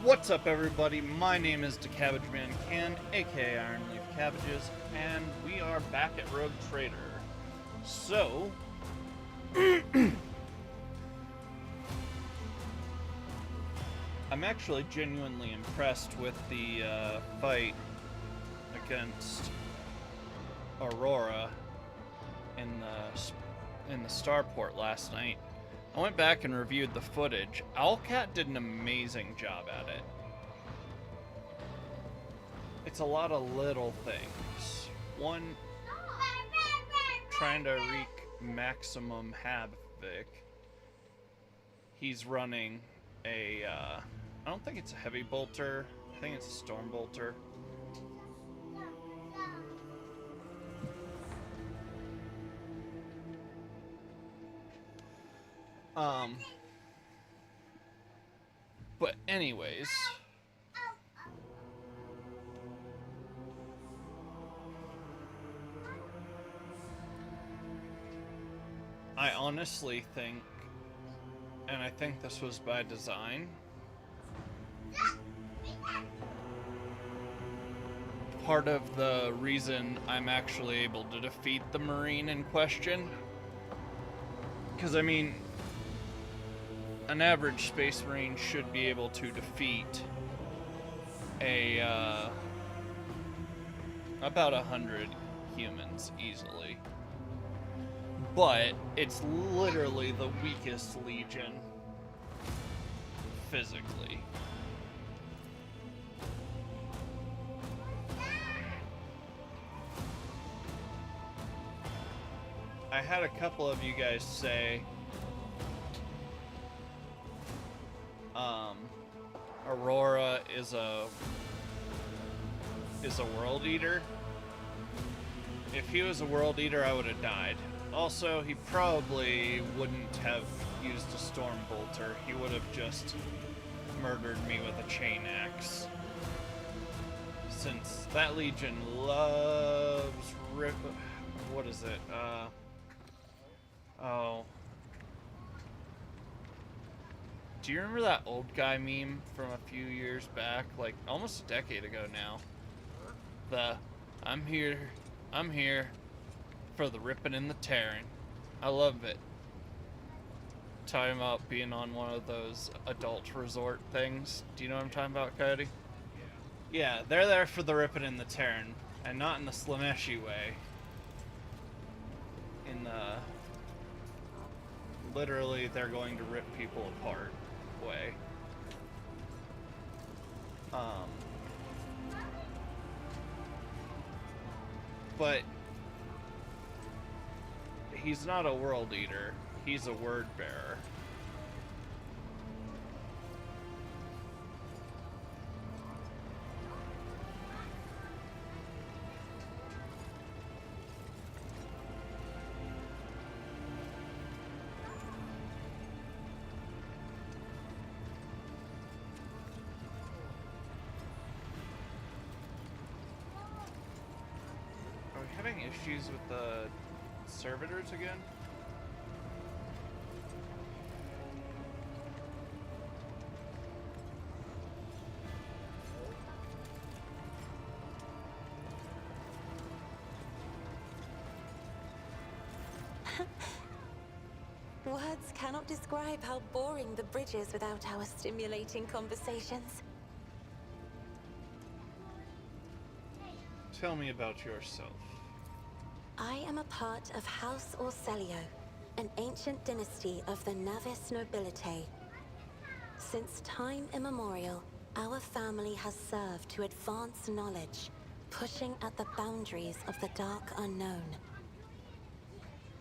What's up, everybody? My name is DeCabbageman Canned, aka Iron Leaf Cabbages, and we are back at Rogue Trader. So, I'm actually genuinely impressed with the fight against Aurora in the starport last night. I went back and reviewed the footage. Owlcat did an amazing job at it. It's a lot of little things. One, trying to wreak maximum havoc. He's running a, I don't think it's a heavy bolter. I think it's a storm bolter. But anyways, I honestly think, and I think this was by design, part of the reason I'm actually able to defeat the Marine in question, because I mean, an average Space Marine should be able to defeat about 100 humans easily. But it's literally the weakest legion physically. I had a couple of you guys say Aurora is a world eater. If he was a world eater, I would have died. Also, he probably wouldn't have used a storm bolter. He would have just murdered me with a chain axe. Since that legion loves what is it? Oh. Do you remember that old guy meme from a few years back? Like, almost a decade ago now. I'm here for the ripping and the tearing. I love it. Talking about being on one of those adult resort things. Do you know what I'm talking about, Coyote? Yeah, they're there for the ripping and the tearing, and not in the Slameshi way. In the literally they're going to rip people apart way. But he's not a world eater, he's a word bearer. Are we having issues with the servitors again? Words cannot describe how boring the bridge is without our stimulating conversations. Tell me about yourself. I am a part of House Orselio, an ancient dynasty of the Navis nobility. Since time immemorial, our family has served to advance knowledge, pushing at the boundaries of the dark unknown.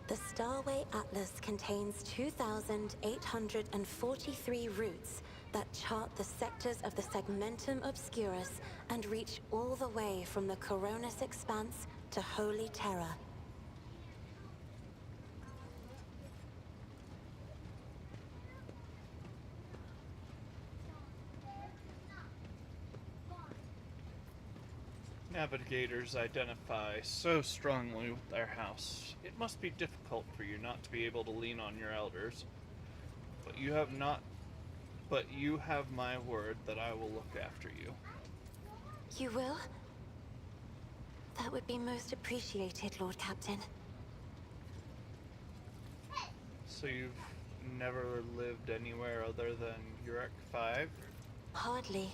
The Starway Atlas contains 2,843 routes that chart the sectors of the Segmentum Obscurus and reach all the way from the Coronis Expanse to Holy Terra. Navigators identify so strongly with their house. It must be difficult for you not to be able to lean on your elders. But you have not But you have my word that I will look after you. You will? That would be most appreciated, Lord Captain. So you've never lived anywhere other than Urek 5? Hardly.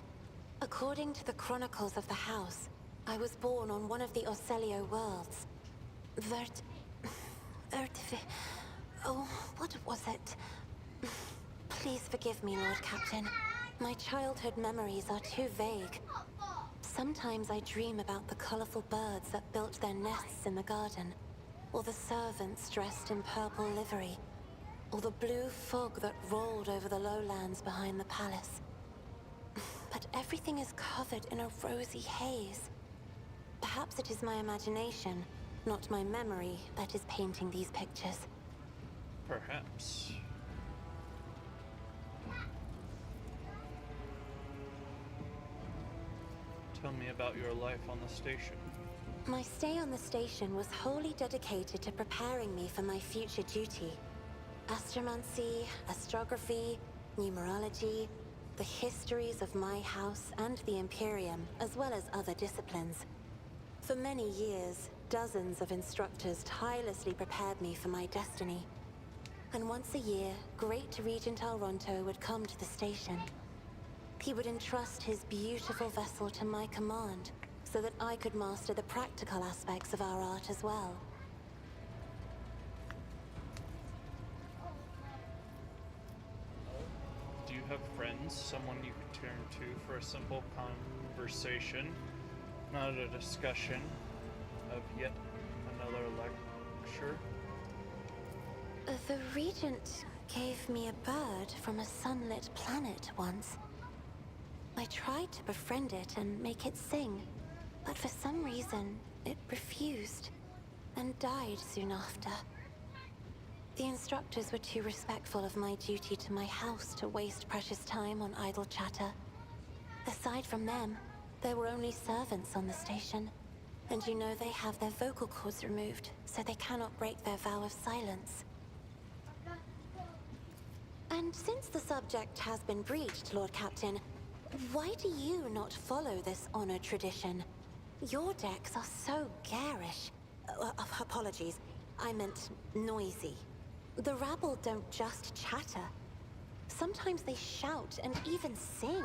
According to the chronicles of the house, I was born on one of the Orcelio worlds. Oh, what was it? Please forgive me, Lord Captain. My childhood memories are too vague. Sometimes I dream about the colorful birds that built their nests in the garden, or the servants dressed in purple livery, or the blue fog that rolled over the lowlands behind the palace. But everything is covered in a rosy haze. Perhaps it is my imagination, not my memory, that is painting these pictures. Perhaps. Tell me about your life on the station. My stay on the station was wholly dedicated to preparing me for my future duty. Astromancy, astrography, numerology, the histories of my house and the Imperium, as well as other disciplines. For many years, dozens of instructors tirelessly prepared me for my destiny. And once a year, Great Regent Alronto would come to the station. He would entrust his beautiful vessel to my command, so that I could master the practical aspects of our art as well. Do you have friends, someone you could turn to for a simple conversation, not a discussion of yet another lecture? The Regent gave me a bird from a sunlit planet once. I tried to befriend it and make it sing, but for some reason, it refused and died soon after. The instructors were too respectful of my duty to my house to waste precious time on idle chatter. Aside from them, there were only servants on the station, and you know they have their vocal cords removed, so they cannot break their vow of silence. And since the subject has been breached, Lord Captain, why do you not follow this honored tradition? Your decks are so garish. Apologies, I meant noisy. The rabble don't just chatter. Sometimes they shout and even sing.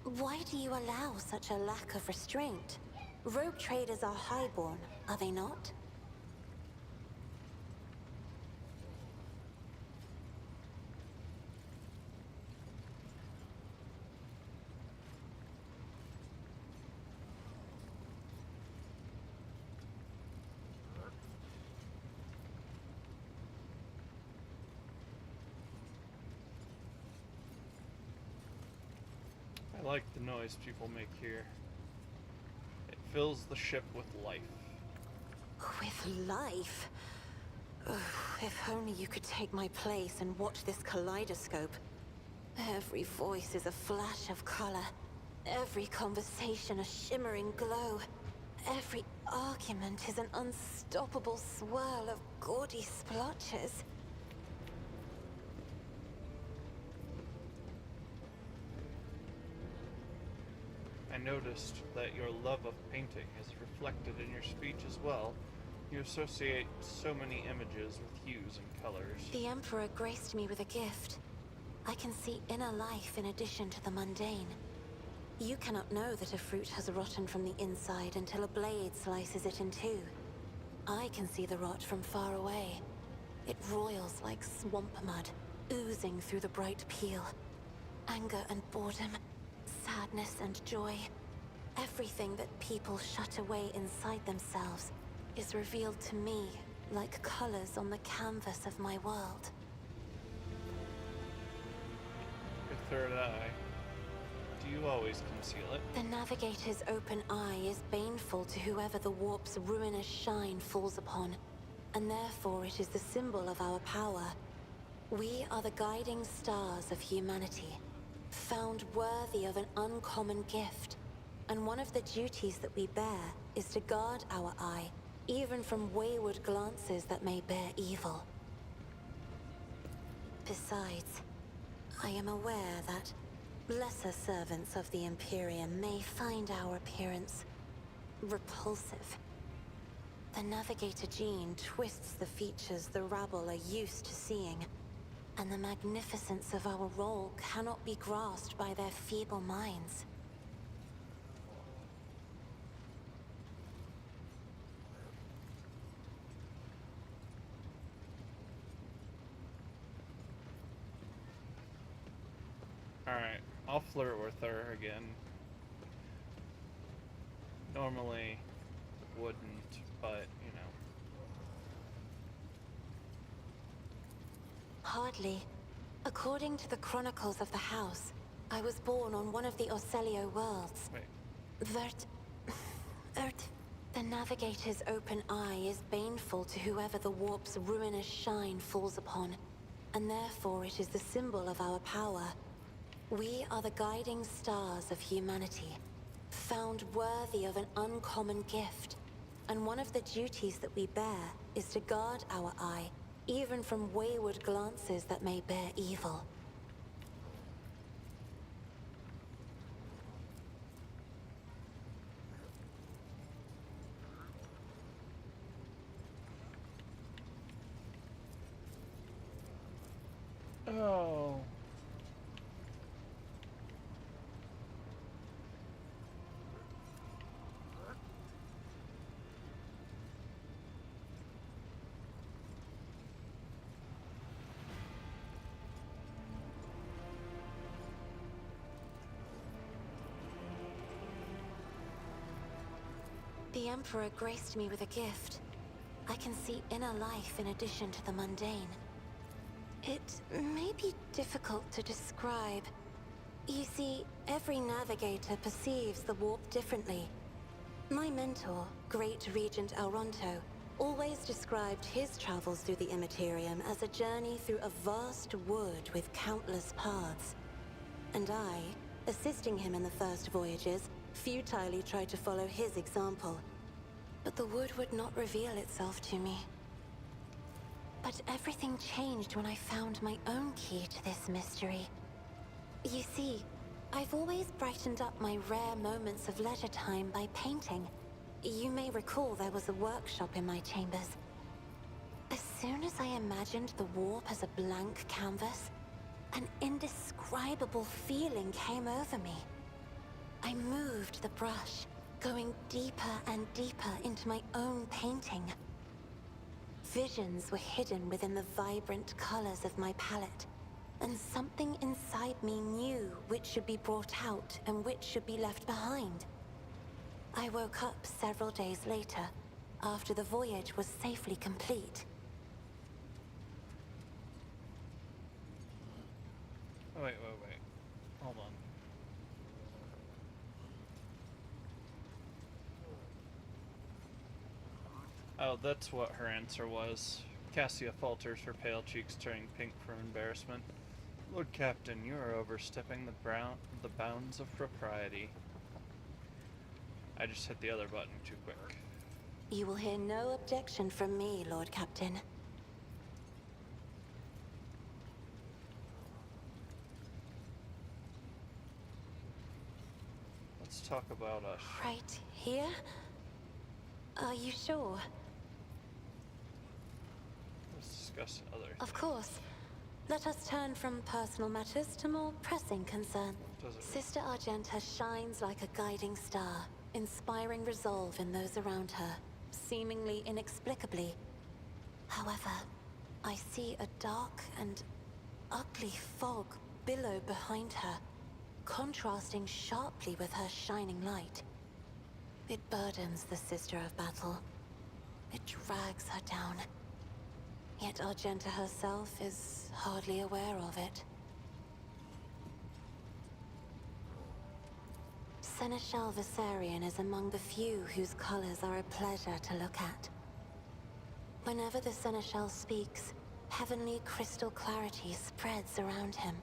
Why do you allow such a lack of restraint? Rogue traders are highborn, are they not? I like the noise people make here. It fills the ship with life. With life? Ugh, if only you could take my place and watch this kaleidoscope. Every voice is a flash of color. Every conversation a shimmering glow. Every argument is an unstoppable swirl of gaudy splotches. I noticed that your love of painting is reflected in your speech as well. You associate so many images with hues and colors. The Emperor graced me with a gift. I can see inner life in addition to the mundane. You cannot know that a fruit has rotten from the inside until a blade slices it in two. I can see the rot from far away. It roils like swamp mud, oozing through the bright peel. Anger and boredom, sadness and joy. Everything that people shut away inside themselves is revealed to me like colors on the canvas of my world. Your third eye. Do you always conceal it? The Navigator's open eye is baneful to whoever the warp's ruinous shine falls upon, and therefore it is the symbol of our power. We are the guiding stars of humanity, found worthy of an uncommon gift, and one of the duties that we bear is to guard our eye, even from wayward glances that may bear evil. Besides, I am aware that lesser servants of the Imperium may find our appearance repulsive. The Navigator gene twists the features the rabble are used to seeing, and the magnificence of our role cannot be grasped by their feeble minds. Alright, I'll flirt with her again. Normally wouldn't, but, you know. Hardly. According to the chronicles of the house, I was born on one of the Orselio worlds. Wait. The Navigator's open eye is baneful to whoever the warp's ruinous shine falls upon, and therefore it is the symbol of our power. We are the guiding stars of humanity, found worthy of an uncommon gift, and one of the duties that we bear is to guard our eye, even from wayward glances that may bear evil. Oh. The Emperor graced me with a gift. I can see inner life in addition to the mundane. It may be difficult to describe. You see, every navigator perceives the warp differently. My mentor, Great Regent Elronto, always described his travels through the Immaterium as a journey through a vast wood with countless paths. And I, assisting him in the first voyages, futilely tried to follow his example. But the wood would not reveal itself to me. But everything changed when I found my own key to this mystery. You see, I've always brightened up my rare moments of leisure time by painting. You may recall there was a workshop in my chambers. As soon as I imagined the warp as a blank canvas, an indescribable feeling came over me. I moved the brush, going deeper and deeper into my own painting. Visions were hidden within the vibrant colors of my palette, and something inside me knew which should be brought out and which should be left behind. I woke up several days later, after the voyage was safely complete. Oh, wait. Hold on. Oh, that's what her answer was. Cassia falters, her pale cheeks turning pink from embarrassment. Lord Captain, you are overstepping the bounds of propriety. I just hit the other button too quick. You will hear no objection from me, Lord Captain. Let's talk about us. Right here? Are you sure? Let's discuss other Of things. course. Let us turn from personal matters to more pressing concern. Does it? Sister Argenta shines like a guiding star, inspiring resolve in those around her, seemingly inexplicably. However, I see a dark and ugly fog billow behind her, contrasting sharply with her shining light. It burdens the Sister of Battle. It drags her down. Yet Argenta herself is hardly aware of it. Seneschal Viserion is among the few whose colors are a pleasure to look at. Whenever the Seneschal speaks, heavenly crystal clarity spreads around him.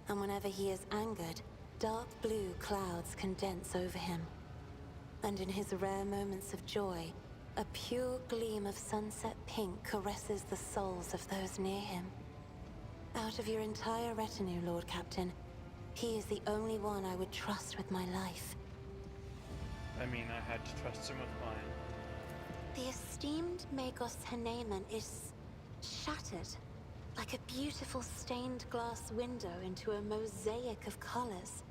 And whenever he is angered, dark blue clouds condense over him. And in his rare moments of joy, a pure gleam of sunset pink caresses the souls of those near him. Out of your entire retinue, Lord Captain, he is the only one I would trust with my life. I mean, I had to trust him with mine. The esteemed Magos Haneman is shattered, like a beautiful stained glass window into a mosaic of colors.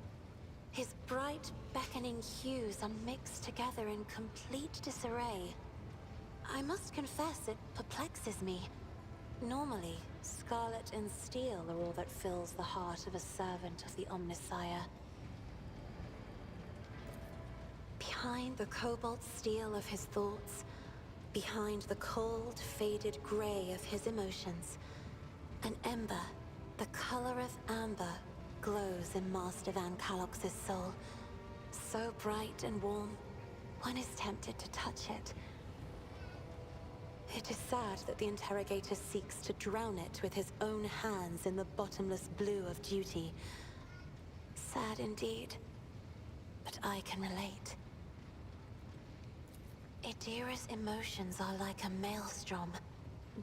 His bright, beckoning hues are mixed together in complete disarray. I must confess it perplexes me. Normally, scarlet and steel are all that fills the heart of a servant of the Omnissiah. Behind the cobalt steel of his thoughts, behind the cold, faded gray of his emotions, an ember, the color of amber, glows in Master Van Kalox's soul. So bright and warm, one is tempted to touch it. It is sad that the interrogator seeks to drown it with his own hands in the bottomless blue of duty. Sad indeed, but I can relate. Idira's emotions are like a maelstrom,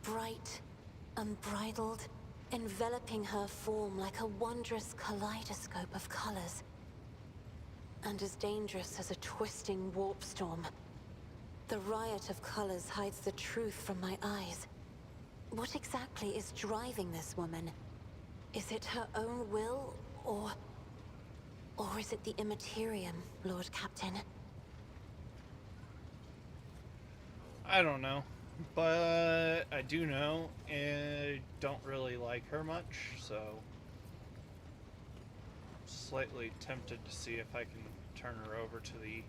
bright, unbridled, enveloping her form like a wondrous kaleidoscope of colors. And as dangerous as a twisting warp storm. The riot of colors hides the truth from my eyes. What exactly is driving this woman? Is it her own will, or is it the Immaterium, Lord Captain? I don't know, but I do know I don't really like her much, so slightly tempted to see if I can turn her over to the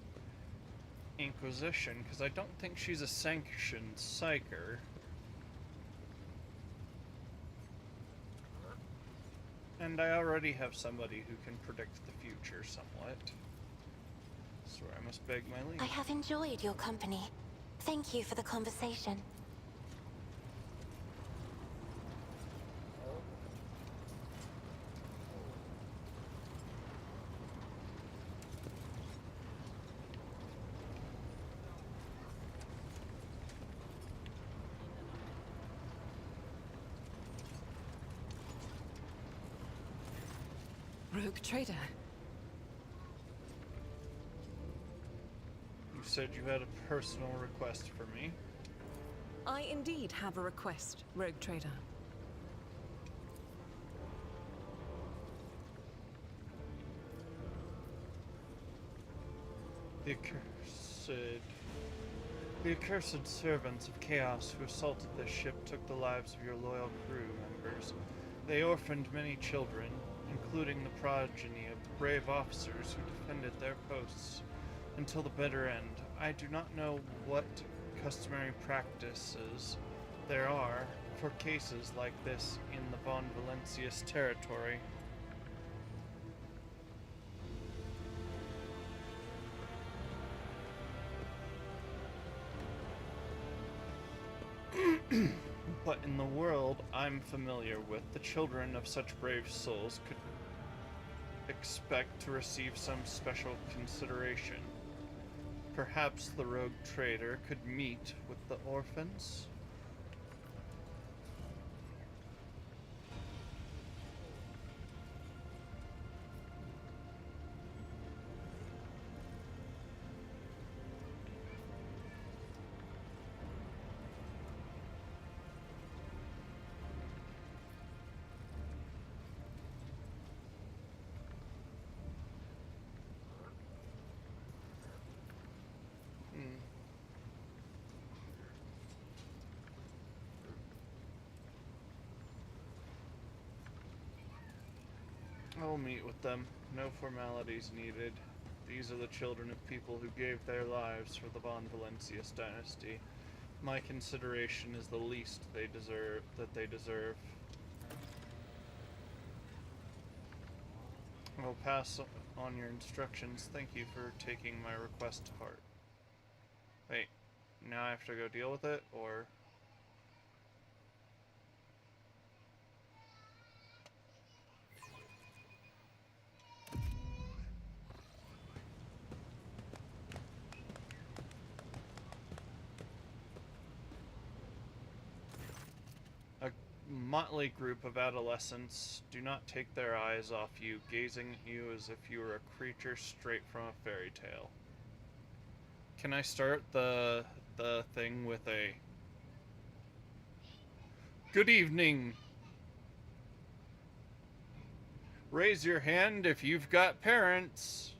Inquisition, because I don't think she's a sanctioned psyker. And I already have somebody who can predict the future somewhat. So I must beg my leave. I have enjoyed your company. Thank you for the conversation. Rogue trader. You said you had a personal request for me. I indeed have a request, Rogue trader. The accursed servants of Chaos who assaulted this ship took the lives of your loyal crew members. They orphaned many children, including the progeny of the brave officers who defended their posts until the bitter end. I do not know what customary practices there are for cases like this in the Von Valencius territory. But in the world I'm familiar with, the children of such brave souls could expect to receive some special consideration. Perhaps the rogue trader could meet with the orphans? I'll meet with them. No formalities needed. These are the children of people who gave their lives for the Von Valencius dynasty. My consideration is the least they deserve. I'll pass on your instructions. Thank you for taking my request to heart. Wait, now I have to go deal with it, or... motley group of adolescents do not take their eyes off you, gazing at you as if you were a creature straight from a fairy tale. Can I start the thing with a good evening? Raise your hand if you've got parents.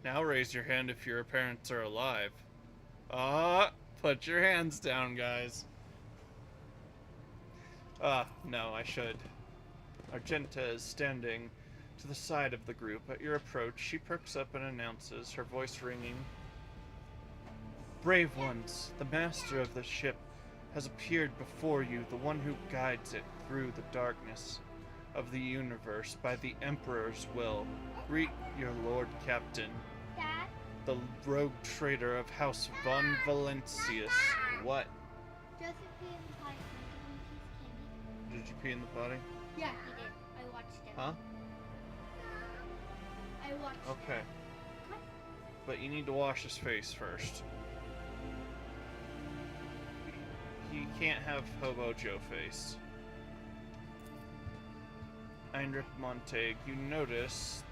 Now raise your hand if your parents are alive. Put your hands down, guys. No, I should. Argenta is standing to the side of the group. At your approach, she perks up and announces, her voice ringing. Brave ones, the master of the ship has appeared before you, the one who guides it through the darkness of the universe by the Emperor's will. Greet your Lord Captain, Dad? the rogue trader of House von Valencius. What? Joseph peed in the potty. Can I give him a piece of candy? Did you pee in the potty? Yeah, he did. I watched him. Huh? I watched Okay. him. What? But you need to wash his face first. He can't have Hobo Joe face. Heinrich Montag, you notice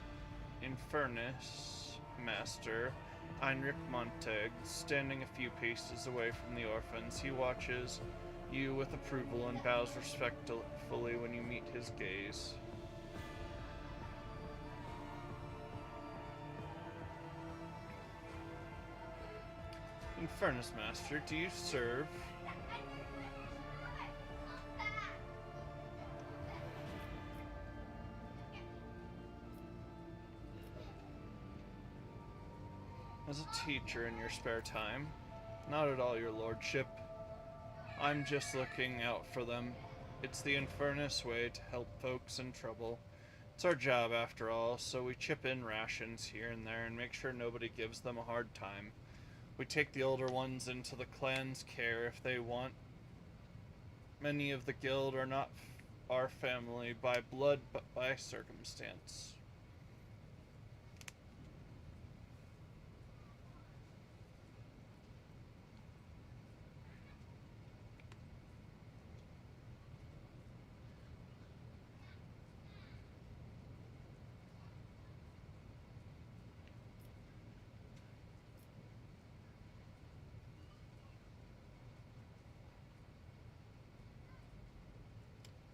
Infernus Master Heinrich Montag standing a few paces away from the orphans. He watches you with approval and bows respectfully when you meet his gaze. Infernus Master, do you serve as a teacher in your spare time? Not at all, your lordship. I'm just looking out for them. It's the Infernus way to help folks in trouble. It's our job, after all, so we chip in rations here and there and make sure nobody gives them a hard time. We take the older ones into the clan's care if they want. Many of the guild are not our family by blood, but by circumstance.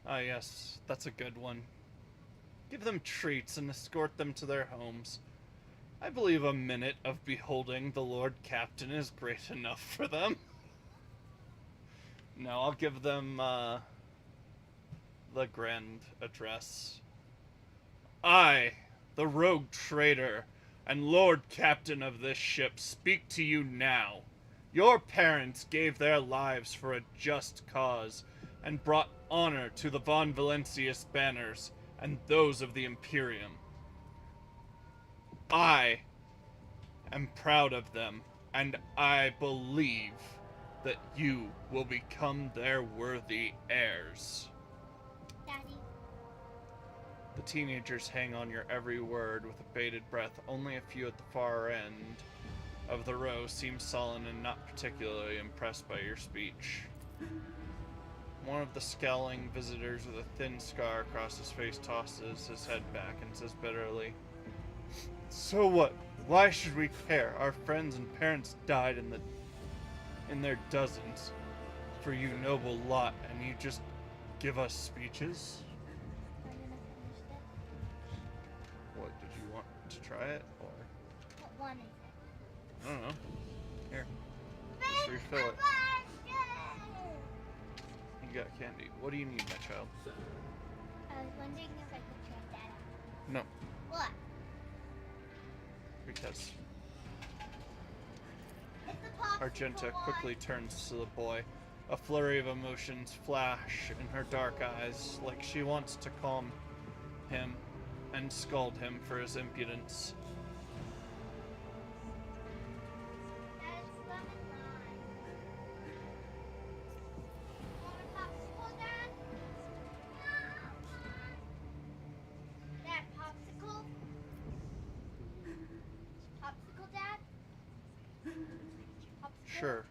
Ah, yes, that's a good one. Give them treats and escort them to their homes. I believe a minute of beholding the Lord Captain is great enough for them. No, I'll give them, the grand address. I, the rogue trader and Lord Captain of this ship, speak to you now. Your parents gave their lives for a just cause and brought honor to the von Valencius banners and those of the Imperium. I am proud of them, and I believe that you will become their worthy heirs. Daddy. The teenagers hang on your every word with a bated breath. Only a few at the far end of the row seem sullen and not particularly impressed by your speech. One of the scowling visitors with a thin scar across his face tosses his head back and says bitterly, So what? Why should we care? Our friends and parents died in their dozens for you noble lot, and you just give us speeches? I'm gonna finish this. What, did you want to try it, or? What one is it? I don't know. Here, just refill it. You got candy. What do you need, my child? I was wondering if I could try that out. No, What? because It's the popsicle Argenta one. quickly turns to the boy. A flurry of emotions flash in her dark eyes, like she wants to calm him and scold him for his impudence. That is lemon lime. Want a popsicle, Dad? Dad, popsicle? Popsicle, Dad? Popsicle? Sure.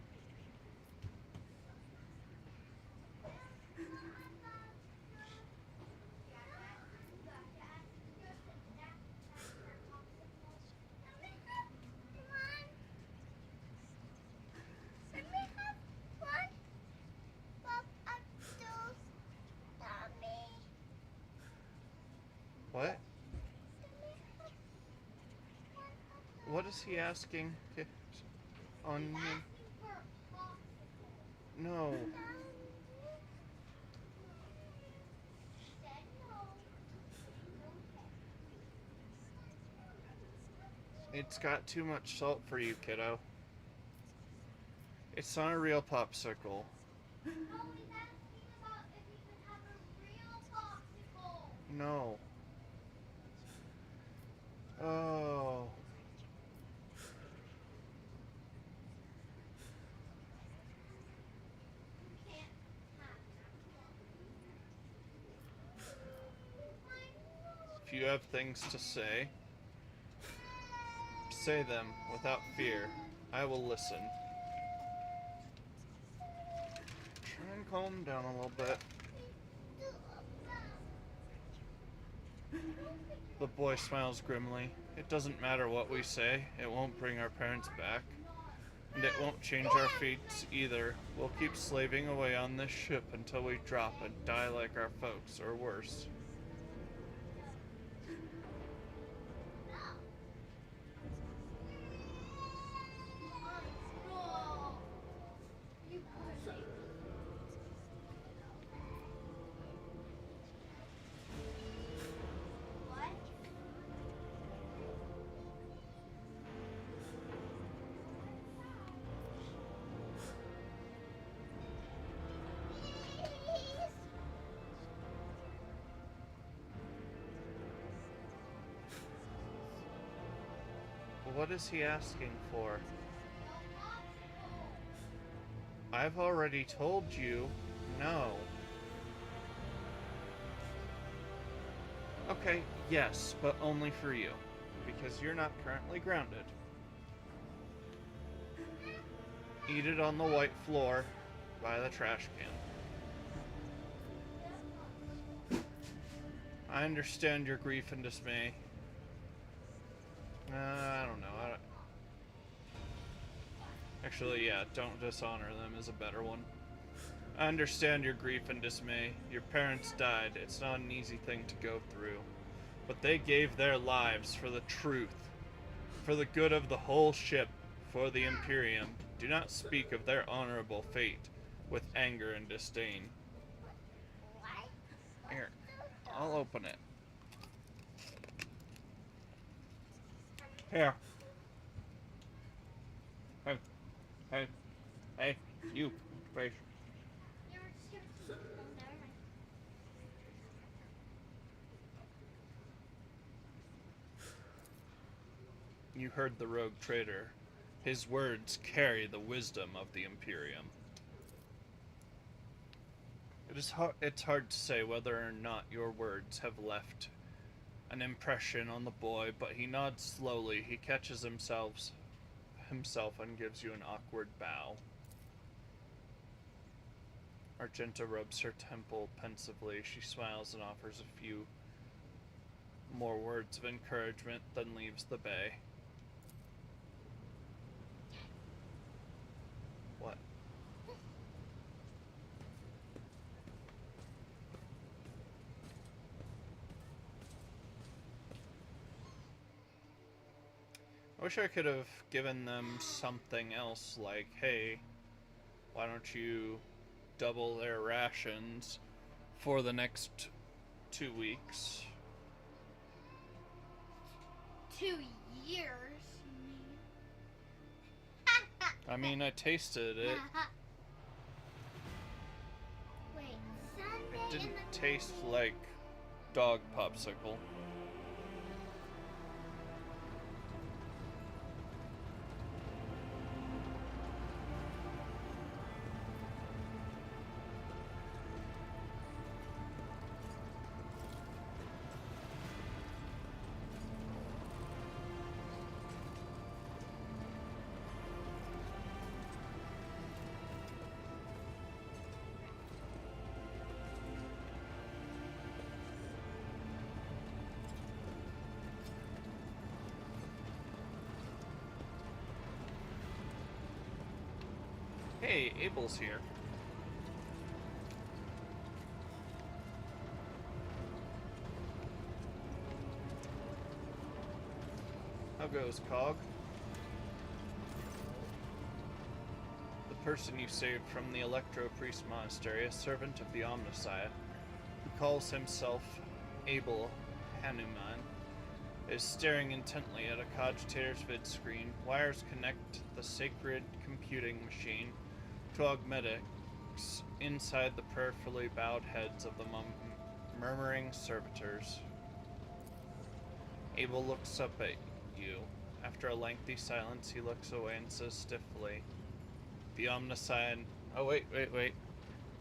What? What is he asking? Onion? No. It's got too much salt for you, kiddo. It's not a real popsicle. No. Oh. If you have things to say, say them without fear. I will listen. Try and calm down a little bit. The boy smiles grimly. It doesn't matter what we say. It won't bring our parents back. And it won't change our fates either. We'll keep slaving away on this ship until we drop and die like our folks, or worse. What is he asking for? I've already told you no. Okay, yes, but only for you. Because you're not currently grounded. Eat it on the white floor by the trash can. I understand your grief and dismay. I don't know. Actually, yeah, don't dishonor them is a better one. I understand your grief and dismay. Your parents died. It's not an easy thing to go through. But they gave their lives for the truth, for the good of the whole ship, for the Imperium. Do not speak of their honorable fate with anger and disdain. Here, I'll open it. Here. Hey, you, wait. You heard the rogue trader. His words carry the wisdom of the Imperium. It's hard to say whether or not your words have left an impression on the boy, but he nods slowly. He catches himself and gives you an awkward bow. Argenta rubs her temple pensively. She smiles and offers a few more words of encouragement, then leaves the bay. What? I wish I could have given them something else, like, hey, why don't you double their rations for the next 2 weeks? 2 years, you mean? I mean, I tasted it. Wait, Sunday It didn't in the taste like dog popsicle. Hey, Abel's here. How goes, Cog? The person you saved from the Electro Priest Monastery, a servant of the Omnissiah, who calls himself Abel Hanuman, is staring intently at a cogitator's vid screen. Wires connect the sacred computing machine to augmetics inside the prayerfully bowed heads of the murmuring servitors. Abel looks up at you. After a lengthy silence, he looks away and says stiffly, the Omnissiah... Oh, wait.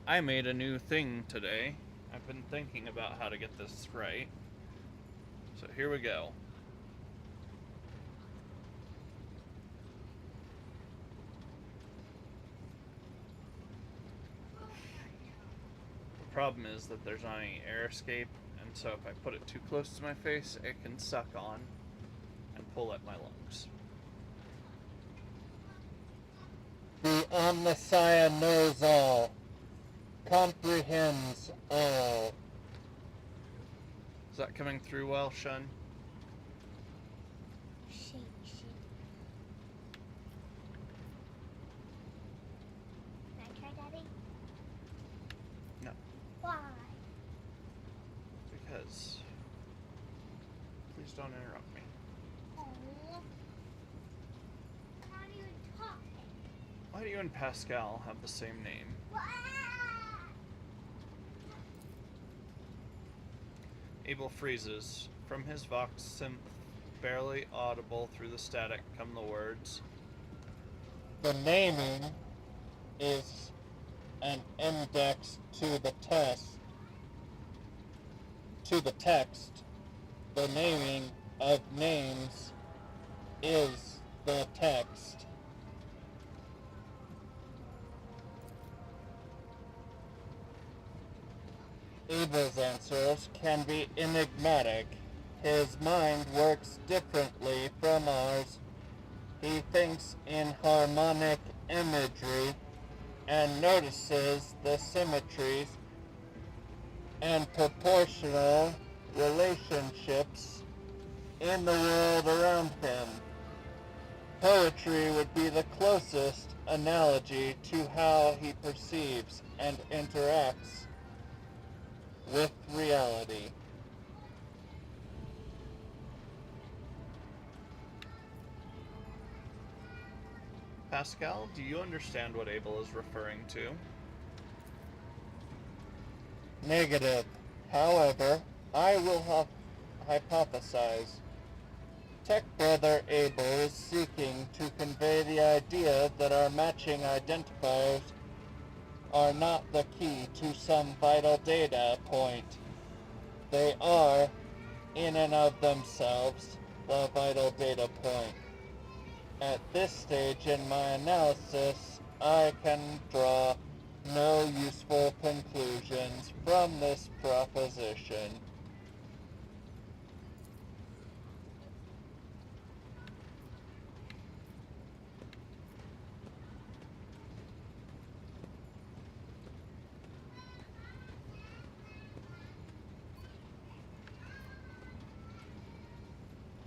I made a new thing today. I've been thinking about how to get this right. So here we go. The problem is that there's not any air escape, and so if I put it too close to my face, it can suck on and pull at my lungs. The Omnissiah knows all, comprehends all. Is that coming through well, Shun? Shit. Can I try, Daddy? No. Why? Because... Please don't interrupt me. Oh. How do you talk? Why do you and Pascal have the same name? Wah! Abel freezes. From his vox synth, barely audible through the static, come the words. The naming is an index to the text. The naming of names is the text. Abel's answers can be enigmatic. His mind works differently from ours. He thinks in harmonic imagery and notices the symmetries and proportional relationships in the world around him. Poetry would be the closest analogy to how he perceives and interacts with reality. Pascal, do you understand what Abel is referring to? Negative. However, I will hypothesize. Tech Brother Abel is seeking to convey the idea that our matching identifiers are not the key to some vital data point. They are, in and of themselves, the vital data point. At this stage in my analysis, I can draw no useful conclusions from this proposition.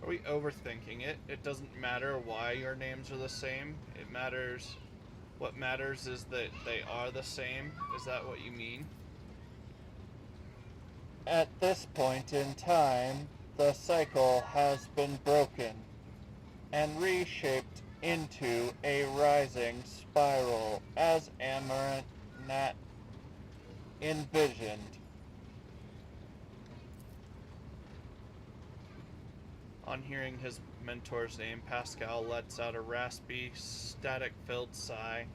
Are we overthinking it? It doesn't matter why your names are the same. It matters... What matters is that they are the same. Is that what you mean? At this point in time, the cycle has been broken and reshaped into a rising spiral as Amaranth Nat envisioned. On hearing his mentor's name, Pascal lets out a raspy, static-filled sigh.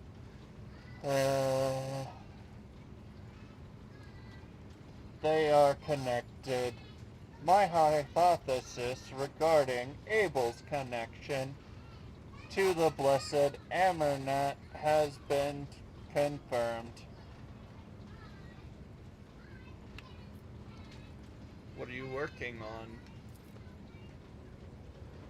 They are connected. My hypothesis regarding Abel's connection to the blessed Amarnat has been confirmed. What are you working on?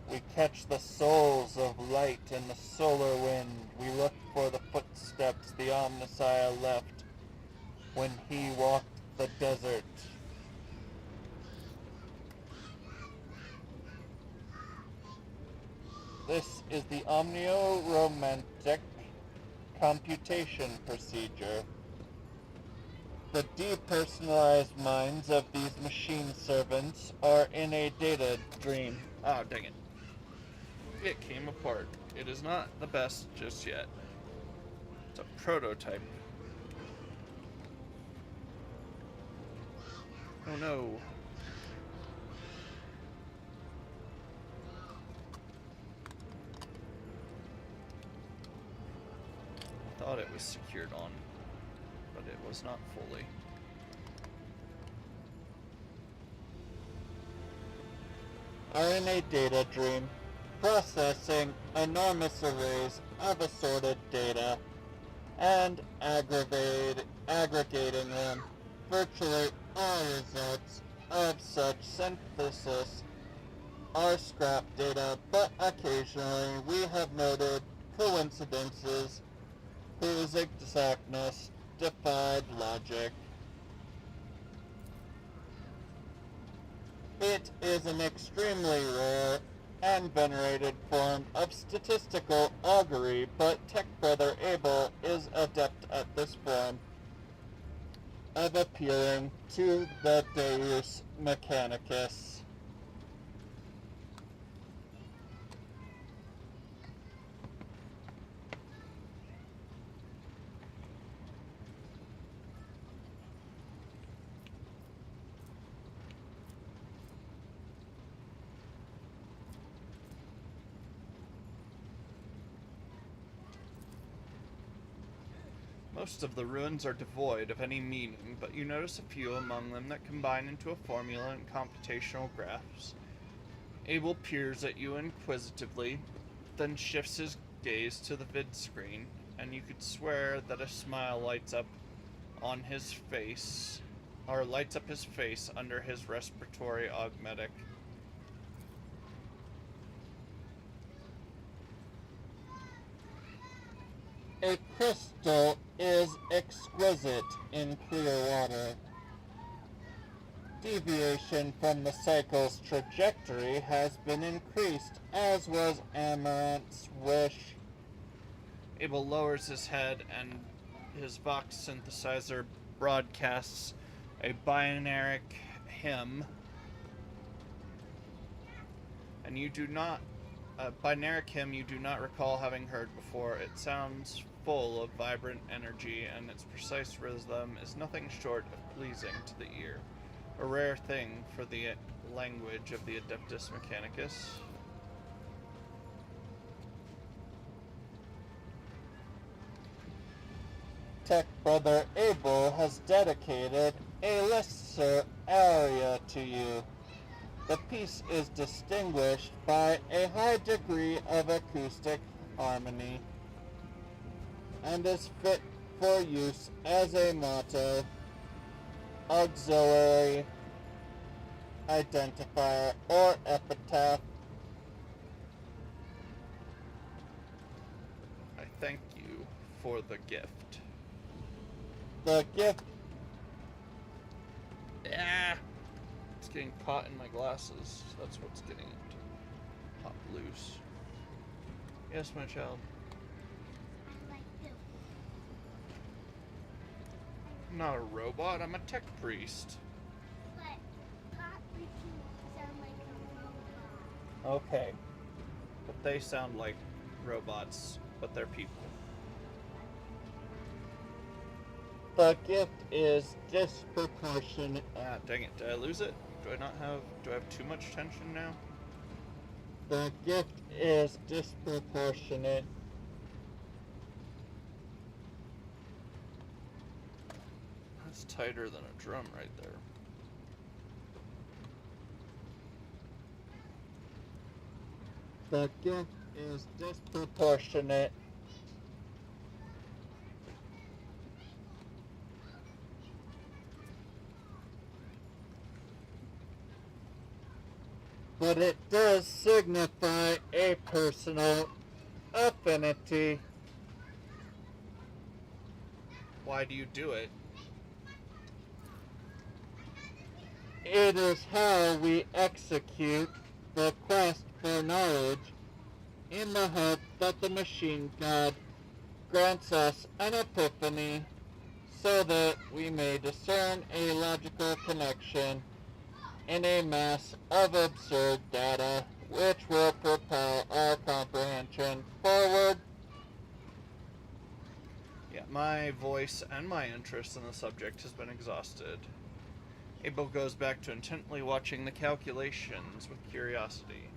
We catch the souls of light in the solar wind. We look for the footsteps the Omnissiah left when he walked the desert. This is the omniromantic computation procedure. The depersonalized minds of these machine servants are in a data dream. Oh, dang it. It came apart. It is not the best just yet. It's a prototype. Oh no. I thought it was secured on, but it was not fully. Are in a data dream, processing enormous arrays of assorted data and aggregating them. Virtually all results of such synthesis are scrap data, but occasionally we have noted coincidences whose exactness defied logic. It is an extremely rare and venerated form of statistical augury, but Tech Brother Abel is adept at this form of appealing to the Deus Mechanicus. Most of the ruins are devoid of any meaning, but you notice a few among them that combine into a formula in computational graphs. Abel peers at you inquisitively, then shifts his gaze to the vid screen, and you could swear that a smile lights up on his face, or lights up his face under his respiratory augmetic. A crystal is exquisite in clear water. Deviation from the cycle's trajectory has been increased, as was Amaranth's wish. Abel lowers his head, and his Vox synthesizer broadcasts a binaric hymn. And you do not, a binaric hymn you do not recall having heard before. It sounds full of vibrant energy, and its precise rhythm is nothing short of pleasing to the ear. A rare thing for the language of the Adeptus Mechanicus. Tech Brother Abel has dedicated a lesser aria to you. The piece is distinguished by a high degree of acoustic harmony and is fit for use as a motto, auxiliary, identifier, or epitaph. I thank you for the gift. The gift Ah! It's getting caught in my glasses. That's what's getting it to pop loose. Yes, my child. Like you. I'm not a robot, I'm a tech priest. But pot routines sound like a robot. Okay. But they sound like robots, but they're people. The gift is disproportionate. Ah, dang it. Did I lose it? Do I have too much tension now? The gift is disproportionate. That's tighter than a drum right there. The gift is disproportionate. But it does signify a personal affinity. Why do you do it? It is how we execute the quest for knowledge in the hope that the machine god grants us an epiphany so that we may discern a logical connection in a mass of absurd data which will propel our comprehension forward. Yeah, my voice and my interest in the subject has been exhausted. Abel goes back to intently watching the calculations with curiosity.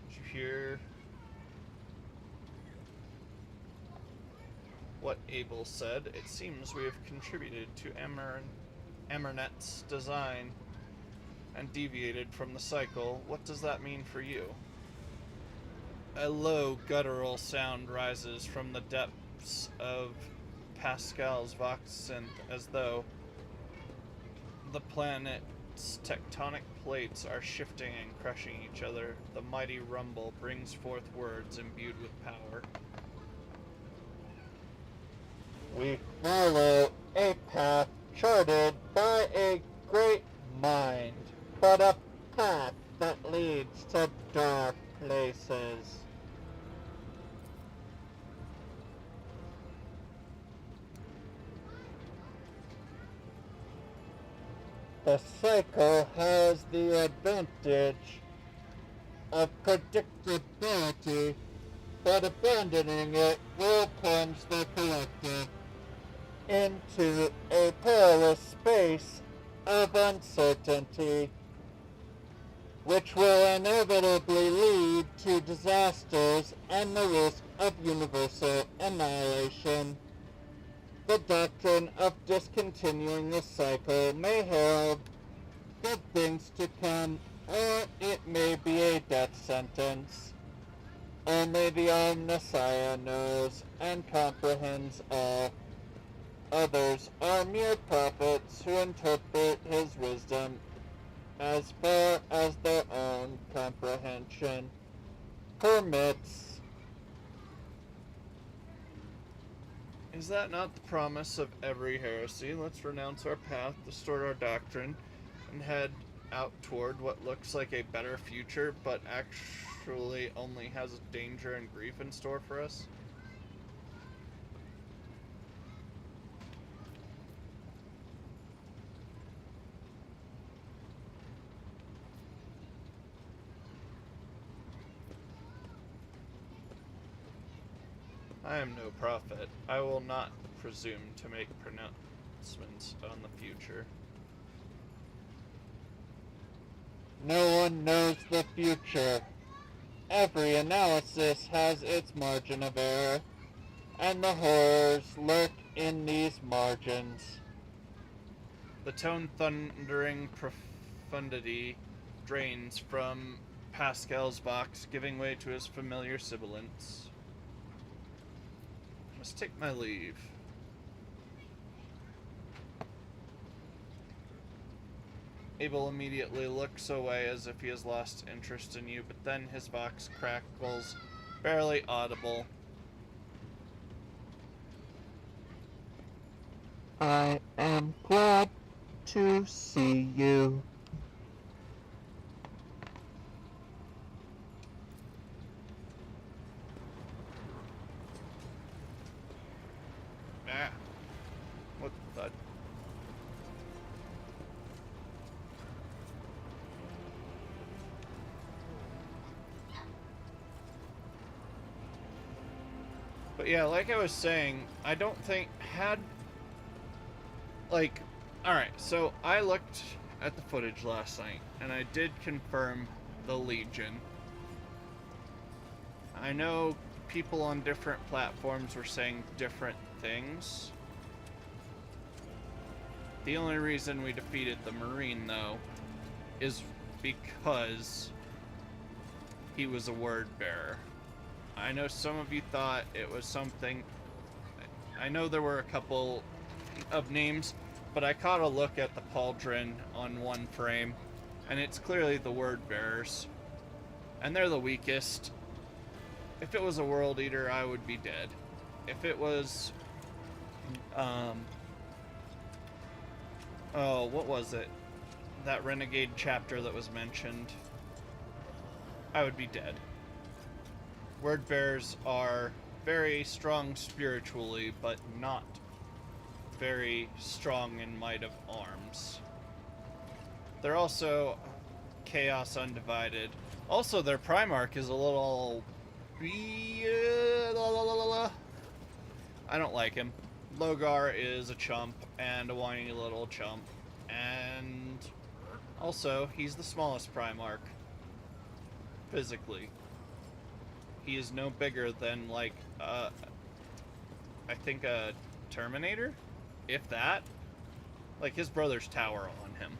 Did you hear what Abel said? It seems we have contributed to Amernet's design and deviated from the cycle. What does that mean for you? A low, guttural sound rises from the depths of Pascal's Vox synth, as though the planet's tectonic plates are shifting and crushing each other. The mighty rumble brings forth words imbued with power. We follow a path charted by a great mind, but a path that leads to dark places. The cycle has the advantage of predictability, but abandoning it will plunge the collective into a perilous space of uncertainty, which will inevitably lead to disasters and the risk of universal annihilation. The doctrine of discontinuing the cycle may herald good things to come, or it may be a death sentence. Only the Omnissiah knows and comprehends all. Others are mere prophets who interpret his wisdom as far as their own comprehension permits. Is that not the promise of every heresy? Let's renounce our path, distort our doctrine, and head out toward what looks like a better future, but actually only has danger and grief in store for us? I am no prophet. I will not presume to make pronouncements on the future. No one knows the future. Every analysis has its margin of error, and the horrors lurk in these margins. The tone thundering profundity drains from Pascal's Vox, giving way to his familiar sibilance. Must take my leave. Abel immediately looks away as if he has lost interest in you, but then his Vox crackles, barely audible. I am glad to see you. Ah. What the thud? But yeah, like I was saying, I don't think alright, so I looked at the footage last night, and I did confirm the Legion. I know people on different platforms were saying different things. The only reason we defeated the Marine, though, is because he was a word bearer. I know some of you thought it was something. I know there were a couple of names, but I caught a look at the pauldron on one frame, and it's clearly the word bearers. And they're the weakest. If it was a World Eater, I would be dead. If it was, oh, what was it? that renegade chapter that was mentioned, I would be dead. Word bearers are very strong spiritually, but not very strong in might of arms. They're also chaos undivided. Also, their Primarch is a little... I don't like him. Logar is a chump, and a whiny little chump. And also, he's the smallest Primarch. Physically. He is no bigger than, like, I think a Terminator? If that. Like, his brothers tower on him.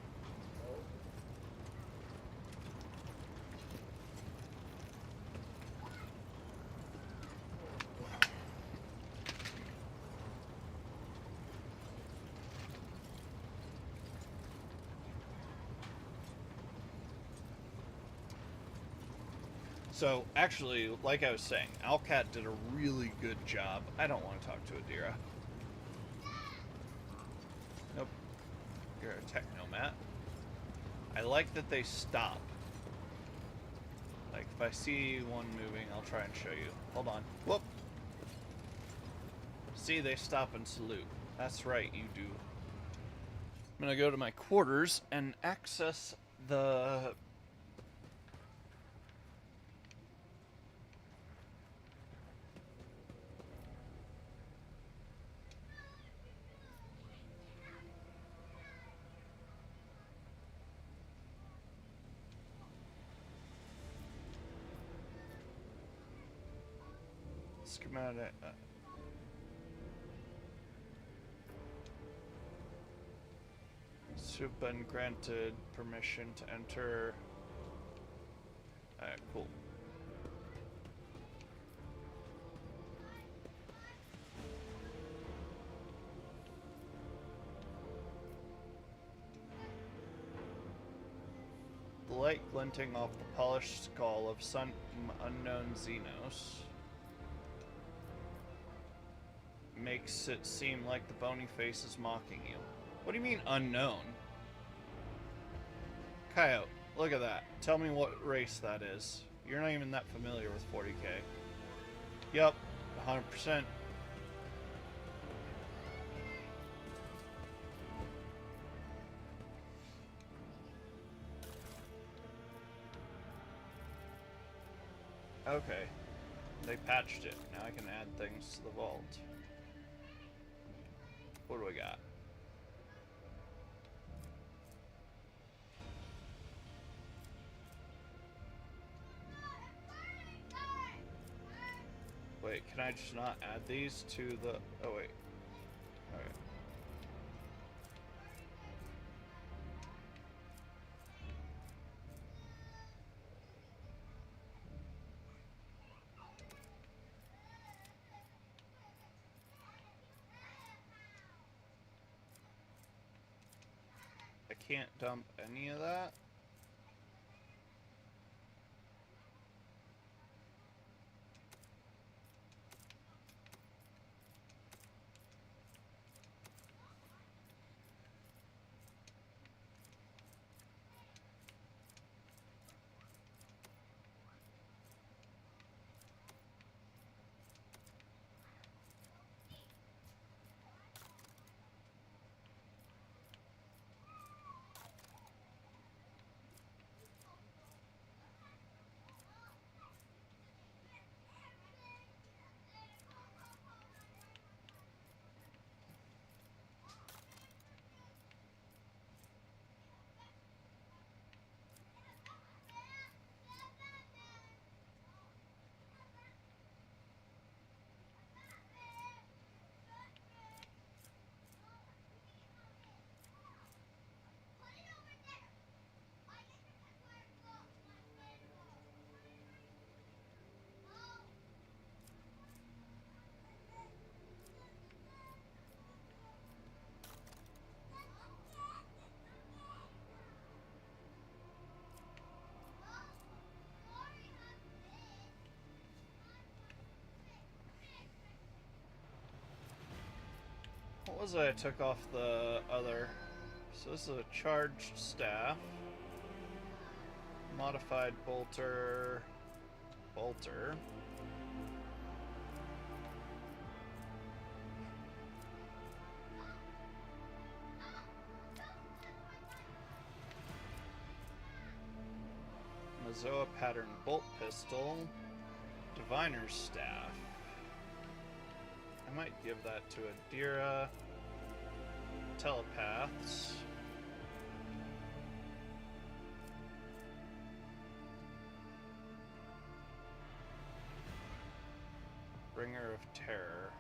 So, actually, like I was saying, Alcat did a really good job. I don't want to talk to Adira. Nope. You're a technomat. I like that they stop. Like, if I see one moving, I'll try and show you. Hold on. Whoop! See, they stop and salute. That's right, you do. I'm gonna go to my quarters and access the... schematic. You've been granted permission to enter. Alright, cool. The light glinting off the polished skull of some unknown Xenos makes it seem like the bony face is mocking you. What do you mean, unknown? Coyote, look at that. Tell me what race that is. You're not even that familiar with 40k. Yup, 100%. Okay. They patched it. Now I can add things to the vault. What do we got? Wait, can I just not add these to the... Oh, wait. Okay. I can't dump any of that? What was it I took off the other... So this is a charged staff. Modified bolter. Bolter. Mazoa pattern bolt pistol. Diviner's staff. I might give that to Adira. Telepaths. Bringer of Terror.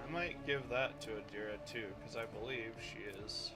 I might give that to Adira too, because I believe she is.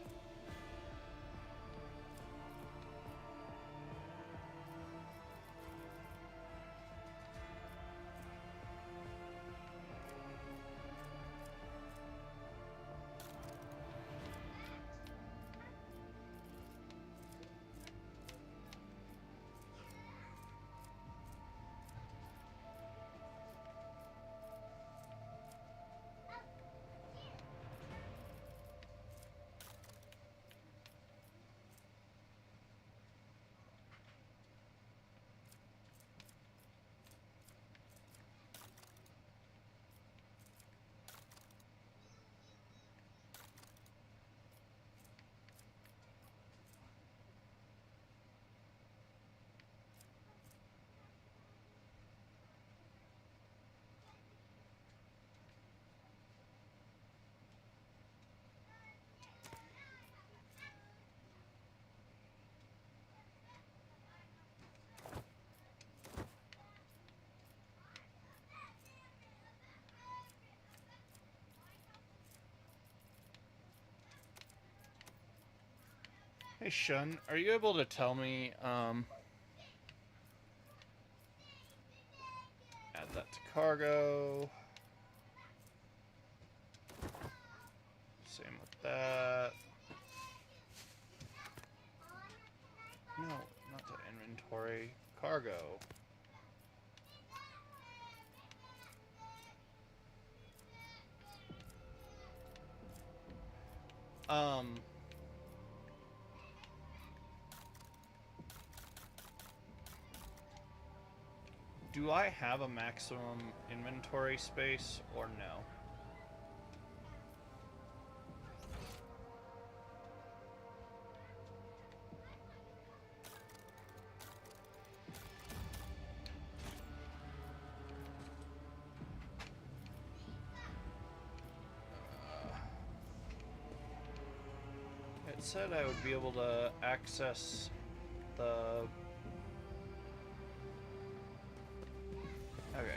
Hey Shun, are you able to tell me, add that to cargo. Same with that. No, not to inventory. Cargo. Do I have a maximum inventory space or no? It said I would be able to access the... Okay.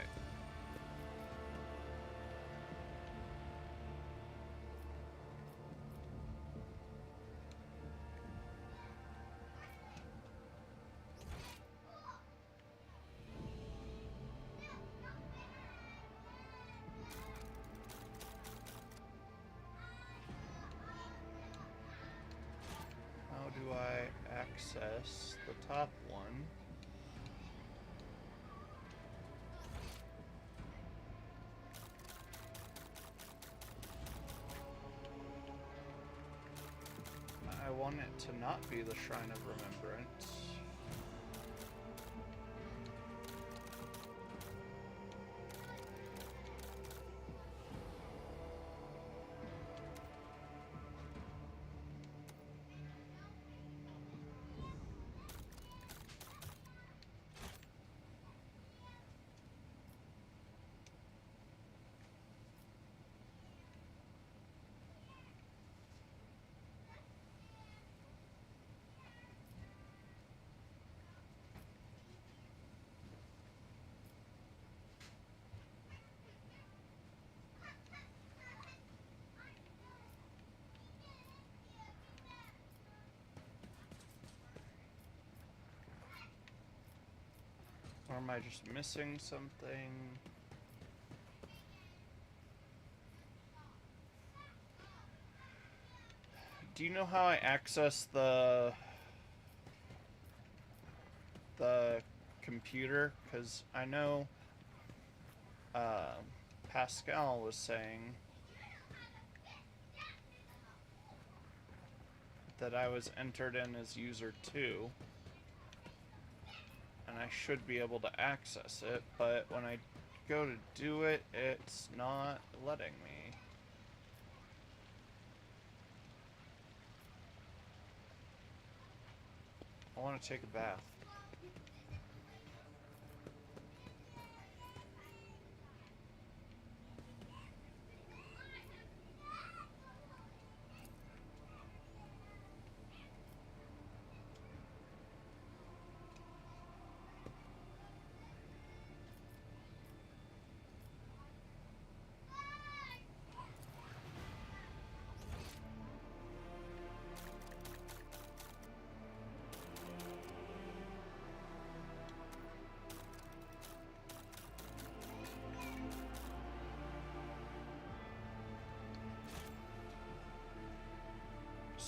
How do I access the top one? I want it to not be the Shrine of Remembrance. Or am I just missing something? Do you know how I access the computer? Because I know uh, Pascal was saying that I was entered in as user 2, and I should be able to access it, but when I go to do it, it's not letting me. I want to take a bath.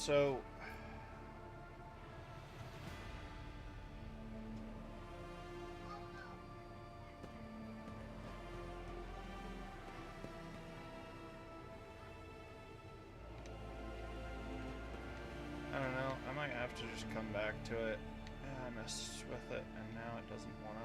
So, I don't know, I might have to just come back to it. I messed with it, and now it doesn't want to.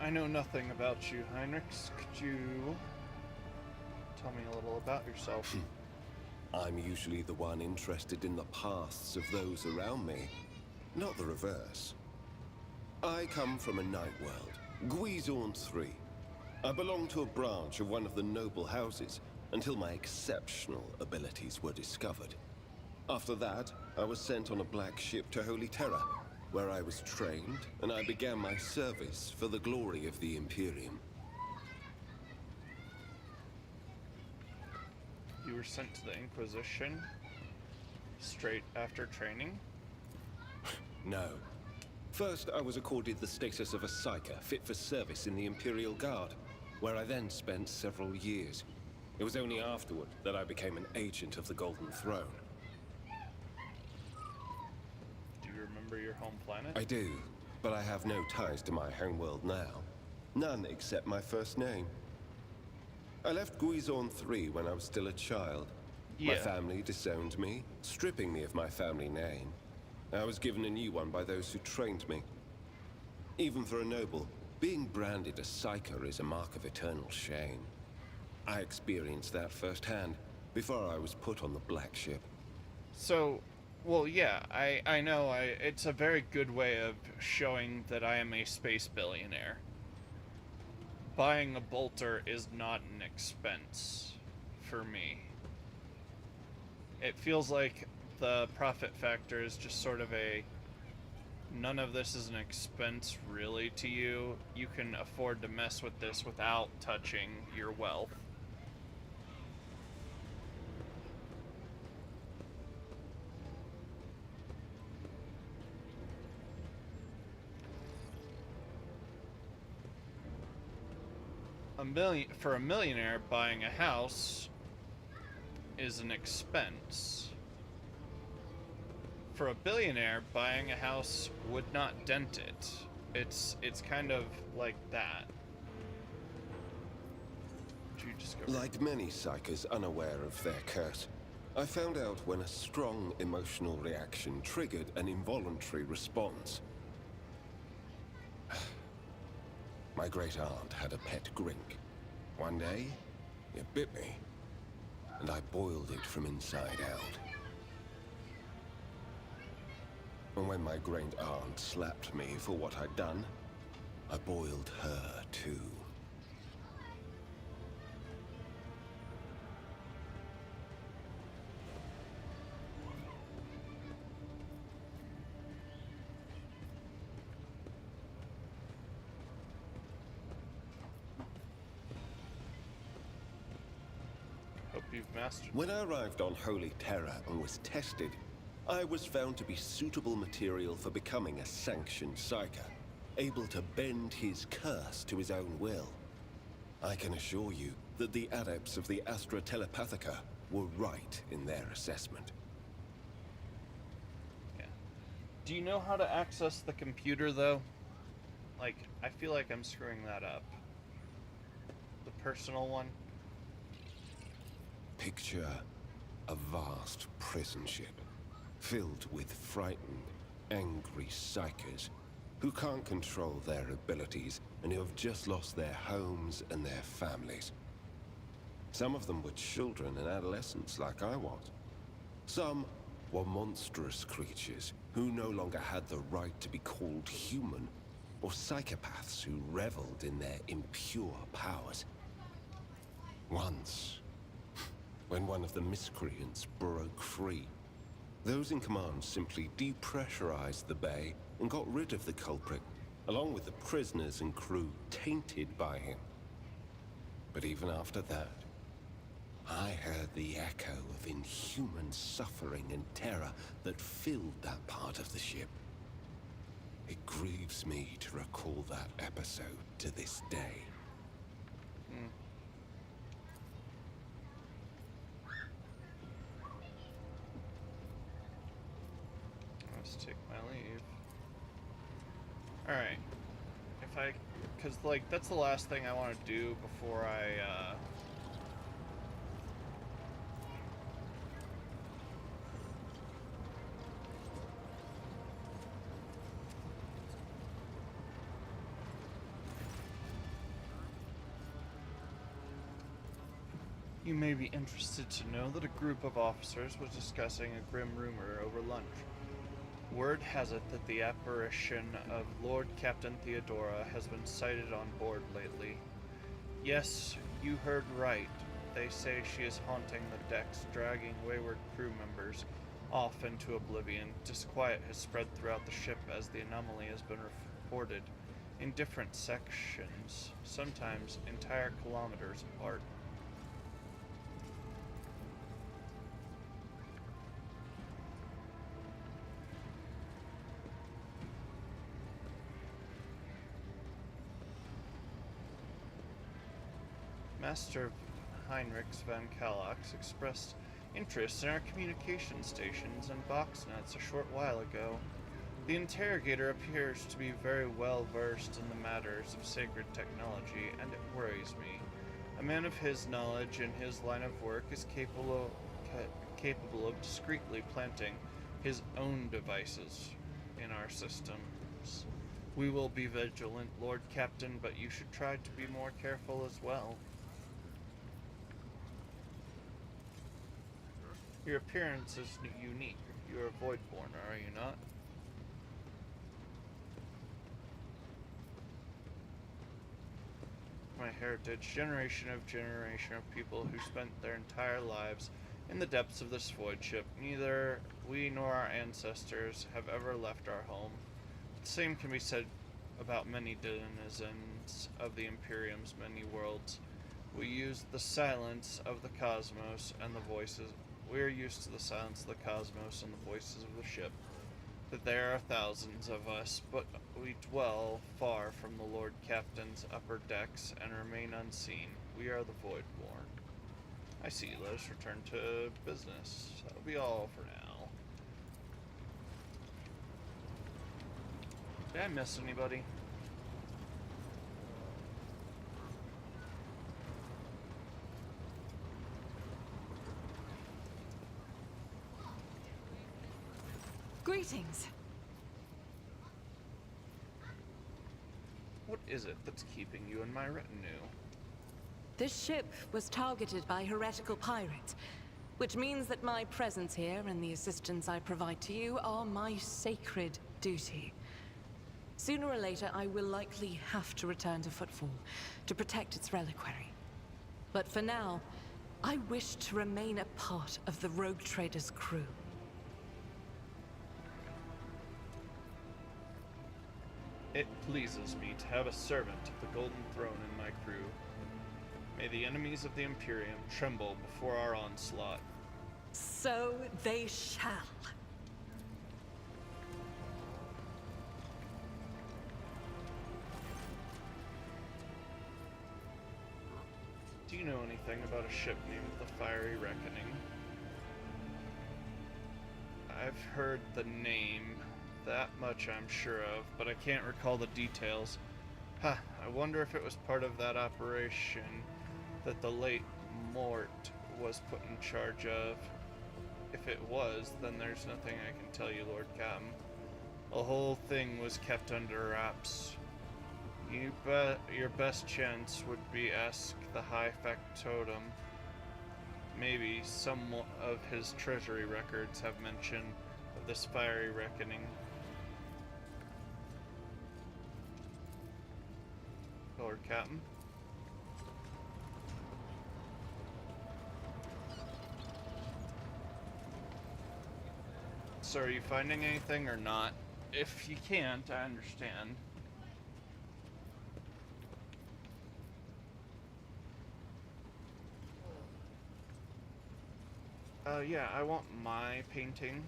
I know nothing about you, Heinrichs. Could you tell me a little about yourself? I'm usually the one interested in the pasts of those around me, not the reverse. I come from a night world, Guizorn 3. I belong to a branch of one of the noble houses until my exceptional abilities were discovered. After that, I was sent on a black ship to Holy Terra, where I was trained, and I began my service for the glory of the Imperium. You were sent to the Inquisition straight after training? No. First, I was accorded the status of a psyker, fit for service in the Imperial Guard, where I then spent several years. It was only afterward that I became an agent of the Golden Throne. Do you remember your home planet? I do, but I have no ties to my homeworld now. None except my first name. I left Guizorn 3 when I was still a child. My family disowned me, stripping me of my family name. I was given a new one by those who trained me. Even for a noble, being branded a psyker is a mark of eternal shame. I experienced that firsthand before I was put on the black ship. So, well, yeah, I know, it's a very good way of showing that I am a space billionaire. Buying a bolter is not an expense for me. It feels like the profit factor is just sort of a, none of this is an expense really to you. You can afford to mess with this without touching your wealth. For a millionaire, buying a house is an expense. For a billionaire, buying a house would not dent it. It's kind of like that. Did you just go Like many psykers unaware of their curse, I found out when a strong emotional reaction triggered an involuntary response. My great-aunt had a pet grink. One day, it bit me, and I boiled it from inside out. And when my great-aunt slapped me for what I'd done, I boiled her too. Hope you've mastered. When I arrived on Holy Terra and was tested, I was found to be suitable material for becoming a sanctioned psyker, able to bend his curse to his own will. I can assure you that the adepts of the Astra Telepathica were right in their assessment. Yeah. Do you know how to access the computer, though? Like, I feel like I'm screwing that up. The personal one? Picture a vast prison ship, filled with frightened, angry psychers who can't control their abilities and who have just lost their homes and their families. Some of them were children and adolescents like I was. Some were monstrous creatures who no longer had the right to be called human, or psychopaths who reveled in their impure powers. Once, when one of the miscreants broke free, those in command simply depressurized the bay and got rid of the culprit, along with the prisoners and crew tainted by him. But even after that, I heard the echo of inhuman suffering and terror that filled that part of the ship. It grieves me to recall that episode to this day. Let's take my leave. Alright. Because, like, that's the last thing I want to do before I, You may be interested to know that a group of officers was discussing a grim rumor over lunch. Word has it that the apparition of Lord Captain Theodora has been sighted on board lately. Yes, you heard right. They say she is haunting the decks, dragging wayward crew members off into oblivion. Disquiet has spread throughout the ship as the anomaly has been reported in different sections, sometimes entire kilometers apart. Master Heinrichs van Kallax expressed interest in our communication stations and box nets a short while ago. The interrogator appears to be very well versed in the matters of sacred technology, and it worries me. A man of his knowledge in his line of work is capable of discreetly planting his own devices in our systems. We will be vigilant, Lord Captain, but you should try to be more careful as well. Your appearance is unique. You are Voidborn, are you not? My heritage, generation of people who spent their entire lives in the depths of this void ship. Neither we nor our ancestors have ever left our home. The same can be said about many denizens of the Imperium's many worlds. We use the silence of the cosmos and the voices. We are used to the silence of the cosmos and the voices of the ship. That there are thousands of us, but we dwell far from the Lord Captain's upper decks and remain unseen. We are the Voidborn. I see. Let us return to business. That'll be all for now. Did I miss anybody? Greetings. What is it that's keeping you in my retinue? This ship was targeted by heretical pirates, which means that my presence here and the assistance I provide to you are my sacred duty. Sooner or later, I will likely have to return to Footfall to protect its reliquary. But for now, I wish to remain a part of the Rogue Trader's crew. It pleases me to have a servant of the Golden Throne in my crew. May the enemies of the Imperium tremble before our onslaught. So they shall. you know anything about a ship named the Fiery Reckoning? I've heard the name, that much I'm sure of, but I can't recall the details. Huh, I wonder if it was part of that operation that the late Mort was put in charge of. If it was, then there's nothing I can tell you, Lord Captain. The whole thing was kept under wraps. Your best chance would be ask the High Factotum. Maybe some of his treasury records have mention of this fiery reckoning. Lord Captain? So are you finding anything or not? If you can't, I understand. Yeah, I want my painting.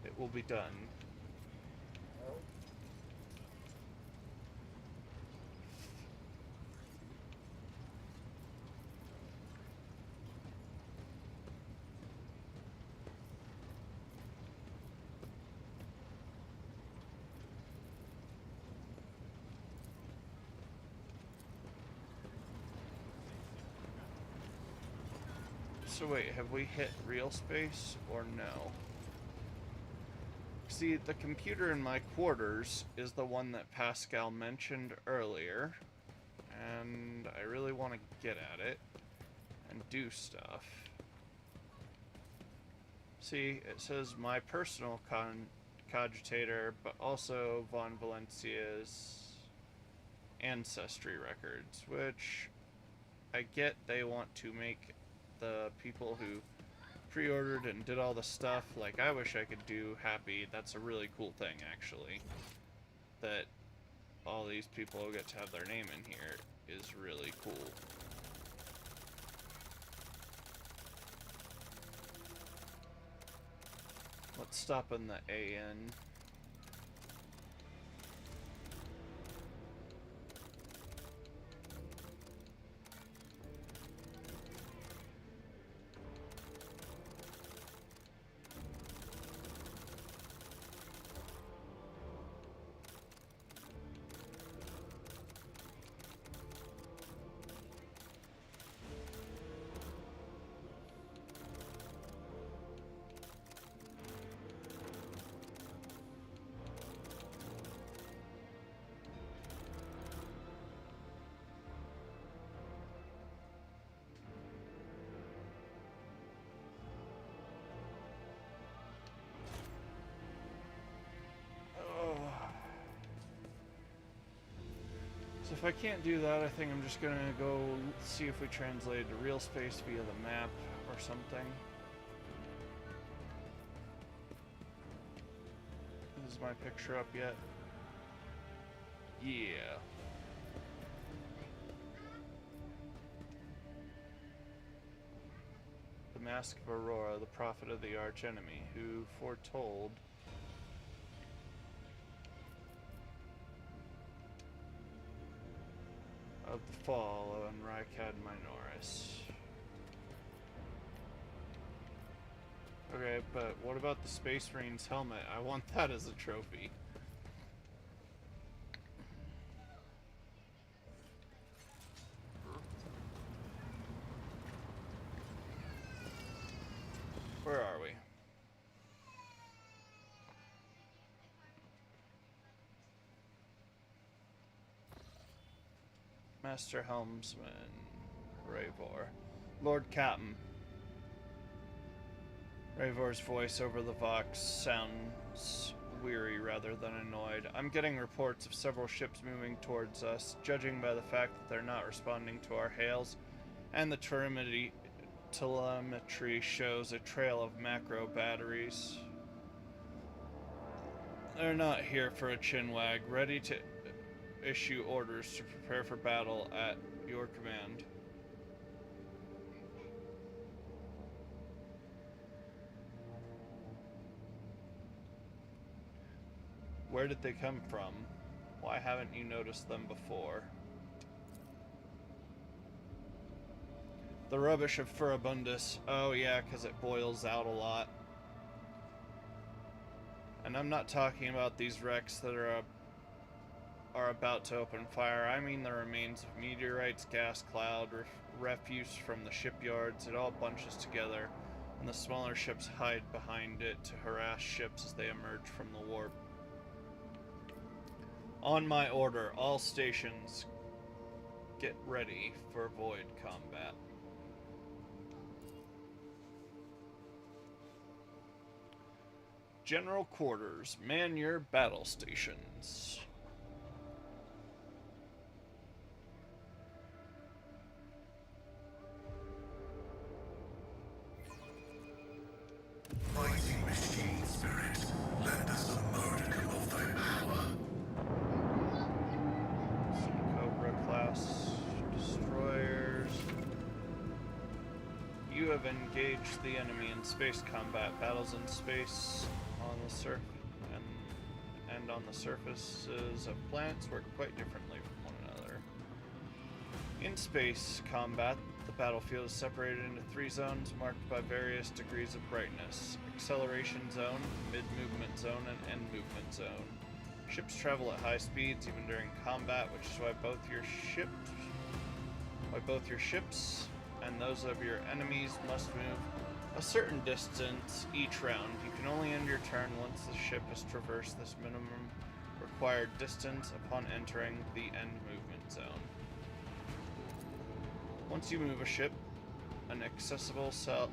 It will be done. So wait, have we hit real space or no? See, the computer in my quarters is the one that Pascal mentioned earlier, and I really want to get at it and do stuff. See, it says my personal cogitator, but also Von Valencia's ancestry records, which I get they want to make the people who pre-ordered and did all the stuff like I wish I could do happy. That's a really cool thing, actually, that all these people get to have their name in here is really cool. Let's stop in the AN. So if I can't do that, I think I'm just gonna go see if we translate to real space via the map or something. Is my picture up yet? Yeah. The Mask of Aurora, the prophet of the archenemy, who foretold of the fall on Rykad Minoris. Okay, but what about the Space Marine's helmet? I want that as a trophy. Where are we? Master Helmsman, Ravor. Lord Captain. Ravor's voice over the Vox sounds weary rather than annoyed. I'm getting reports of several ships moving towards us, judging by the fact that they're not responding to our hails, and the telemetry shows a trail of macro batteries. They're not here for a chinwag, ready to issue orders to prepare for battle at your command. Where did they come from? Why haven't you noticed them before? The rubbish of Furibundus. Oh yeah, because it boils out a lot. And I'm not talking about these wrecks that are about to open fire. I mean the remains of meteorites, gas cloud, refuse from the shipyards. It all bunches together, and the smaller ships hide behind it to harass ships as they emerge from the warp. On my order, all stations get ready for void combat. General quarters, man your battle stations. Mighty machine spirit, lend us a modicum of thy power. Some Cobra class destroyers. You have engaged the enemy in space combat. Battles in space on the surf and on the surfaces of planets work quite differently from one another. In space combat, the battlefield is separated into 3 zones marked by various degrees of brightness: acceleration zone, mid-movement zone, and end movement zone. Ships travel at high speeds even during combat, which is why both your ships and those of your enemies must move a certain distance each round. You can only end your turn once the ship has traversed this minimum required distance upon entering the end movement zone. Once you move a ship to an accessible cell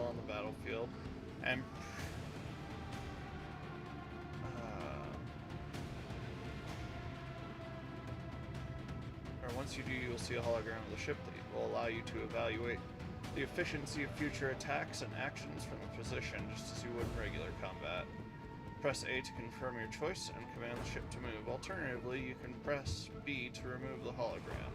on the battlefield, and once you do, you will see a hologram of the ship that will allow you to evaluate the efficiency of future attacks and actions from a position, just as you would in regular combat. Press A to confirm your choice and command the ship to move. Alternatively, you can press B to remove the hologram.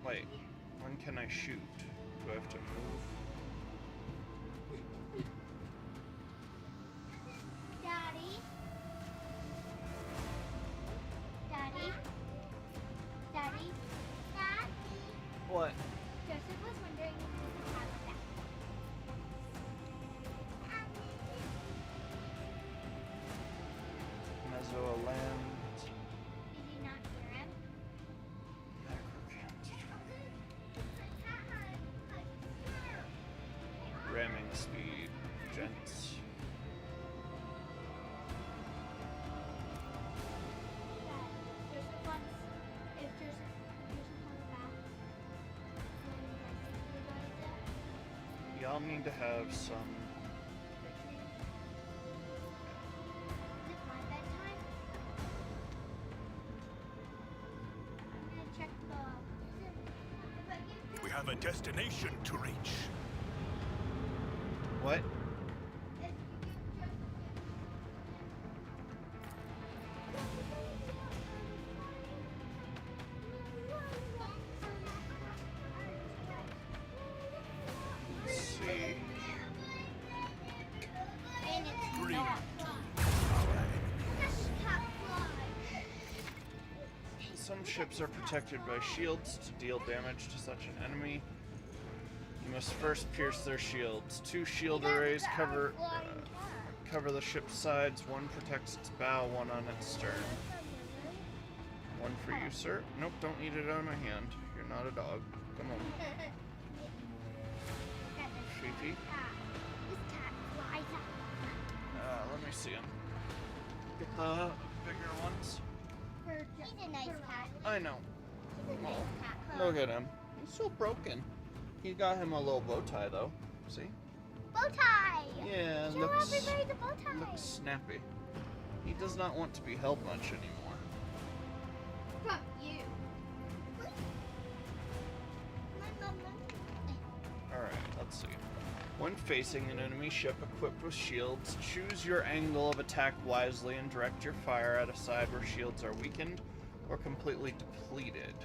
Wait, when can I shoot? Do I have to move? Daddy? Daddy? Daddy? Daddy? What? Joseph was wondering if we could have that. Mezzo land. Did you not hear him? Ramming speed, gents. Dad, Joseph wants, if Joseph comes back, then you guys think we're going to Y'all need to have some. Is it my bedtime? I'm gonna check the... We have a destination to reach. What? Let's see. And it's Three. not. Some ships are protected by shields to deal damage to such an enemy. You must first pierce their shields. 2 shield arrays cover the ship's sides. 1 protects its bow, 1 on its stern. 1 for you, sir. Nope, don't eat it out of my hand. You're not a dog. Come on. Fifi. This cat flies up. Let me see him. Get the bigger ones. He's a nice cat. I know. He's a nice Oh, cat. look at him. He's so broken. He got him a little bow tie, though. See? Bow tie! Yeah, Show looks everybody the bow tie. looks snappy. He does not want to be held much anymore. From you. All right, let's see. When facing an enemy ship equipped with shields, choose your angle of attack wisely and direct your fire at a side where shields are weakened or completely depleted.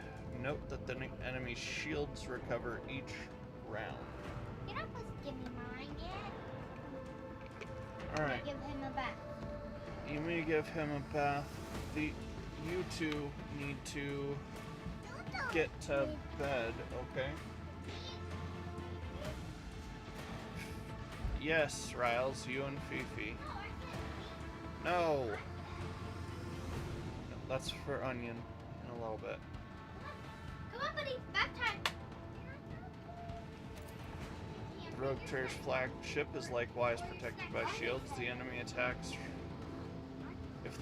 Note that the enemy's shields recover each round. You're not supposed to give me mine yet. Alright, Give him a bath. you may give him a bath. You two need to get to bed, okay? Yes, Riles, you and Fifi. No! That's for Onion in a little bit. Come on, buddy. Bath time. The Rogue Trader's flagship is likewise protected by shields. If the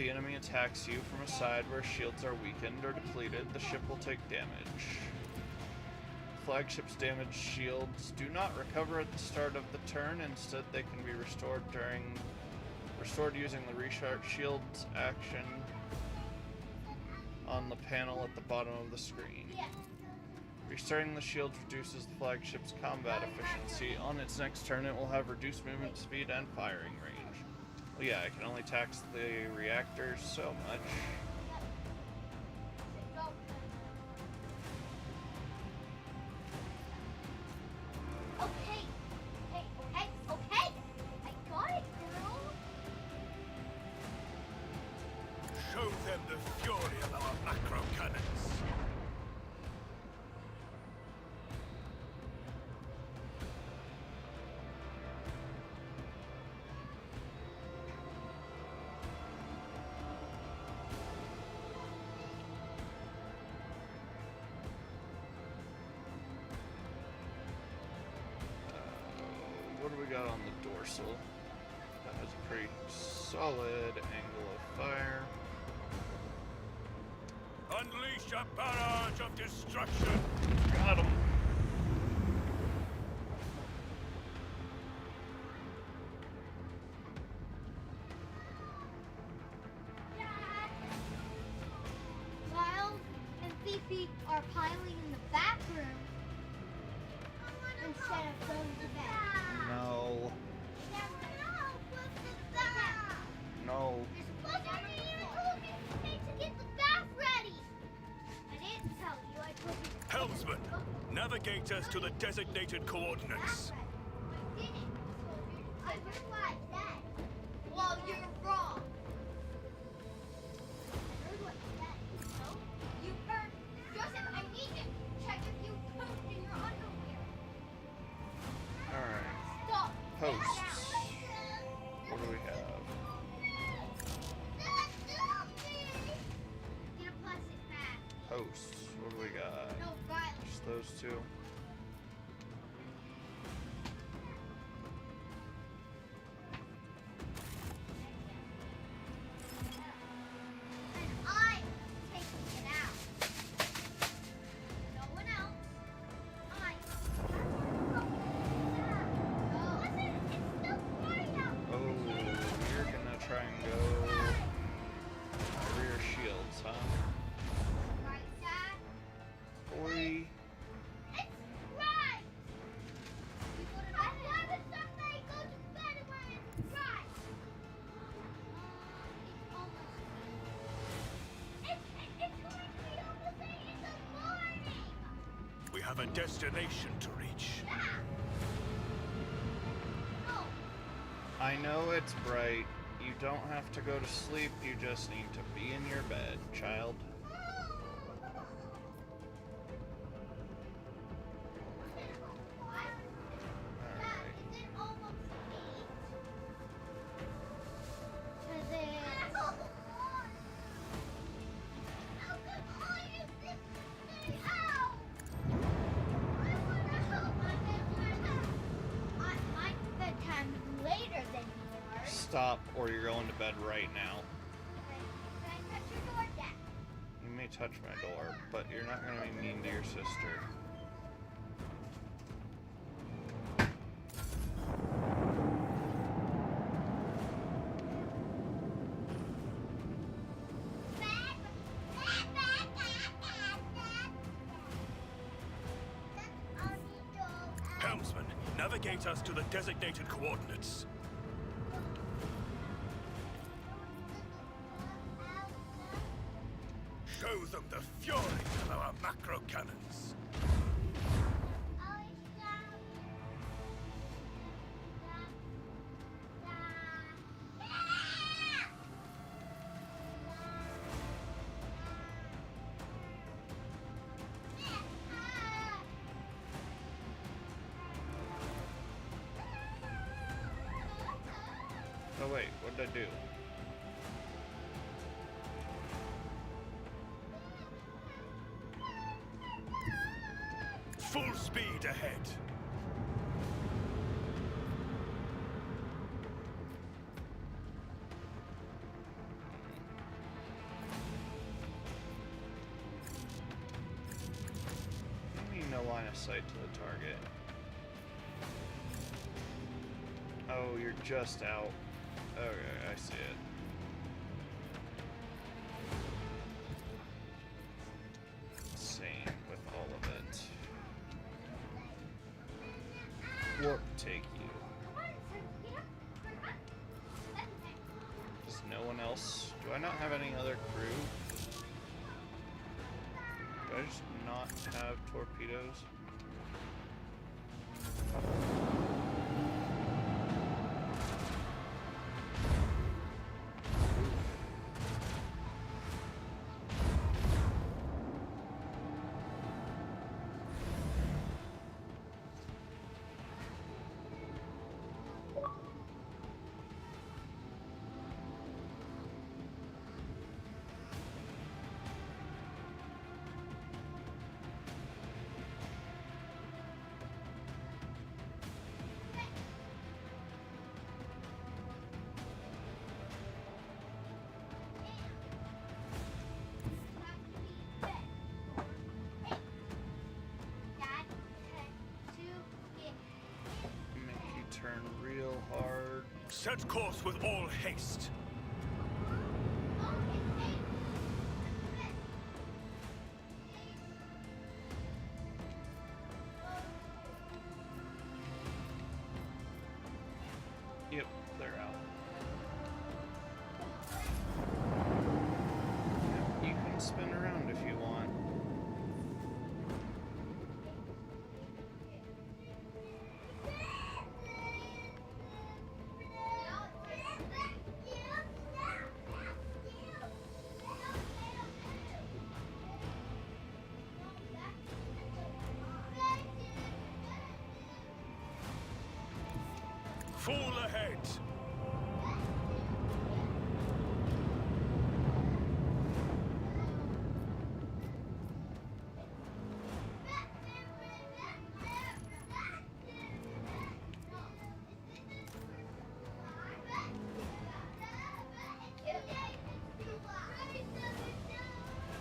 enemy attacks you from a side where shields are weakened or depleted, the ship will take damage. Flagship's damaged shields do not recover at the start of the turn. Instead, they can be restored using the restart shields action on the panel at the bottom of the screen. Restarting the shields reduces the flagship's combat efficiency. On its next turn, it will have reduced movement speed and firing range. Well, yeah, I can only tax the reactors so much. Okay. I got it, girl. Show them the fury of our macro cannons. What do we got on the dorsal? That has a pretty solid angle of fire. Unleash a barrage of destruction. Got him. Miles and Fifi are piling in the bathroom instead of going to bed. No. No. You're supposed to be even told me to get the bath ready. I didn't tell you. I told you. Helmsman, navigate us to the designated coordinates. I didn't. I heard what I said. Well, you're wrong. I heard what you said. No, you heard. Joseph, I need to check if you pooped in your underwear. Alright. Stop. Posts. What do we have? Get a plastic bag. Posts. What do we got? No, Riley. Just those two. And I'm taking it out. No one else. No. Listen, it's still bright out. Oh, you're gonna try and go rear shields, huh? Right, Dad? Boy. It's right. You go to bed. Why would somebody go to bed when it's right? It's almost. It's going to be almost 8 in the morning. We have a destination to reach. No. I know it's bright. You don't have to go to sleep. You just need to be in your bed, child. Alright. Is it almost 8? Is it? How come all you think is out? I wanna help my bedtime. My bedtime is later than yours. Stop, or you're going to bed right now. Can I touch your door, Dad? You may touch my door, but you're not going to be mean to your sister. Helmsman, navigate Navigate us to the designated coordinates. Show them the fury of our macro cannons. Oh wait, what did I do? Full speed ahead. I mean, no line of sight to the target. Oh, you're just out. Okay, I see it. Same with all of it. Warp take you. Does no one else? Do I not have any other crew? Do I just not have torpedoes? Turn real hard. Set course with all haste. Yep, they're out. You can spin around if you want. Full ahead.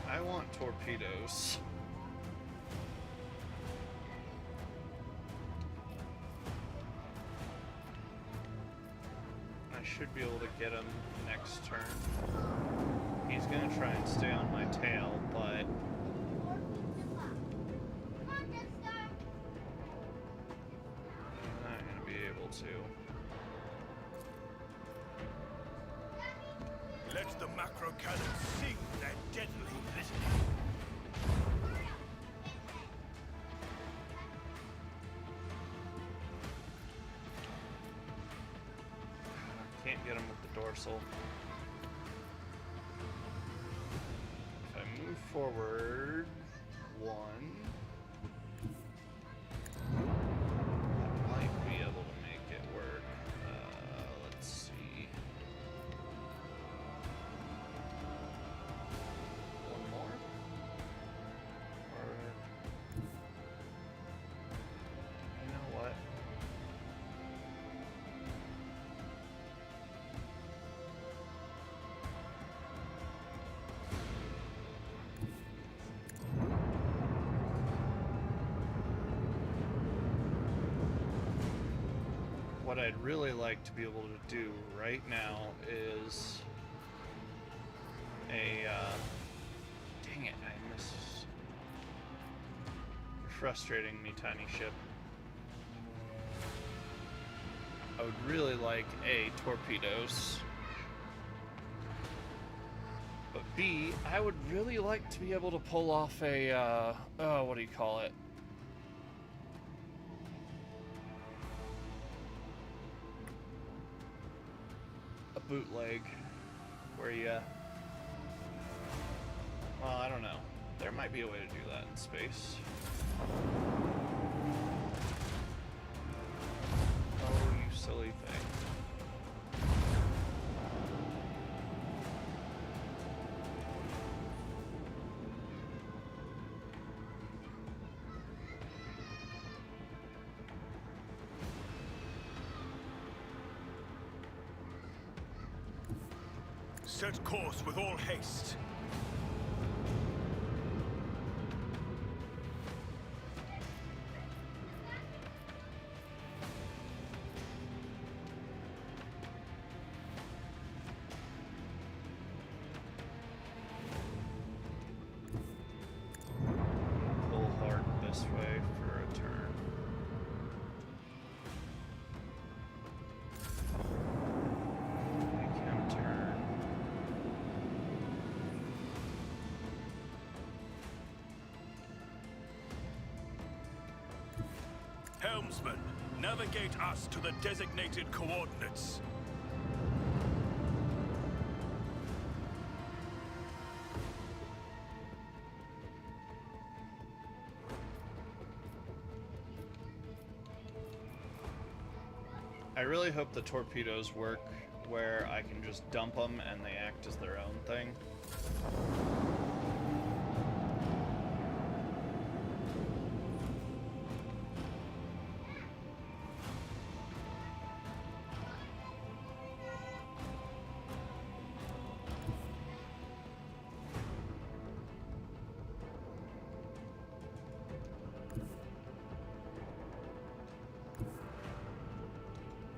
I want torpedoes. I should be able to get him next turn. He's gonna try and stay on my tail, but I'm not gonna be able to. Let the macro cannons sing their deadly litany. Can't get him with the dorsal. If I move forward one, I might be able to make it work. Let's see. One more? Or, you know what? What I'd really like to be able to do right now is a, dang it, I miss. You're frustrating me, tiny ship. I would really like A, torpedoes. But B, I would really like to be able to pull off a, oh, what do you call it? A bootleg. Where you, well, I don't know. There might be a way to do that in space. Oh, you silly thing. Set course with all haste. Pull hard this way for a turn. Make him turn. Helmsman, navigate us to the designated coordinates. I really hope the torpedoes work where I can just dump them and they act as their own thing.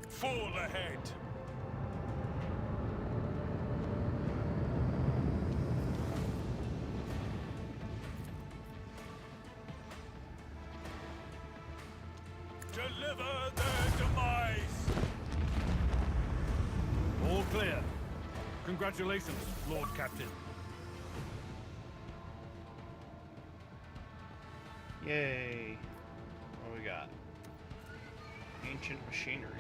Full ahead. Deliver their demise. All clear. Congratulations, Lord Captain. Yay. What do we got? Ancient machinery.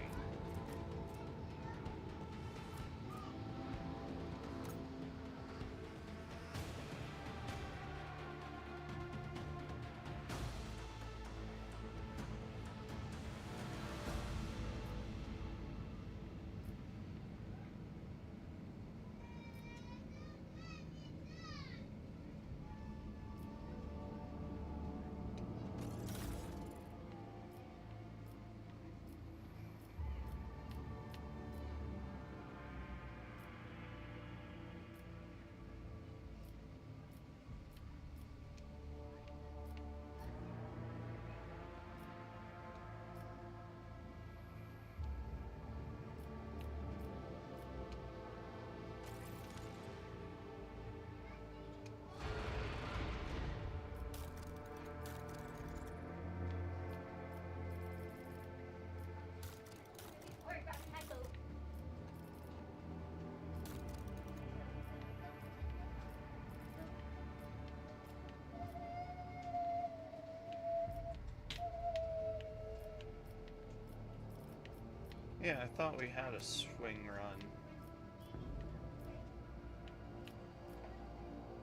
Yeah, I thought we had a swing run.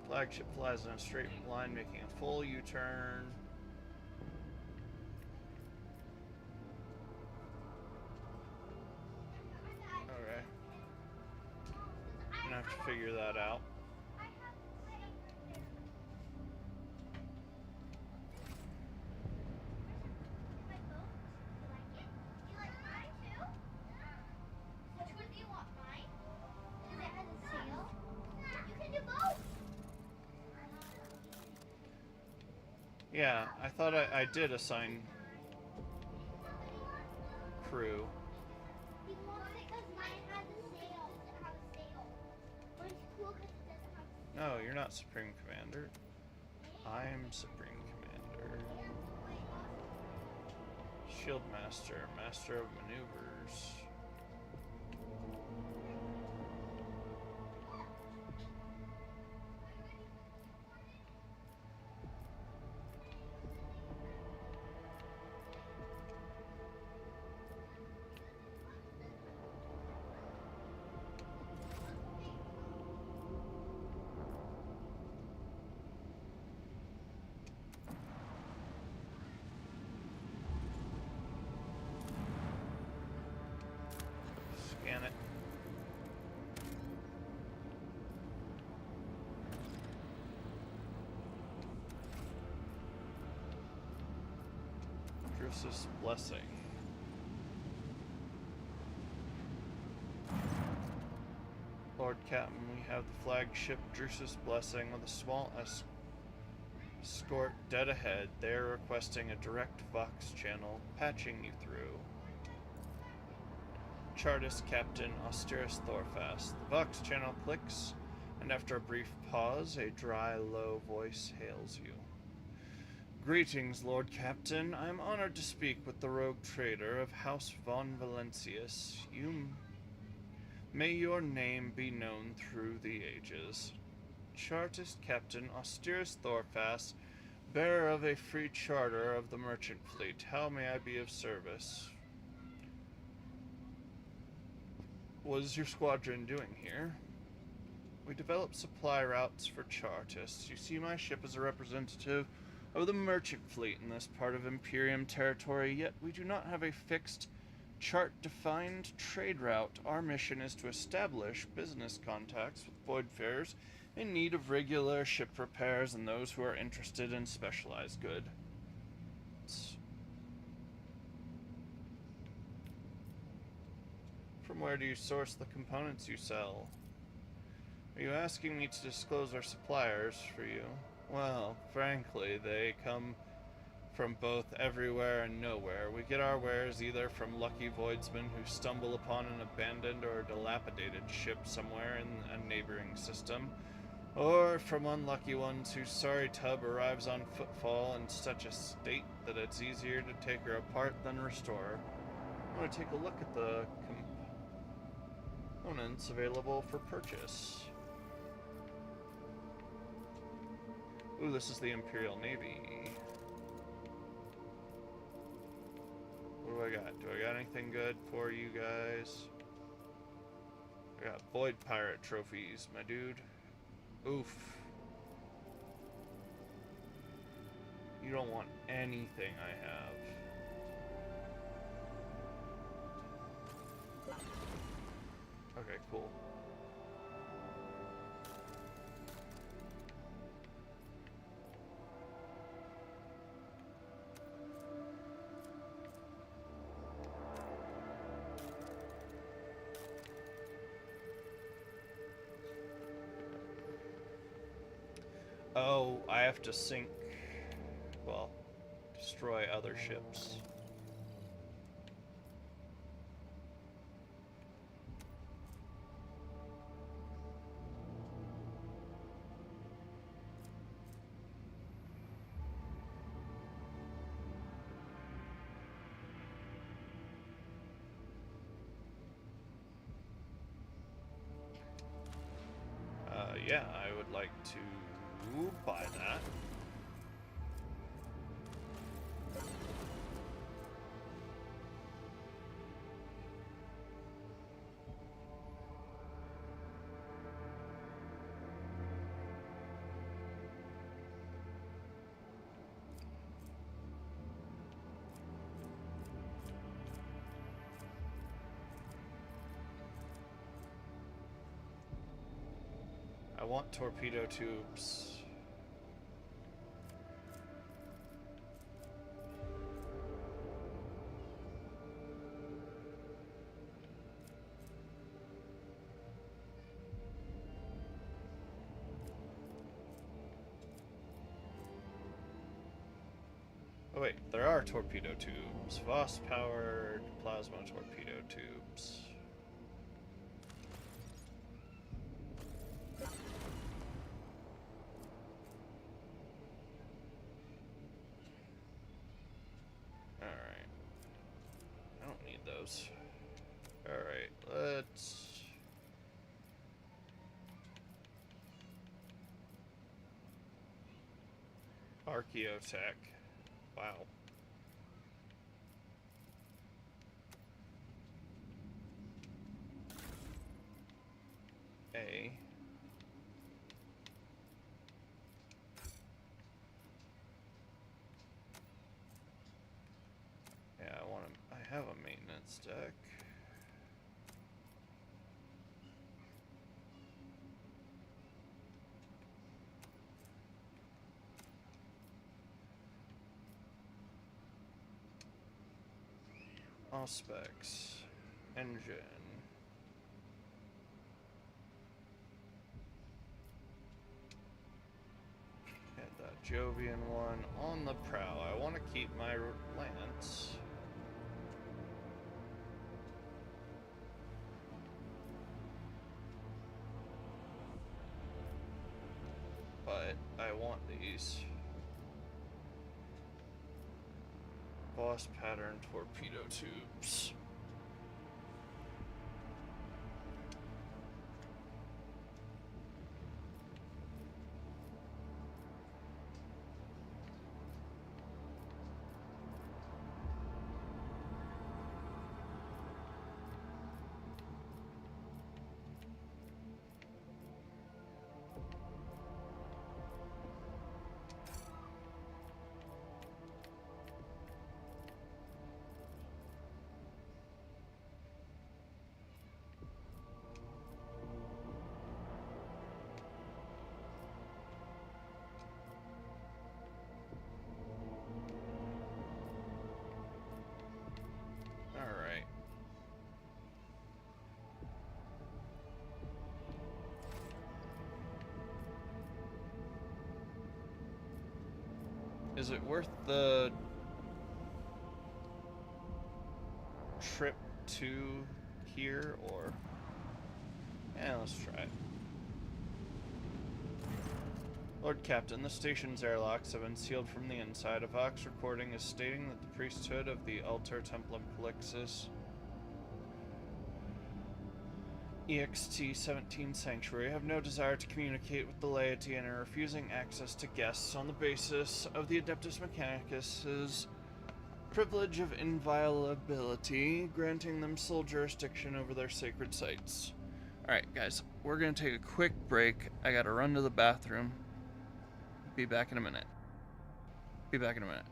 Flagship flies in a straight line, making a full U-turn. Okay. I'm gonna have to figure that out. Yeah, I thought I did assign crew. No, you're not Supreme Commander. I'm Supreme Commander. Shield Master, Master of Maneuvers. Drusus Blessing. Lord Captain, we have the flagship Drusus Blessing with a small escort dead ahead. They are requesting a direct Vox channel, patching you through. Chartist Captain Austerus Thorfast. The Vox channel clicks, and after a brief pause, a dry, low voice hails you. Greetings, Lord Captain. I am honored to speak with the rogue trader of House von Valentius. May your name be known through the ages. Chartist Captain Austerus Thorfast, bearer of a free charter of the merchant fleet. How may I be of service? What is your squadron doing here? We develop supply routes for Chartists. You see, my ship is a representative of the merchant fleet in this part of Imperium territory, yet we do not have a fixed, chart-defined trade route. Our mission is to establish business contacts with voidfarers in need of regular ship repairs and those who are interested in specialized goods. From where do you source the components you sell? Are you asking me to disclose our suppliers for you? Well, frankly, they come from both everywhere and nowhere. We get our wares either from lucky voidsmen who stumble upon an abandoned or dilapidated ship somewhere in a neighboring system, or from unlucky ones whose sorry tub arrives on Footfall in such a state that it's easier to take her apart than restore her. I want to take a look at the components available for purchase. Ooh, this is the Imperial Navy. What do I got? Do I got anything good for you guys? I got Void Pirate trophies, my dude. Oof. You don't want anything I have. Okay, cool. Oh, I have to sink, well, destroy other ships. Yeah, I would like to buy that. I want torpedo tubes. Oh wait, there are torpedo tubes. Voss-powered plasma torpedo tubes. Alright. I don't need those. Alright, let's... Archaeotech. Wow. A. Yeah, I have a maintenance deck. All specs. Engine. And that Jovian one on the prow. I want to keep my lance. But I want these. Boss pattern torpedo tubes. Alright. Is it worth the trip to here, or... Yeah, let's try it. Lord Captain, the station's airlocks have been sealed from the inside. A Vox recording is stating that the priesthood of the Altar Templum Calixis EXT-17 Sanctuary have no desire to communicate with the laity and are refusing access to guests on the basis of the Adeptus Mechanicus's privilege of inviolability, granting them sole jurisdiction over their sacred sites. Alright, guys, we're gonna take a quick break. I gotta run to the bathroom. Be back in a minute. Be back in a minute.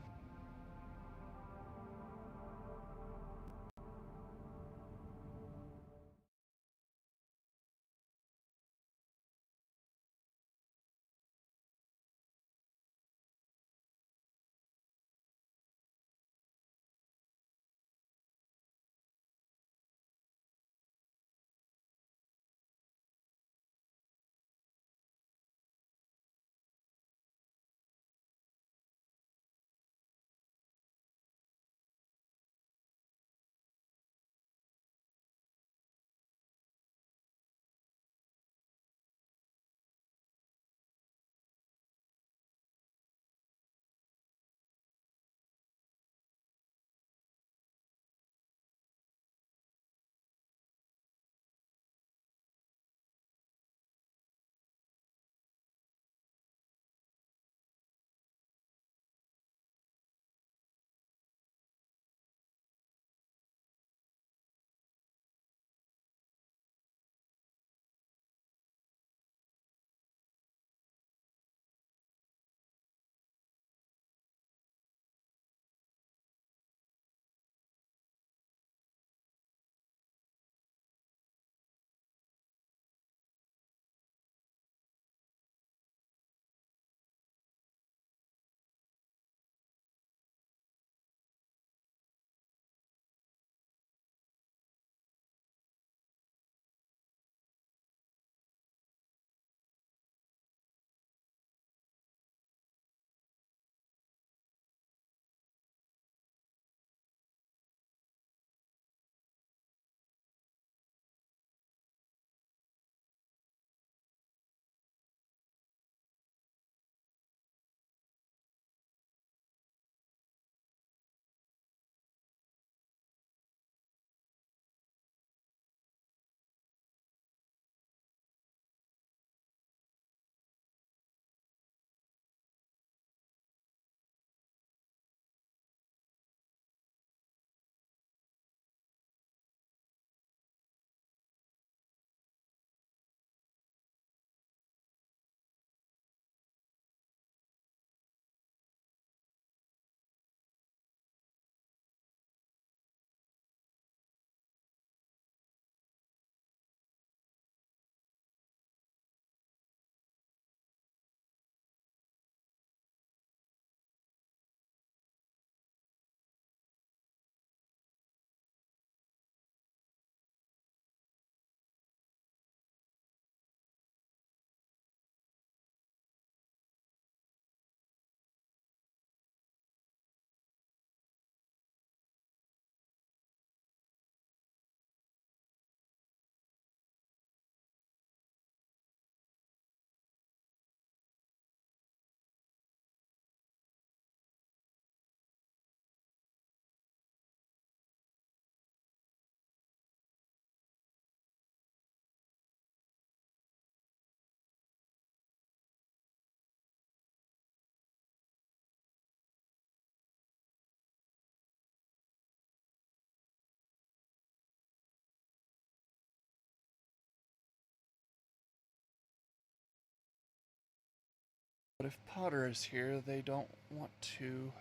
But if Potter is here, they don't want to...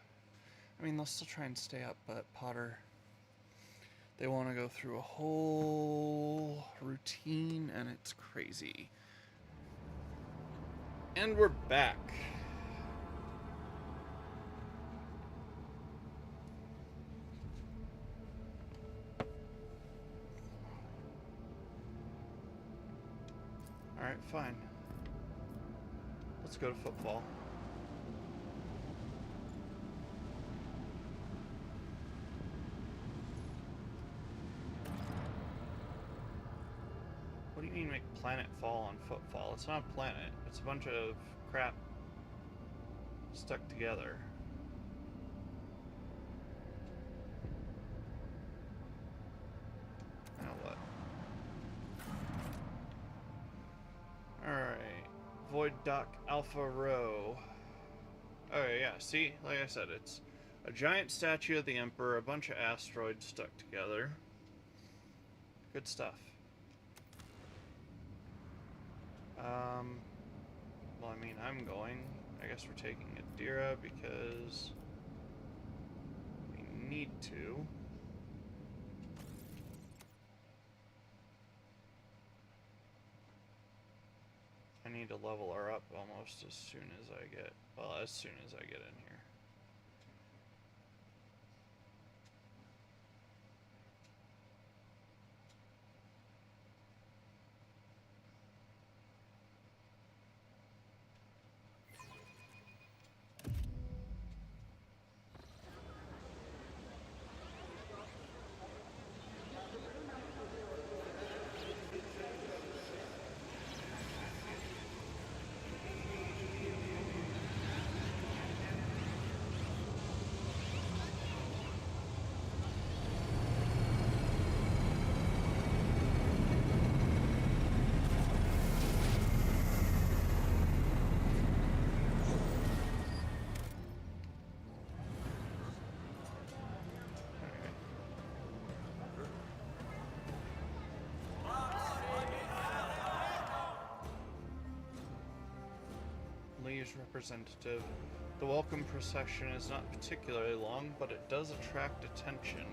I mean, they'll still try and stay up, but Potter... They want to go through a whole routine, and it's crazy. And we're back. Alright, fine. Let's go to Footfall. What do you mean make planet fall on Footfall? It's not a planet. It's a bunch of crap stuck together. Now what? Alright. Void Dock Alpha Row. Oh yeah, see? Like I said, it's a giant statue of the Emperor, a bunch of asteroids stuck together. Good stuff. Well, I mean, I'm going. I guess we're taking Adira because we need to. I need to level her up almost as soon as I get, well, as soon as I get in here. Liege representative. The welcome procession is not particularly long, but it does attract attention.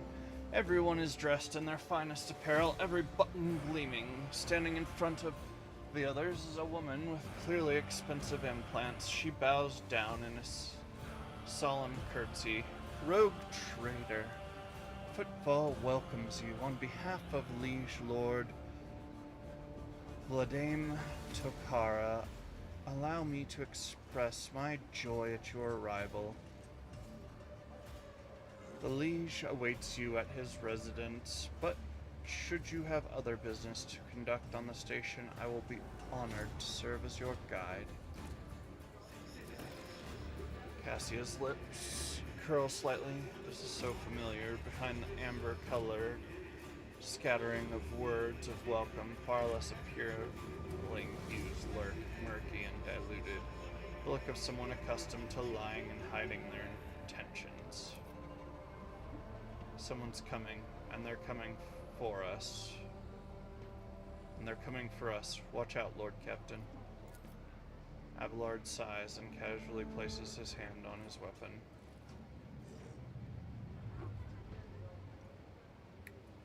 Everyone is dressed in their finest apparel, every button gleaming. Standing in front of the others is a woman with clearly expensive implants. She bows down in a solemn curtsy. Rogue trader, Footfall welcomes you on behalf of Liege Lord Vladimir Tokara. Allow me to express my joy at your arrival. The Liege awaits you at his residence, but should you have other business to conduct on the station, I will be honored to serve as your guide. Cassia's lips curl slightly. This is so familiar. Behind the amber color scattering of words of welcome, far less appealing hues lurk, murky and diluted. The look of someone accustomed to lying and hiding their intentions. Someone's coming, and they're coming for us. And they're coming for us. Watch out, Lord Captain. Abelard sighs and casually places his hand on his weapon.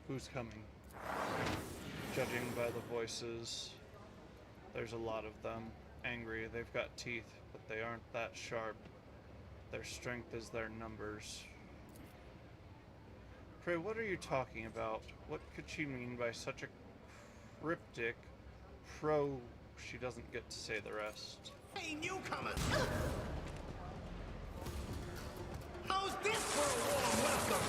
Who's coming? Judging by the voices, there's a lot of them. Angry, they've got teeth, but they aren't that sharp. Their strength is their numbers. Pray, what are you talking about? What could she mean by such a cryptic She doesn't get to say the rest. Hey, newcomers! How's this for a warm welcome?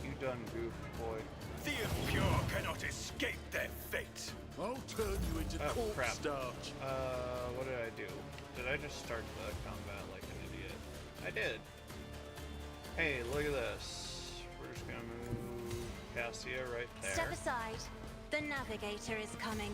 You done goof, boy. The impure cannot escape their fate. I'll turn you into corpse crap. starch. What did I do? Did I just start the combat like an idiot? I did. Hey, look at this. We're just gonna move Cassia right there. Step aside. The navigator is coming.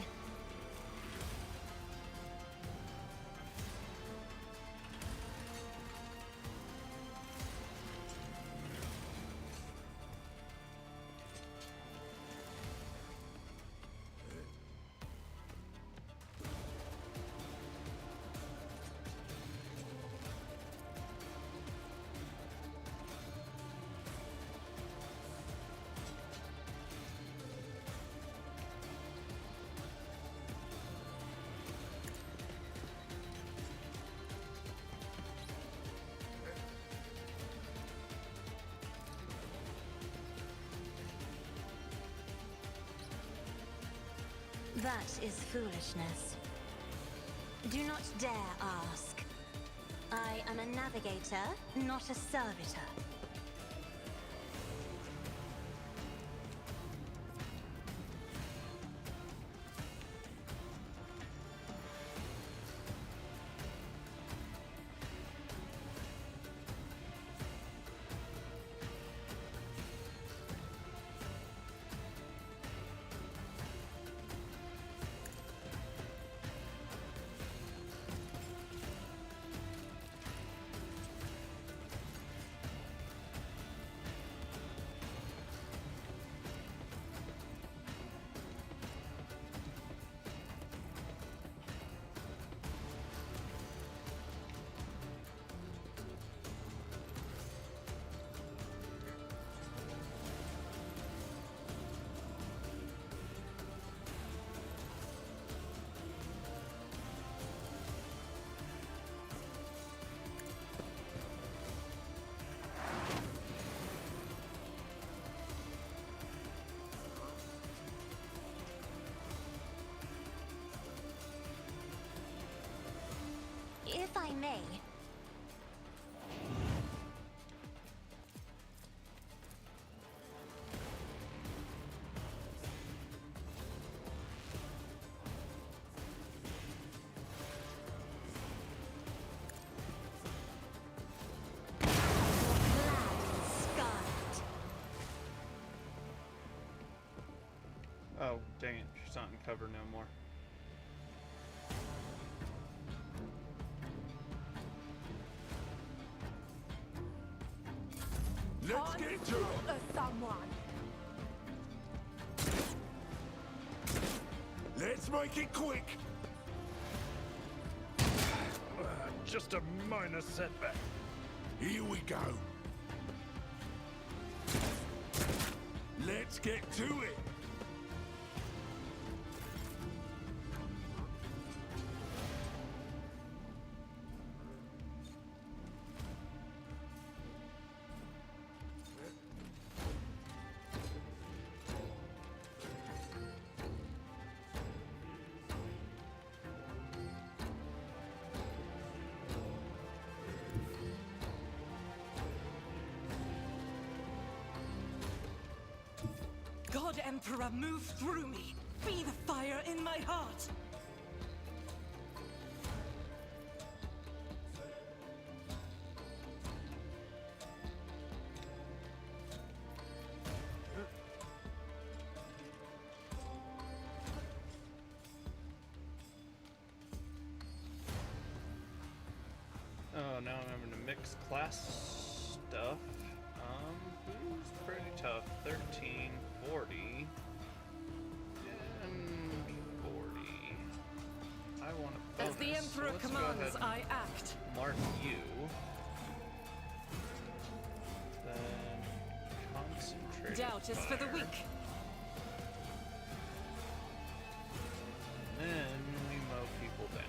That is foolishness. Do not dare ask. I am a navigator, not a servitor. If I may. Oh, dang it. She's not in cover no more. Let's get to it. Someone. Let's make it quick. Just a minor setback. Here we go. Let's get to it. God Emperor, move through me. Be the fire in my heart. Oh, now I'm having to mix class stuff. Who's pretty tough? 13, 40, and 40. I want a bonus. As the Emperor so let's go commands, ahead and I act. mark you. Then concentrate. Doubt is for the fire. weak. Then we mow people down.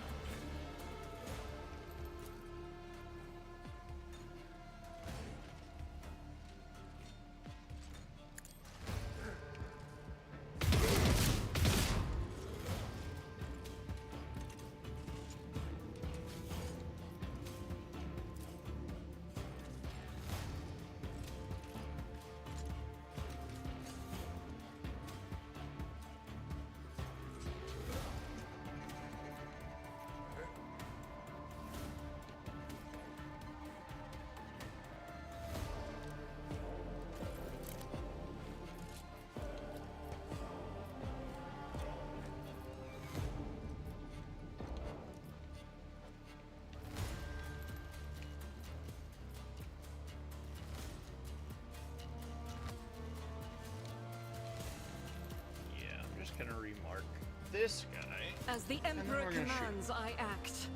Gonna remark this guy. As the then Emperor we're gonna shoot. commands, I act.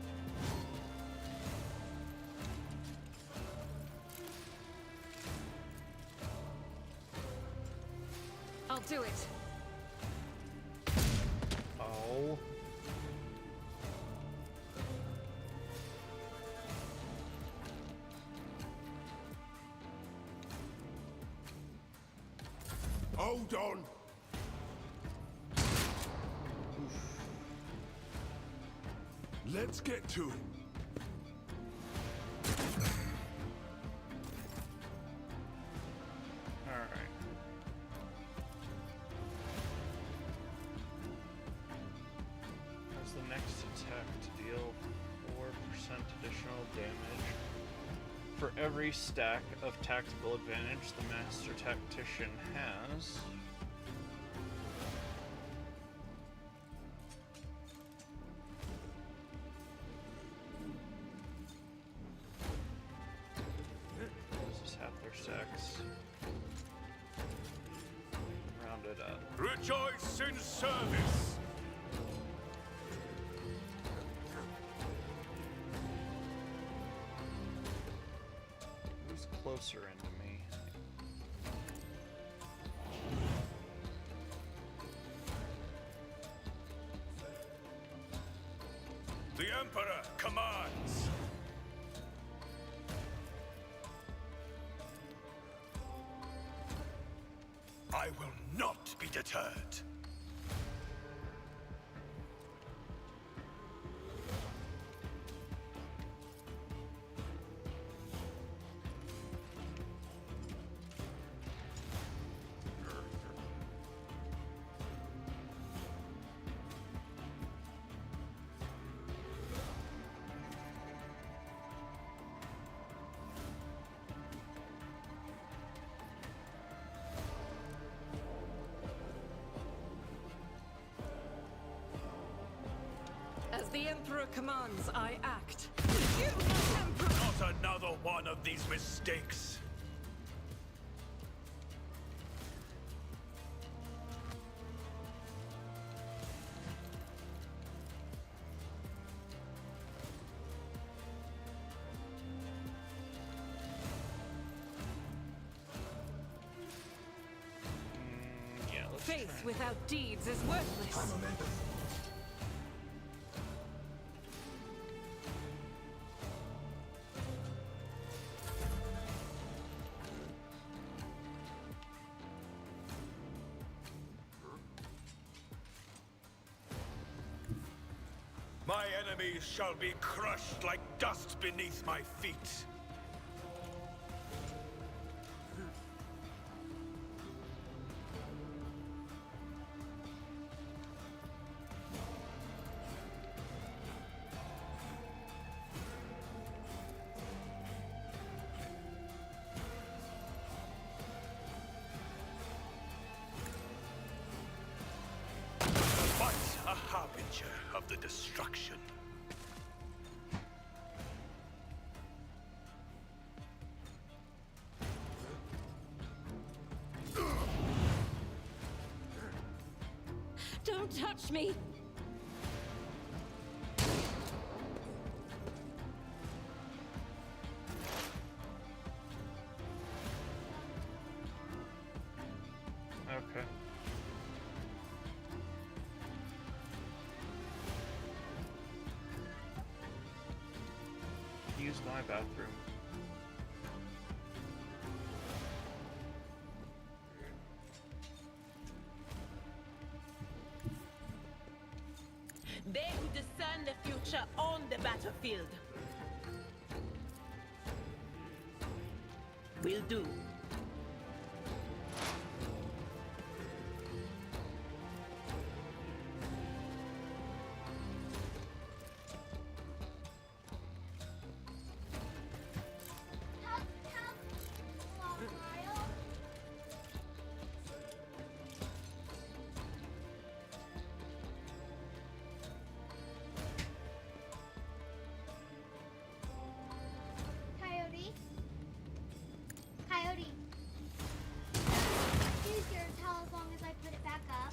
I'll do it. Oh. Hold on. Oof. Let's get to it. Alright. As the next attack to deal 4% additional damage. For every stack of tactical advantage the Master Tactician has. This is half their stacks. Round it up. Rejoice in service! Who's closer into me? The Emperor commands! I will not be deterred. As the Emperor commands, I act. You, Emperor! Not another one of these mistakes. Yeah, let's Faith try. without deeds is worthless. My enemies shall be crushed like dust beneath my feet. But a harbinger of the destruction. Don't touch me! Okay. Use my bathroom. They who discern the future on the battlefield. Will do. Coyote? Coyote. Use your towel as long as I put it back up.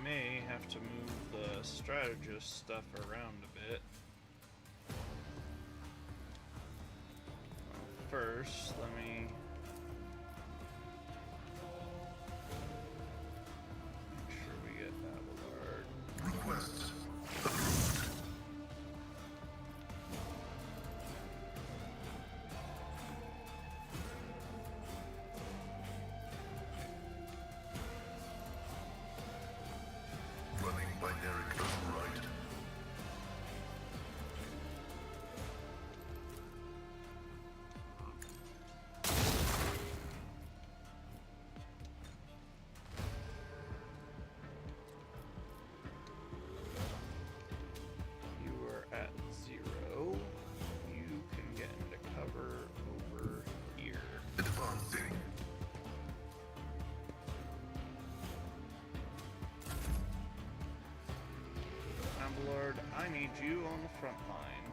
May have to move the strategist stuff around a bit. first, let me make sure we get Abelard. Requests. Running binary override. You are at 0. You can get into cover over here. Advancing. Abelard, I need you on the front line.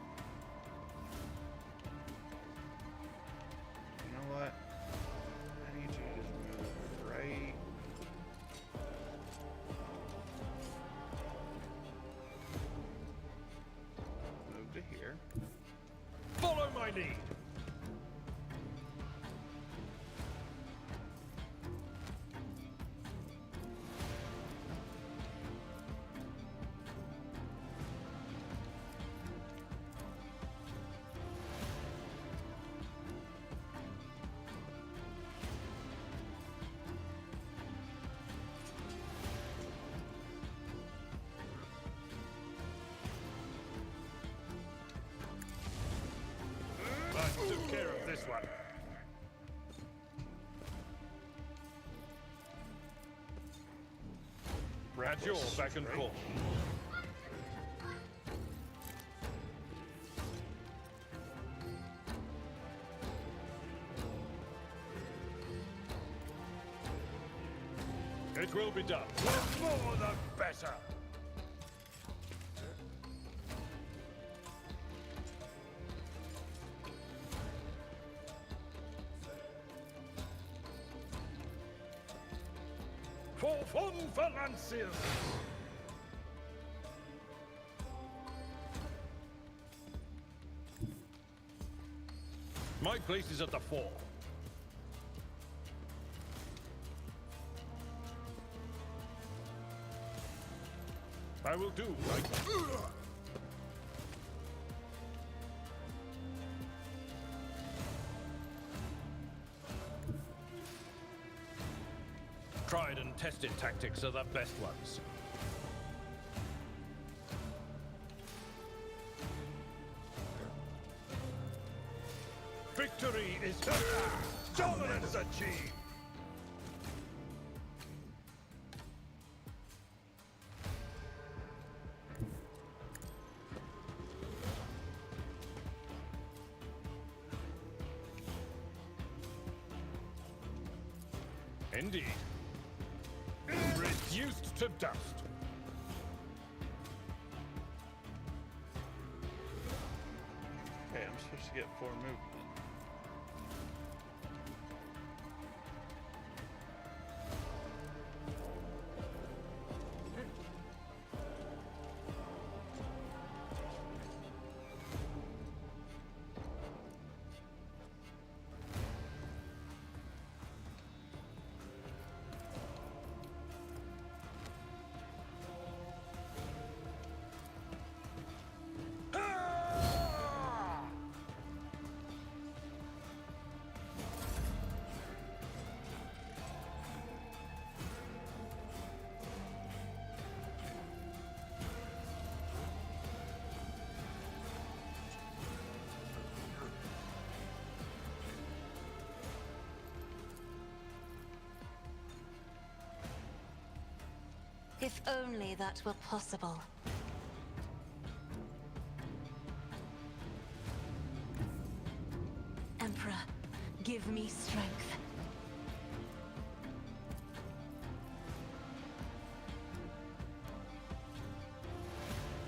You know what? I need you to just move right. Move to here. Follow my lead. I took care of this one. At your back and forth. It will be done. The more the better. For fun for Lanciers! My place is at the fore. I will do right. Tried and tested tactics are the best ones. Victory is dominance achieved. Indeed. Reduced to dust. Okay, I'm supposed to get 4 movement. If only that were possible. Emperor, give me strength.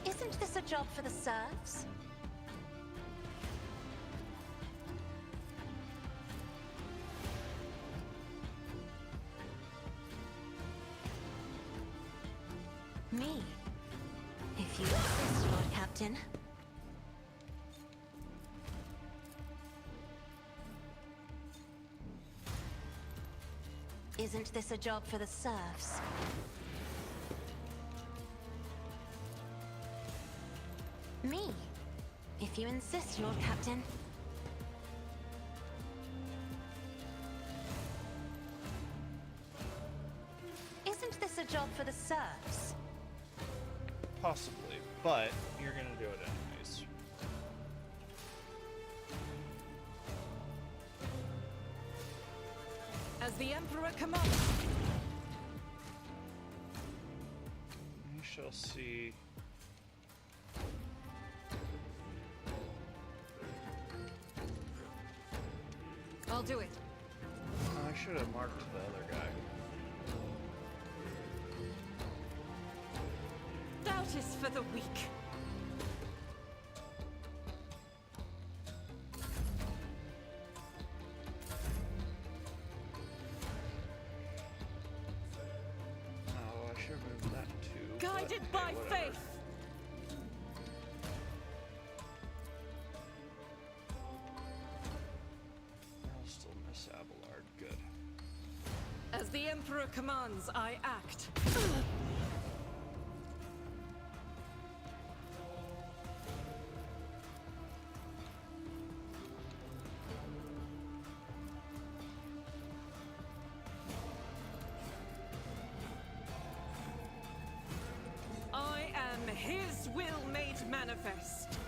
Isn't this a job for the serfs? Me, if you insist, Lord Captain. Isn't this a job for the serfs? Me, if you insist, Lord Captain. Isn't this a job for the serfs? Possibly, but you're gonna do it anyways. As the Emperor commands. We shall see. I'll do it. I should have marked the other guy. Doubt is for the weak. Oh, I should have moved that too. Guided but, hey, by whatever. faith. I'll still miss Abelard. Good. As the Emperor commands, I act. I am his will made manifest.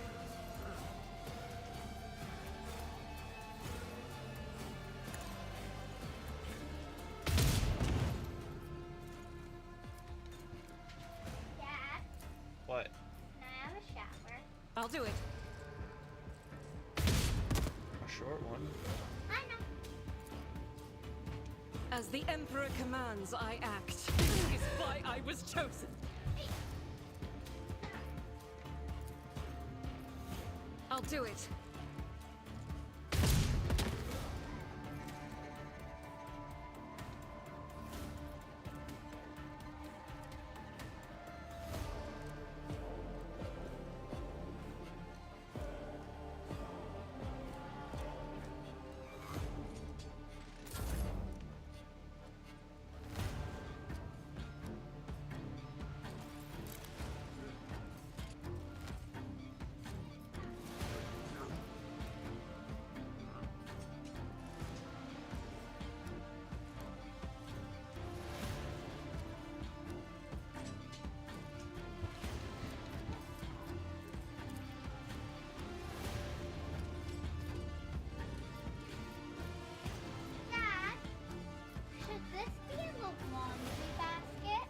Dad, What? can I have a shower? I'll do it. A short one. I know. As the Emperor commands, I act. This is why I was chosen. I'll do it. Dad, should this be in the laundry basket?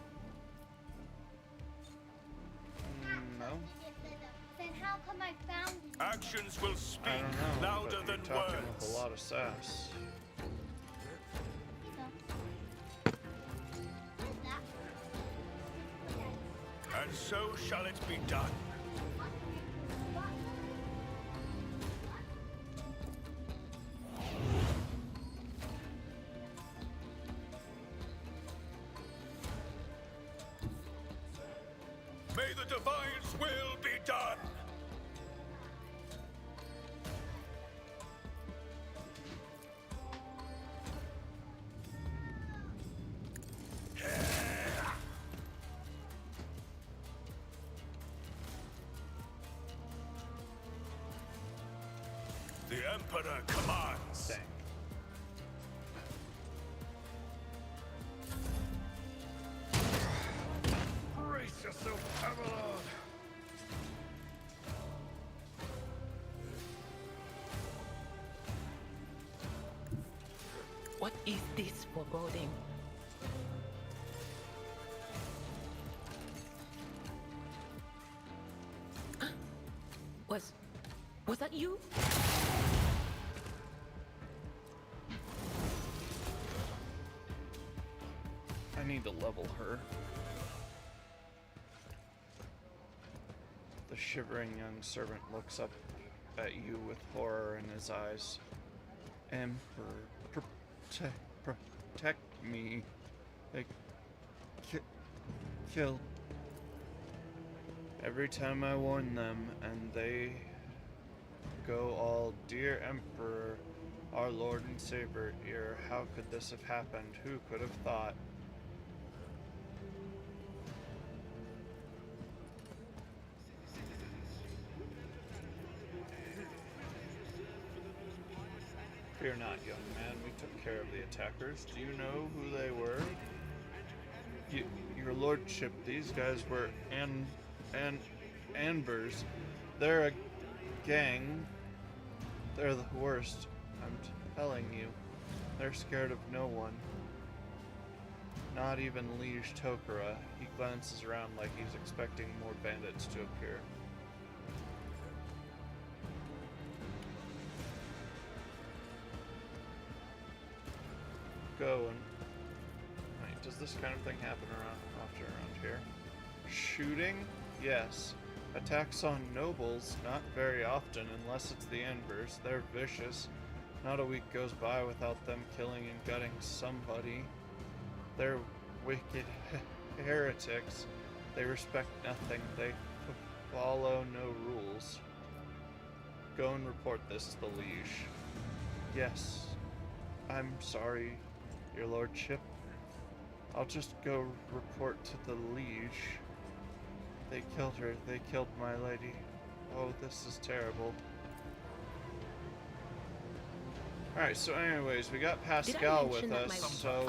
No. Then how come I found it? Actions will speak I don't know. louder but than you're talking words. with a lot of sass. Where's that? And so shall it be done. May the Divine's will be done. The Emperor commands. Dang. Brace yourself, Abelard. What is this foreboding? Was that you? I need to level her. The shivering young servant looks up at you with horror in his eyes. Emperor, protect me. They killed every time I warn them, and they go all, "Dear Emperor, Our Lord and Savior, how could this have happened? Who could have thought? Fear not, young man. We took care of the attackers. Do you know who they were? Your lordship, these guys were Anvers. They're a gang. They're the worst. I'm telling you. They're scared of no one. Not even Liege Tokara. He glances around like he's expecting more bandits to appear. Go and... Wait, does this kind of thing happen often around here? Shooting? Yes. Attacks on nobles? Not very often, unless it's the Anvers. They're vicious. Not a week goes by without them killing and gutting somebody. They're wicked heretics. They respect nothing. They follow no rules. Go and report this to the liege. Yes. I'm sorry, your lordship. I'll just go report to the liege. They killed her. They killed my lady. Oh, this is terrible. Alright, so anyways, we got Pascal with us, so,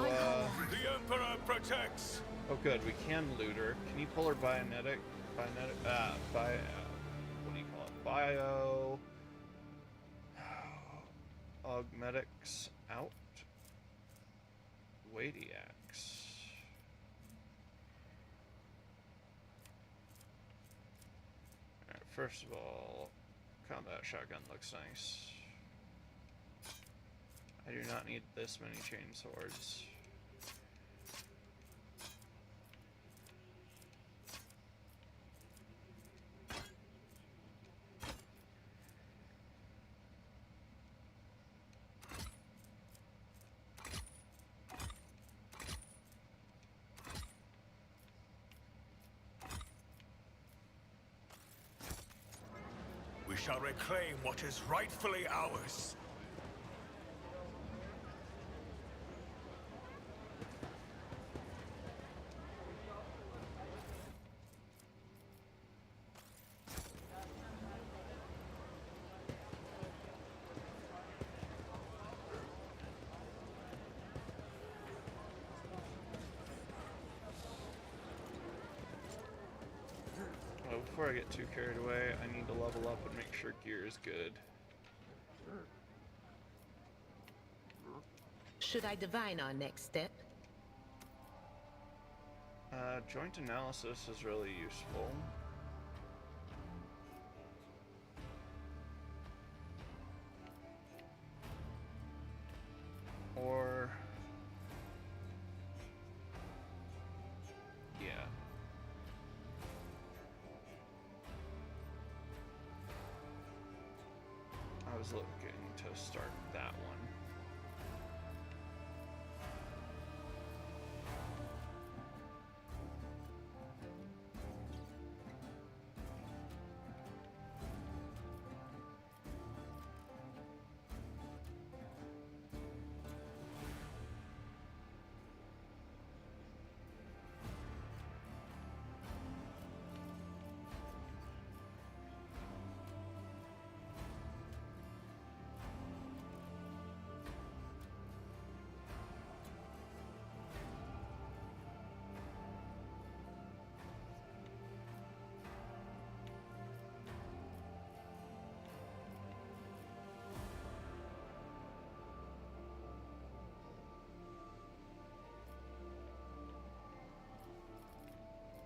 The Emperor protects! Oh good, we can loot her. Can you pull her what do you call it? Augmetics out? Weighty axe. Alright, first of all, combat shotgun looks nice. I do not need this many chain swords. We shall reclaim what is rightfully ours. Before I get too carried away, I need to level up and make sure gear is good. Should I divine our next step? Joint analysis is really useful. Or... yeah. I was looking to start that one.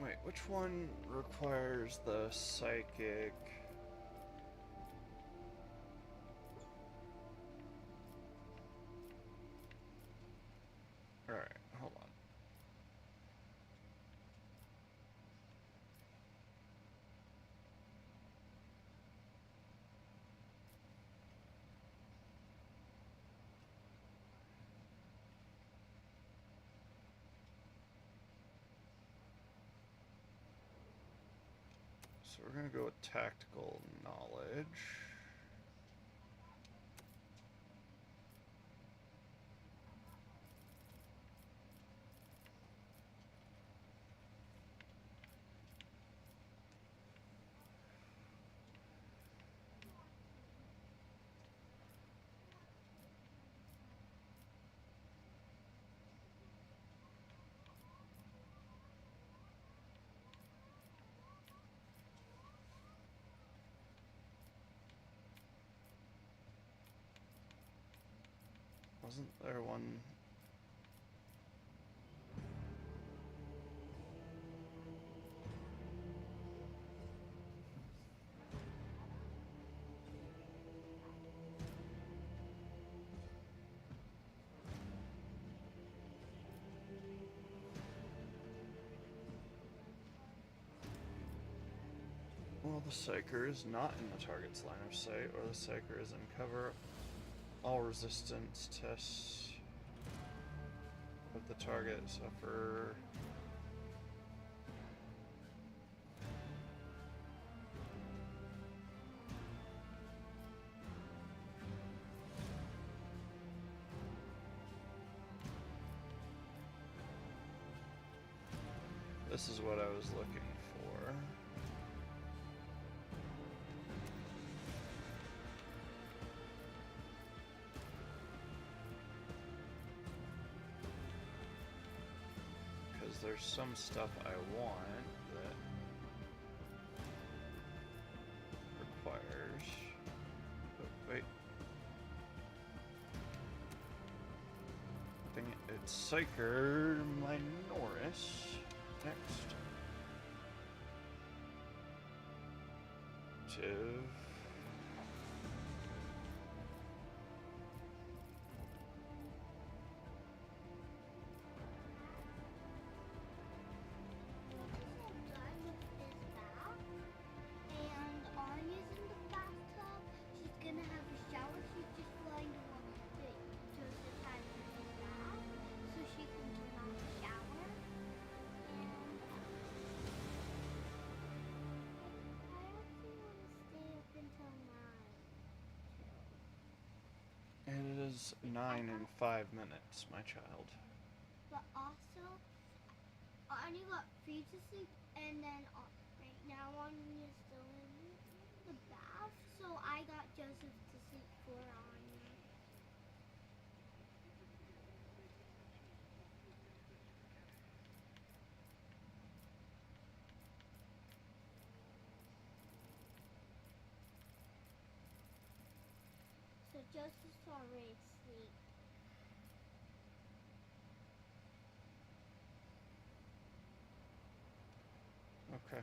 Wait, which one requires the psychic? Alright, hold on. So we're going to go with tactical knowledge. Wasn't there one? Well, the Psyker is not in the target's line of sight, or the Psyker is in cover. All resistance tests of the target suffer. This is what I was looking for. Because there's some stuff I want that requires... Oh, wait. Dang it, it's Psyker Minoris. Next. Tiv. It is 9 and 5 minutes, my child. But also, Arnie got free to sleep, and then right now Arnie is still in the bath, so I got Joseph to sleep for Arnie. So Joseph's already asleep. Okay.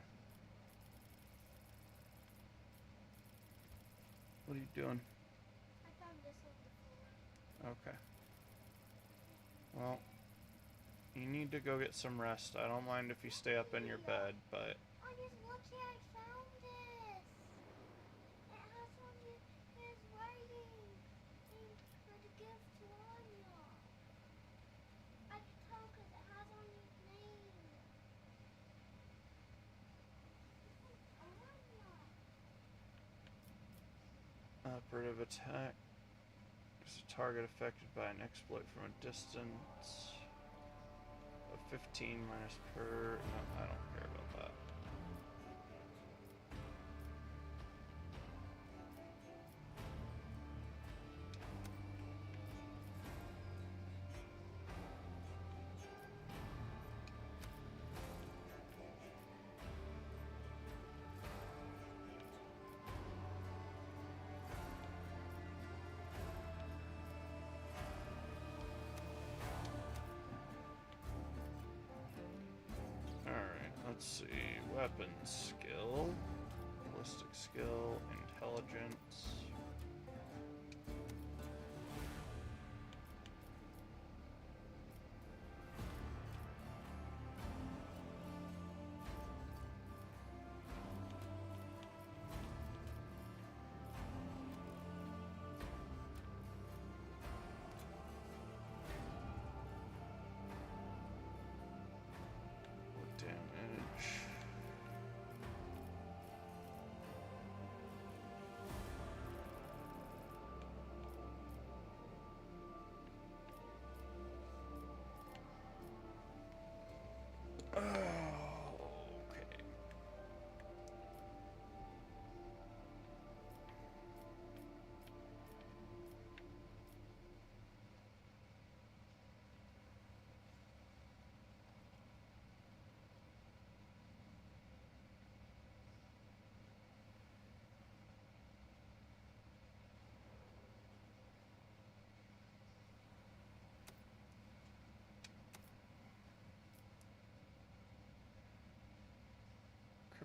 What are you doing? I found this on the floor. Okay. Well, you need to go get some rest. I don't mind if you stay up in your bed, but... I just looked here, I found this. It has on his writing for the gift to Anya. I can tell because it has on his name. Anya. Operative attack is a target affected by an exploit from a distance of 15 minus per... No, I don't care about that. Let's see, weapons skill, ballistic skill, intelligence. Damage.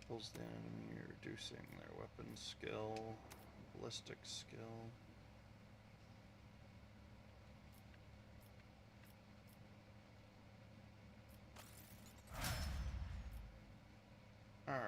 cripples the enemy, reducing their weapon skill, ballistic skill. Alright.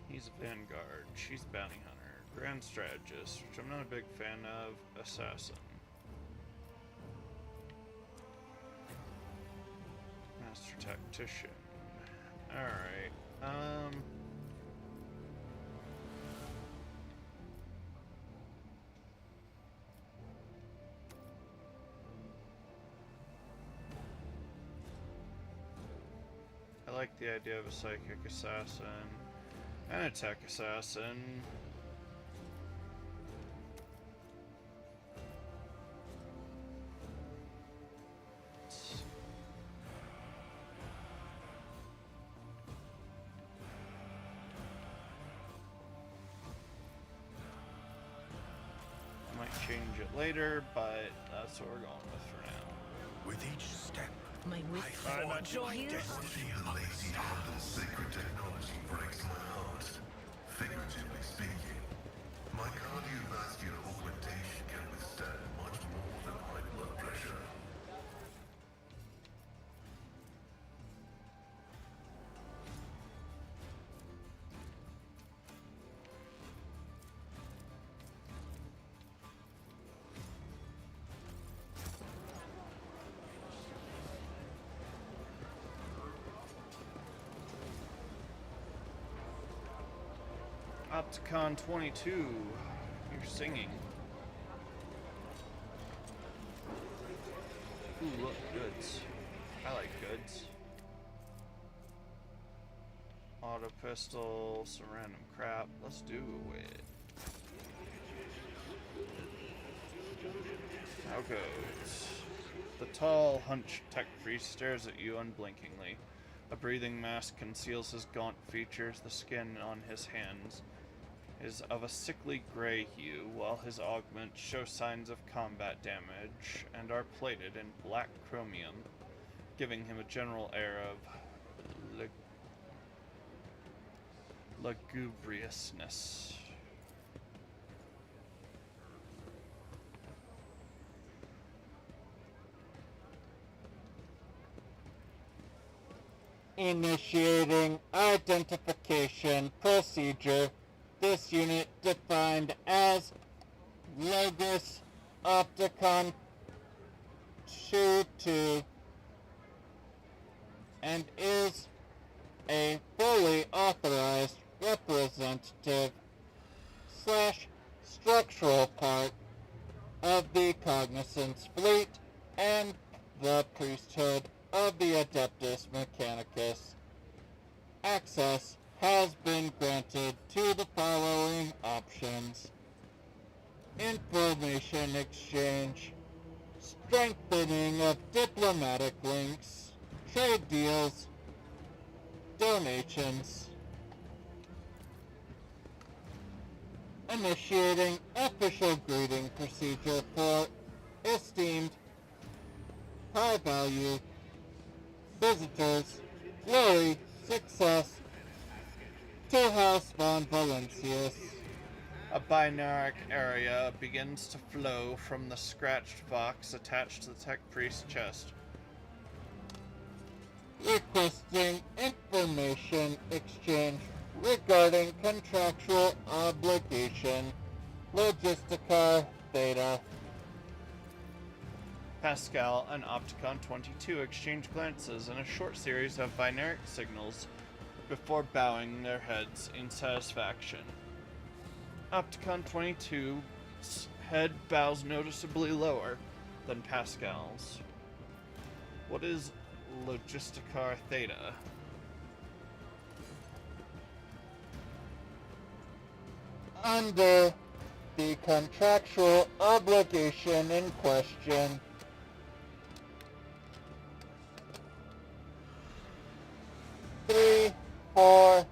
He's a vanguard, she's bounty hunter, grand strategist, which I'm not a big fan of, assassin. Master tactician. Alright, I like the idea of a psychic assassin. An attack assassin. Might change it later, but that's what we're going with for now. With each step, My wit forge you. Watching the lazy hand and sacred technology breaks my heart. Figuratively speaking, my cardiovascular augmentation can withstand much more than high blood pressure. Opticon 22, you're singing. Ooh, look, goods. I like goods. Auto pistol, some random crap. Let's do it. How goes? The tall, hunched tech priest stares at you unblinkingly. A breathing mask conceals his gaunt features. The skin on his hands is of a sickly gray hue, while his augments show signs of combat damage and are plated in black chromium, giving him a general air of lugubriousness. Initiating identification procedure. This unit defined as Logos Opticon 22 and is a fully authorized representative / structural part of the Cognizance Fleet and the priesthood of the Adeptus Mechanicus. Access has been granted to the following options: information exchange, strengthening of diplomatic links, trade deals, donations. Initiating official greeting procedure for esteemed, high-value visitors. Glory, success to House von Valencius. A binaric area begins to flow from the scratched box attached to the tech priest's chest. Requesting information exchange regarding contractual obligation. Logisticar Theta. Pascal and Opticon 22 exchange glances in a short series of binaric signals before bowing their heads in satisfaction. Opticon 22's head bows noticeably lower than Pascal's. What is Logisticar Theta? Under the contractual obligation in question. Three, 4,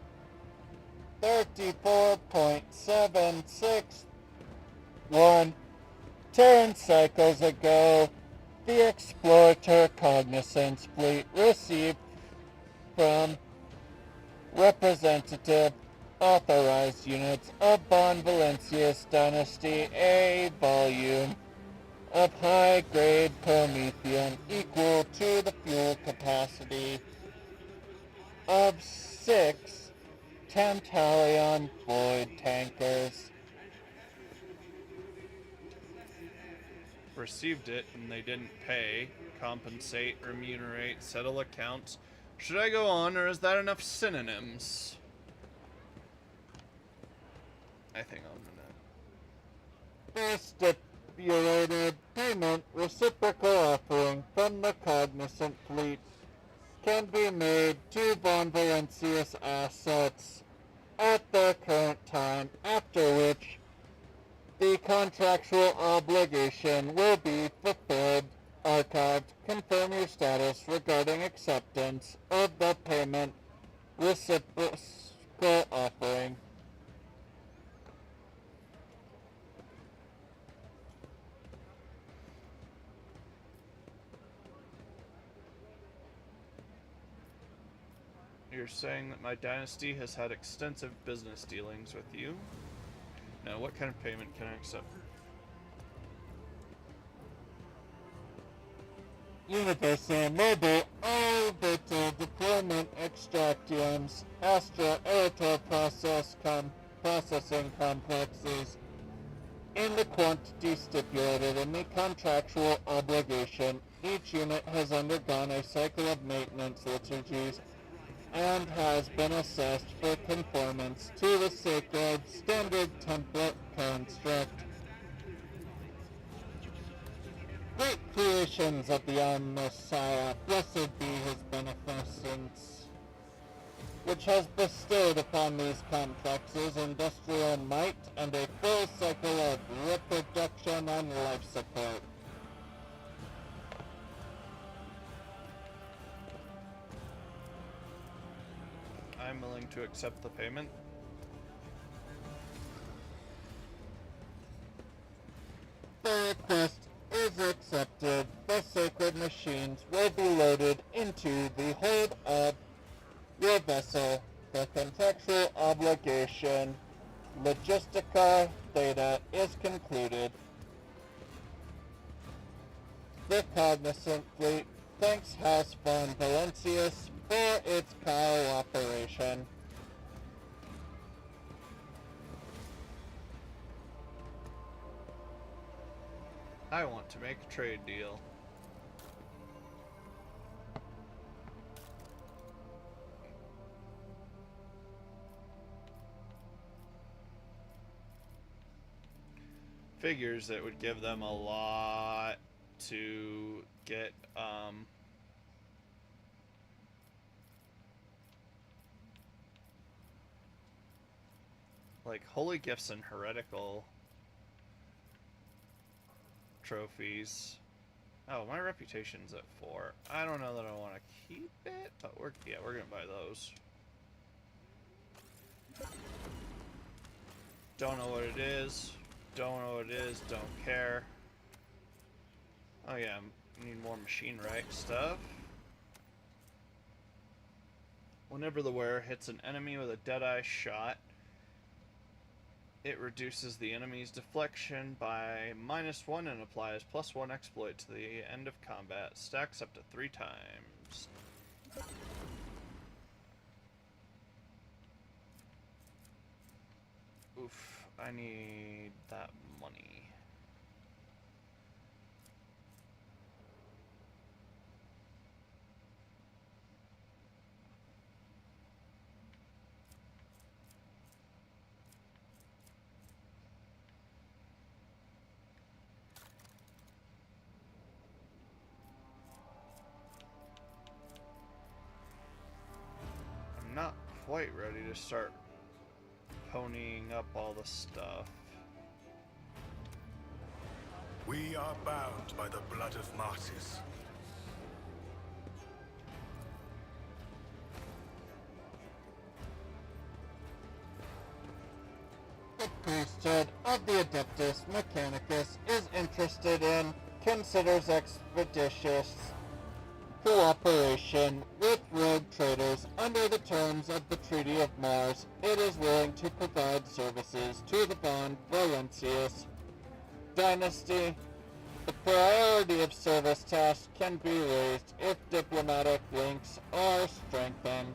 34.761 turn cycles ago, the Explorator Cognizance fleet received from representative authorized units of Von Valencius Dynasty a volume of high-grade promethium equal to the fuel capacity of 6 Tantalion Void tankers. Received it and they didn't pay, compensate, remunerate, settle accounts. Should I go on, or is that enough synonyms? I think I'm gonna... The stipulated payment reciprocal offering from the Cognizant fleet can be made to Von Valencius assets at the current time, after which the contractual obligation will be fulfilled. Archived. Confirm your status regarding acceptance of the payment reciprocal offering. You're saying that my dynasty has had extensive business dealings with you? Now, what kind of payment can I accept? Universal Mobile Orbital Deployment Extractiums Astra Aerotor Processing Complexes in the quantity stipulated in the contractual obligation. Each unit has undergone a cycle of maintenance liturgies and has been assessed for conformance to the sacred standard template construct. Great creations of the Messiah, blessed be his beneficence, which has bestowed upon these complexes industrial might and a full cycle of reproduction and life support. I'm willing to accept the payment. The request is accepted. The sacred machines will be loaded into the hold of your vessel. The contractual obligation Logistica data is concluded. The Cognizant fleet thanks House Von Valencius for its cooperation. I want to make a trade deal. Figures that would give them a lot to get, like holy gifts and heretical trophies. Oh, my reputation's at 4. I don't know that I want to keep it, but we're gonna buy those. Don't know what it is. Don't know what it is. Don't care. Oh yeah, need more machine right stuff. Whenever the wearer hits an enemy with a deadeye shot, it reduces the enemy's deflection by -1 and applies +1 exploit to the end of combat. Stacks up to 3 times. Oof, I need that money. Not quite ready to start ponying up all the stuff. We are bound by the blood of martyrs. The priesthood of the Adeptus Mechanicus is interested in, considers expeditious cooperation with rogue traders under the terms of the Treaty of Mars. It is willing to provide services to the Von Valentius dynasty. The priority of service tasks can be raised if diplomatic links are strengthened.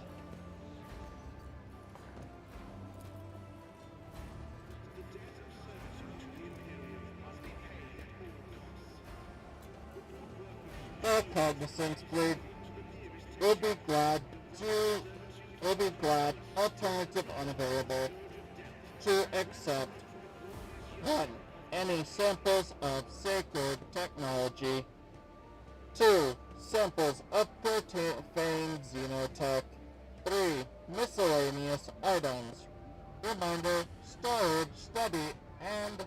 The Cognizance fleet will be glad, alternative unavailable, to accept 1. Any samples of sacred technology. 2. Samples of profane xenotech. 3. Miscellaneous items. Reminder, storage, study, and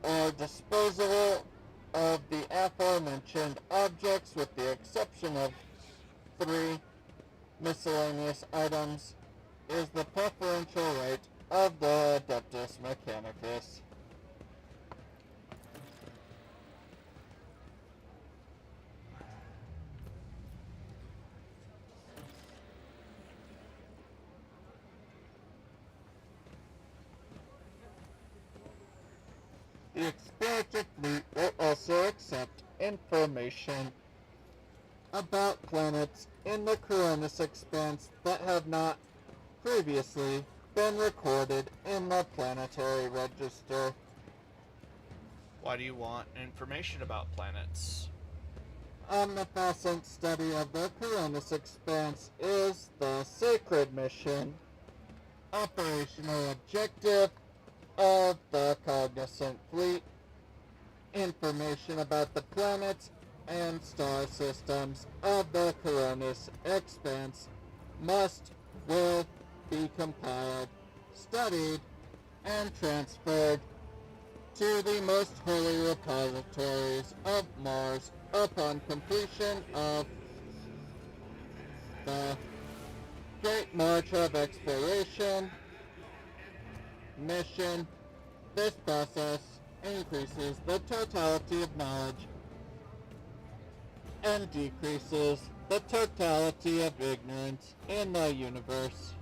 or disposal of the aforementioned objects with the exception of 3 miscellaneous items is the preferential right of the Adeptus Mechanicus. The experimental fleet will also accept information about planets in the Coronis Expanse that have not previously been recorded in the planetary register. Why do you want information about planets? Omnipresent study of the Coronis Expanse is the sacred mission. Operational objective of the Cognizant Fleet. Information about the planets and star systems of the Coronis Expanse will be compiled, studied, and transferred to the most holy repositories of Mars upon completion of the Great March of Exploration mission. This process increases the totality of knowledge and decreases the totality of ignorance in the universe.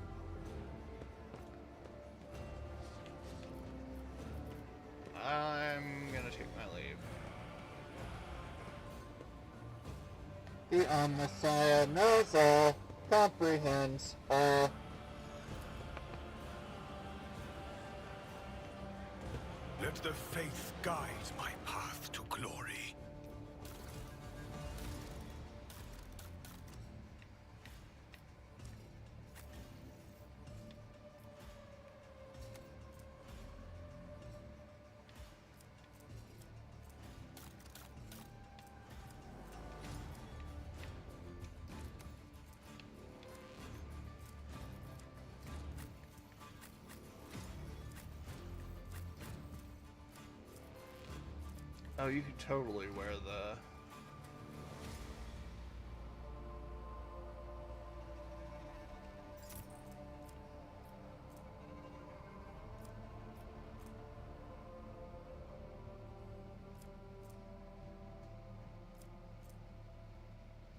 I'm gonna take my leave. The Omnissiah knows all, comprehends all. Let the faith guide my path to glory. Oh, you could totally wear the...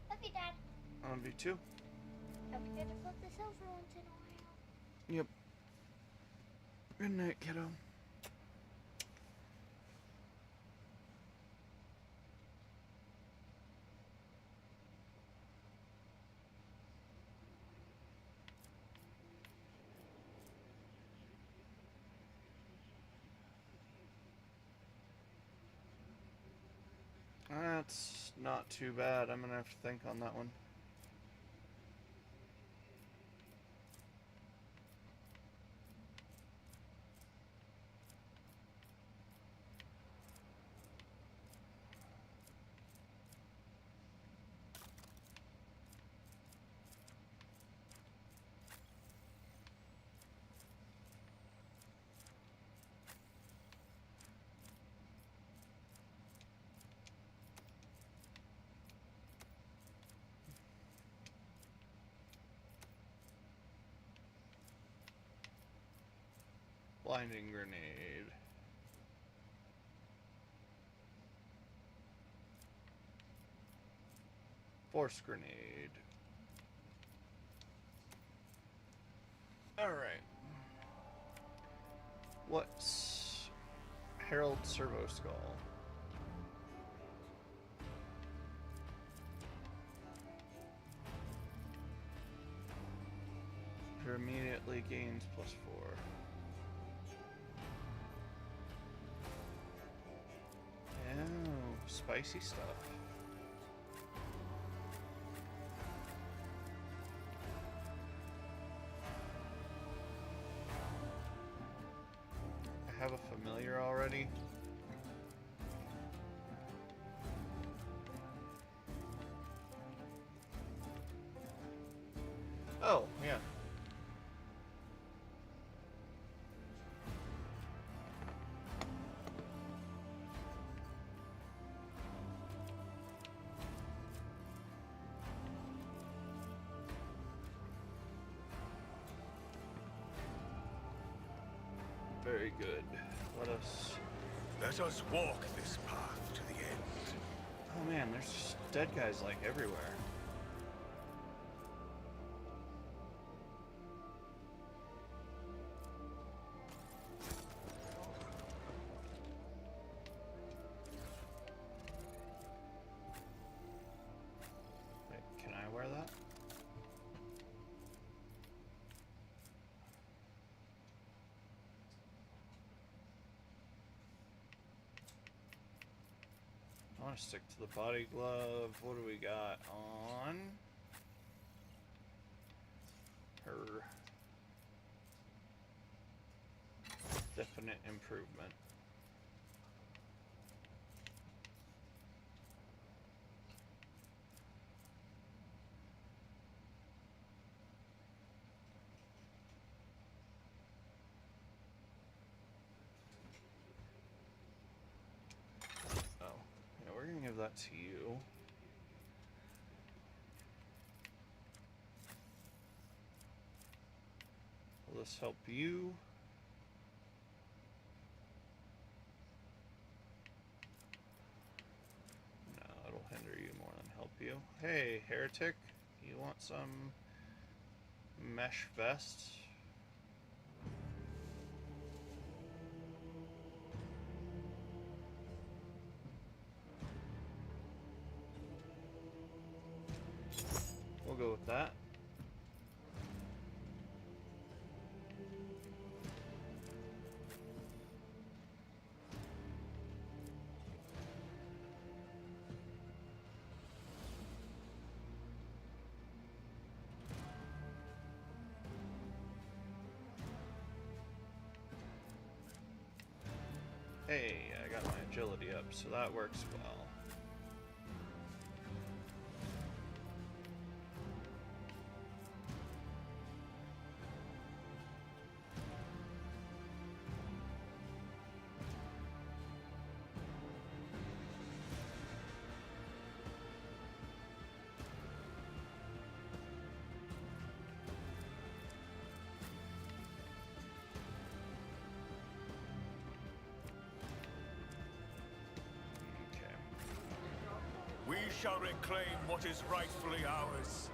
Love you, Dad. On V2. Don't forget to flip this over once in a while. Yep. Good night, kiddo. That's not too bad. I'm gonna have to think on that one. Blinding grenade. Force grenade. Alright. What's Herald Servo Skull? It immediately gains +4. Oh, spicy stuff. I have a familiar already. Oh, yeah. Very good. Let us walk this path to the end. Oh man, there's just dead guys like everywhere. Wait, can I wear that? I want to stick to the body glove. What do we got on her? Definite improvement. We're gonna give that to you. Will this help you? No, it'll hinder you more than help you. Hey, heretic, you want some mesh vest? We'll go with that. Hey, I got my agility up, so that works well. We shall reclaim what is rightfully ours.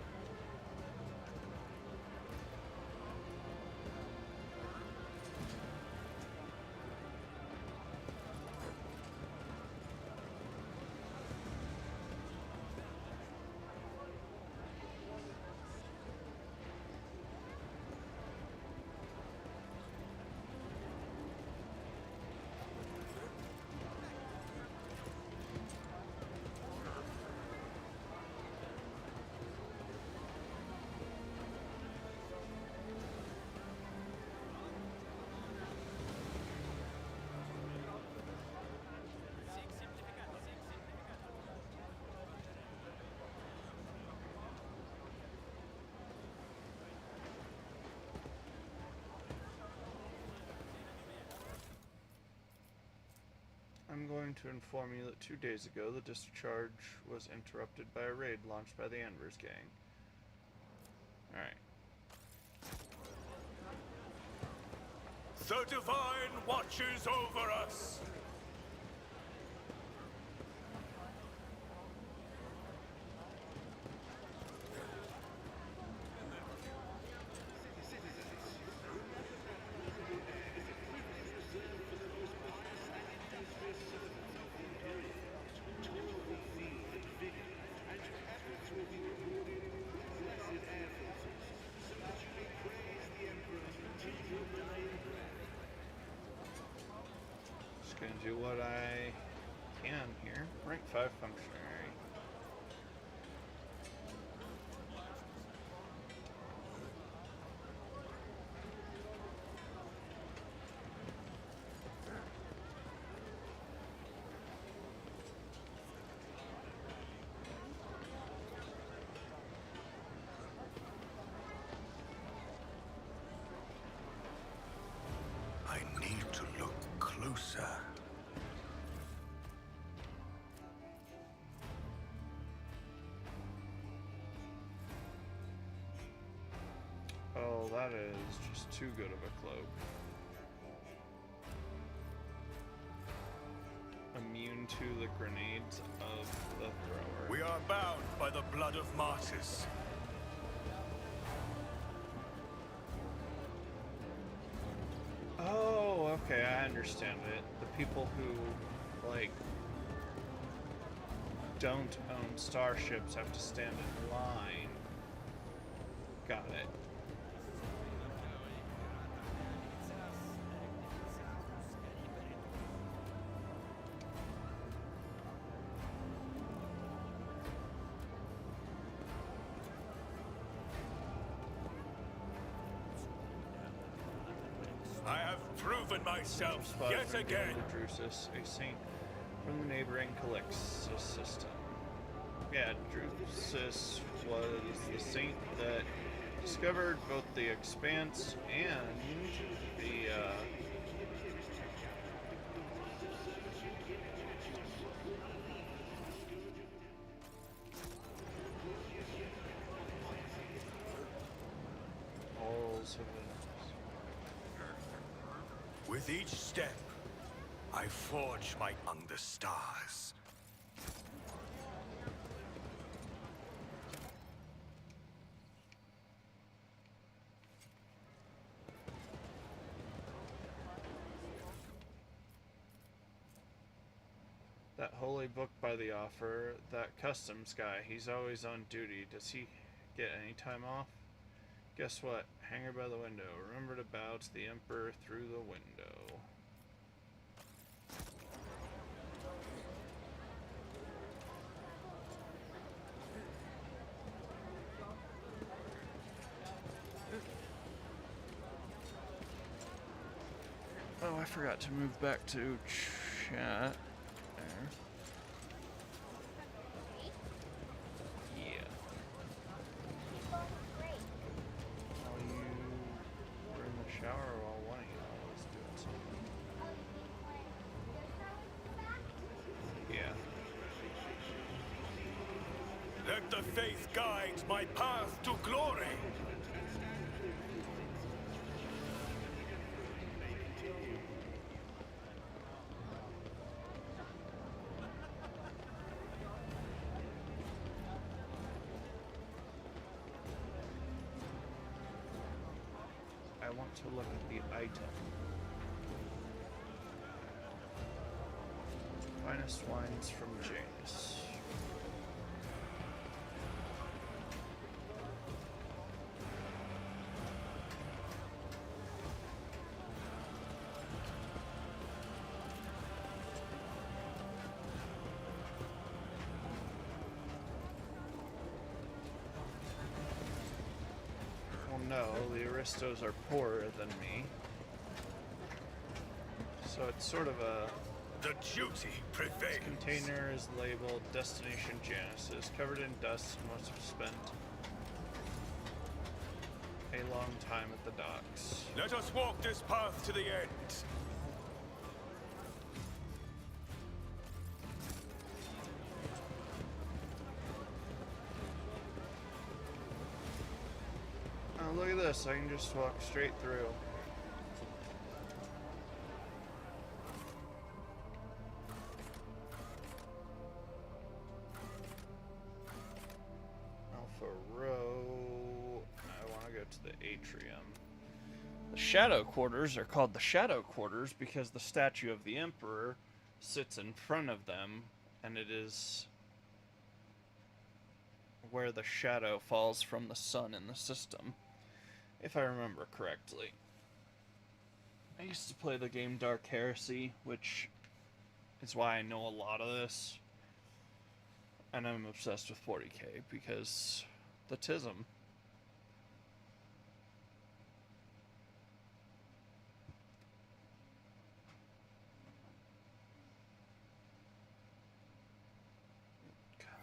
I'm going to inform you that 2 days ago the discharge was interrupted by a raid launched by the Anvers gang. Alright. The Divine watches over us! Just gonna do what I can here. Rank 5 functionary. I need to look closer. Oh, that is just too good of a cloak. Immune to the grenades of the thrower. We are bound by the blood of martyrs. Oh, okay, I understand it. The people who, like, don't own starships have to stand in line. Got it. I have proven myself Spot yet from again. Drusus, a saint from the neighboring Calixtus system. Yeah, Drusus was the saint that discovered both the Expanse and the halls of the With each step, I forge my among the stars. that holy book by the offer, that customs guy, he's always on duty. Does he get any time off? Guess what? Hanger by the window. Remember to bow to the Emperor through the window. Oh, I forgot to move back to chat. There. Yeah. While you were in the shower, while one of y'all was doing something. Yeah. Let the faith guide my path to glory. I want to look at the item. Finest wines from Janus. No, the aristos are poorer than me. So it's sort of a... The duty prevails. This container is labeled Destination Genesis, covered in dust and must have spent a long time at the docks. Let us walk this path to the end. Oh, look at this. I can just walk straight through. to the atrium. The Shadow Quarters are called the Shadow Quarters because the statue of the Emperor sits in front of them, and it is where the shadow falls from the sun in the system, if I remember correctly. I used to play the game Dark Heresy, which is why I know a lot of this. And I'm obsessed with 40k because the TISM.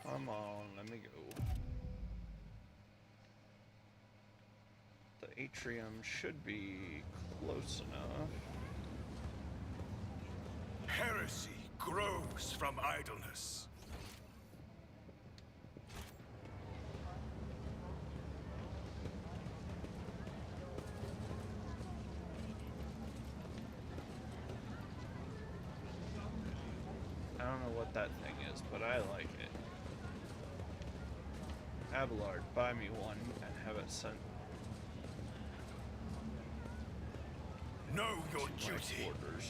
Come on, let me go. The atrium should be close enough. Heresy grows from idleness. I don't know what that thing is, but I like it. Abelard, buy me one and have it sent. Know your to my duty. quarters.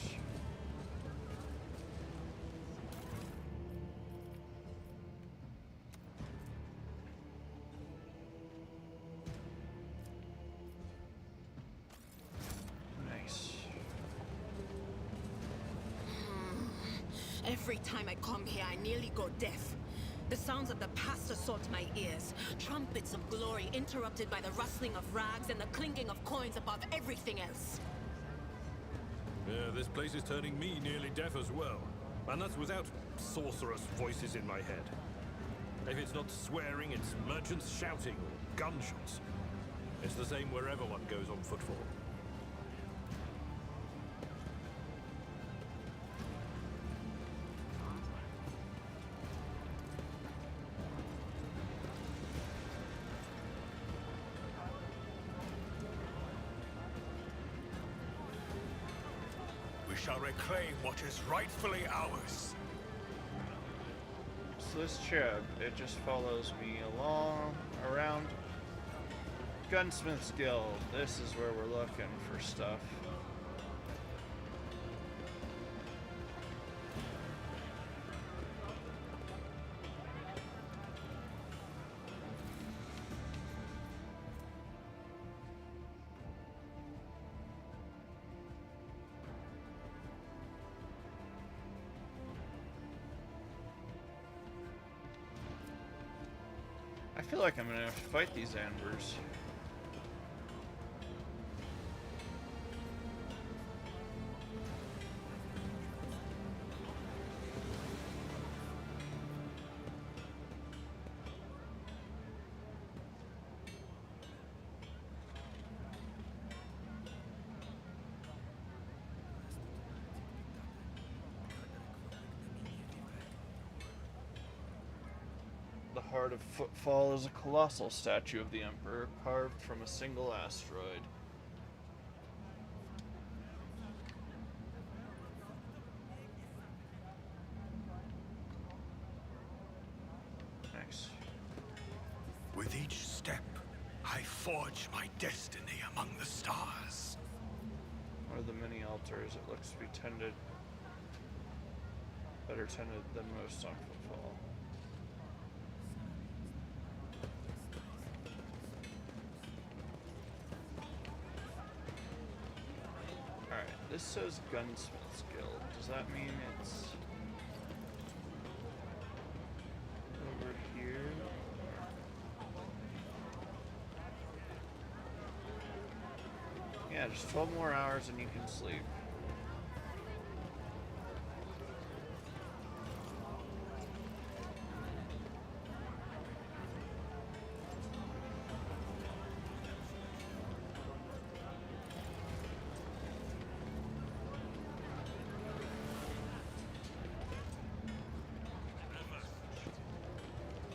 Nice. Every time I come here, I nearly go deaf. The sounds of the past assault my ears. Trumpets of glory interrupted by the rustling of rags and the clinking of coins above everything else. Yeah, this place is turning me nearly deaf as well. And that's without sorcerous voices in my head. If it's not swearing, it's merchants shouting or gunshots. It's the same wherever one goes on Footfall. We shall reclaim what is rightfully ours. So this cherub, it just follows me along, around. Gunsmith's Guild, this is where we're looking for stuff. I feel like I'm gonna have to fight these ambers. The heart of Footfall is a colossal statue of the Emperor, carved from a single asteroid. Nice. With each step, I forge my destiny among the stars. One of the many altars, it looks to be tended, better tended than most on Footfall. Alright, this says Gunsmith's Guild. Does that mean it's over here? Yeah, just 12 more hours and you can sleep.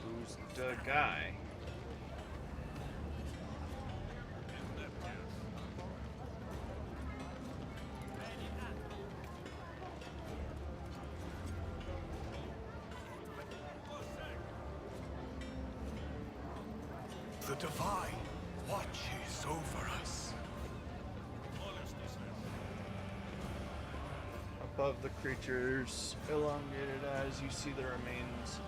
Who's the guy? The divine watches over us. Above the creature's elongated eyes, you see the remains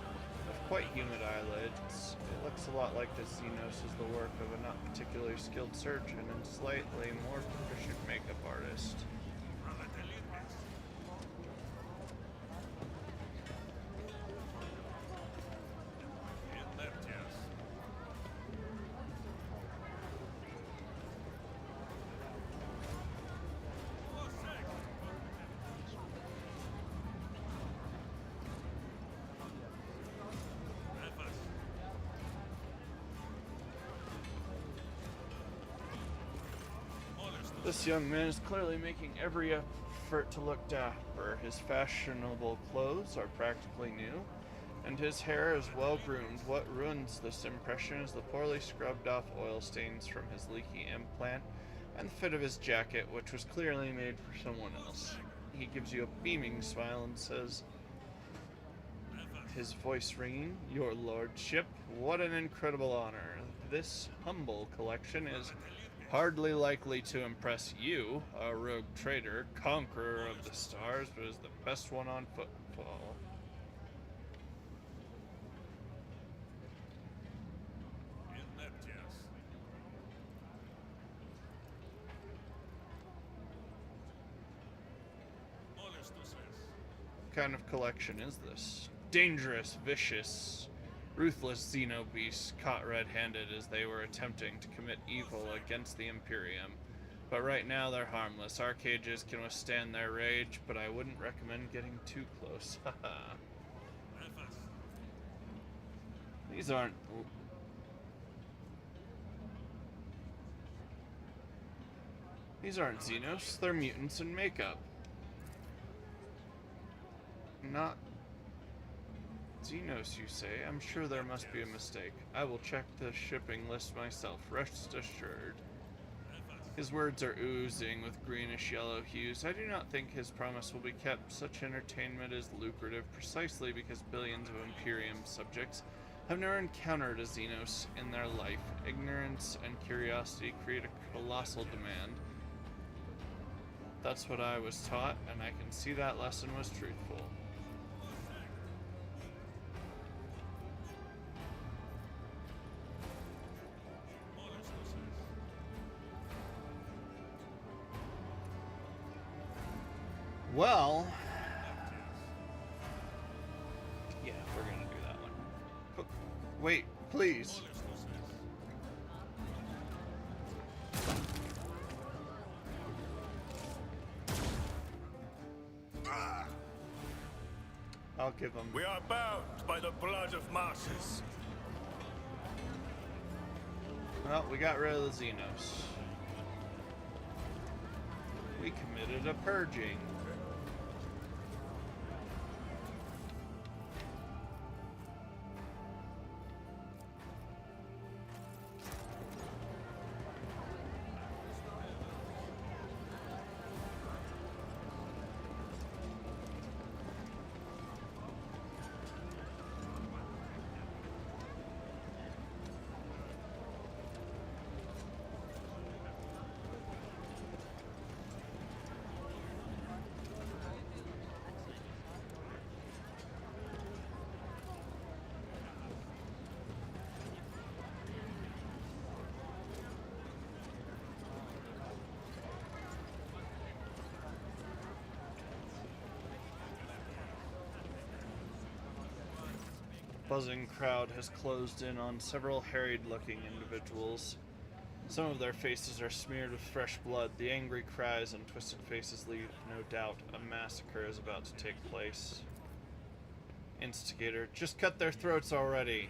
of quite humid eyelids. It looks a lot like the Xenos is the work of a not particularly skilled surgeon and slightly more proficient makeup artist. This young man is clearly making every effort to look dapper. His fashionable clothes are practically new, and his hair is well groomed. What ruins this impression is the poorly scrubbed off oil stains from his leaky implant, and the fit of his jacket, which was clearly made for someone else. He gives you a beaming smile and says, his voice ringing, "Your lordship, what an incredible honor. This humble collection is hardly likely to impress you, a rogue trader, conqueror of the stars, but is the best one on Footfall." What kind of collection is this? Dangerous, vicious, ruthless Xeno beasts caught red-handed as they were attempting to commit evil against the Imperium. But right now they're harmless. Our cages can withstand their rage, but I wouldn't recommend getting too close. Haha. These aren't... These aren't Xenos, they're mutants in makeup. Not Xenos, you say? I'm sure there must be a mistake. I will check the shipping list myself, rest assured. His words are oozing with greenish-yellow hues. I do not think his promise will be kept. Such entertainment is lucrative precisely because billions of Imperium subjects have never encountered a Xenos in their life. Ignorance and curiosity create a colossal demand. That's what I was taught, and I can see that lesson was truthful. Well, yeah, we're gonna do that one. But wait, please. I'll give him. We are bound by the blood of martyrs. Well, we got rid of the Xenos. We committed a purging. Buzzing crowd has closed in on several harried-looking individuals. Some of their faces are smeared with fresh blood. The angry cries and twisted faces leave no doubt a massacre is about to take place. Instigator, just cut their throats already.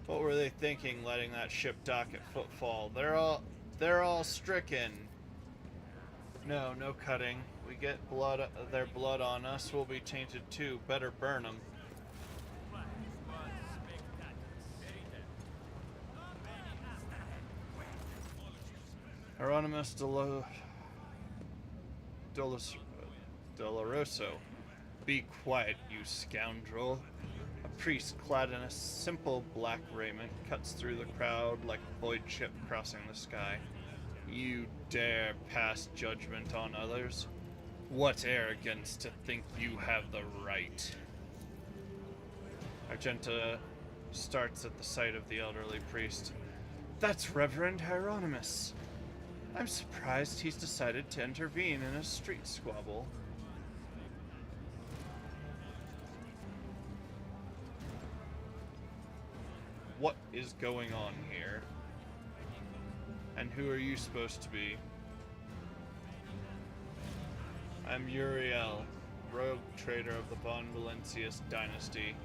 What were they thinking, letting that ship dock at Footfall? They're all stricken. No cutting. We get their blood on us, we'll be tainted too. Better burn them. Hieronymus Doloroso. Be quiet, you scoundrel. A priest clad in a simple black raiment cuts through the crowd like a void ship crossing the sky. You dare pass judgment on others? What arrogance to think you have the right. Argenta starts at the sight of the elderly priest. That's Reverend Hieronymus. I'm surprised he's decided to intervene in a street squabble. What is going on here? And who are you supposed to be? I'm Uriel, rogue trader of the Von Valencius dynasty.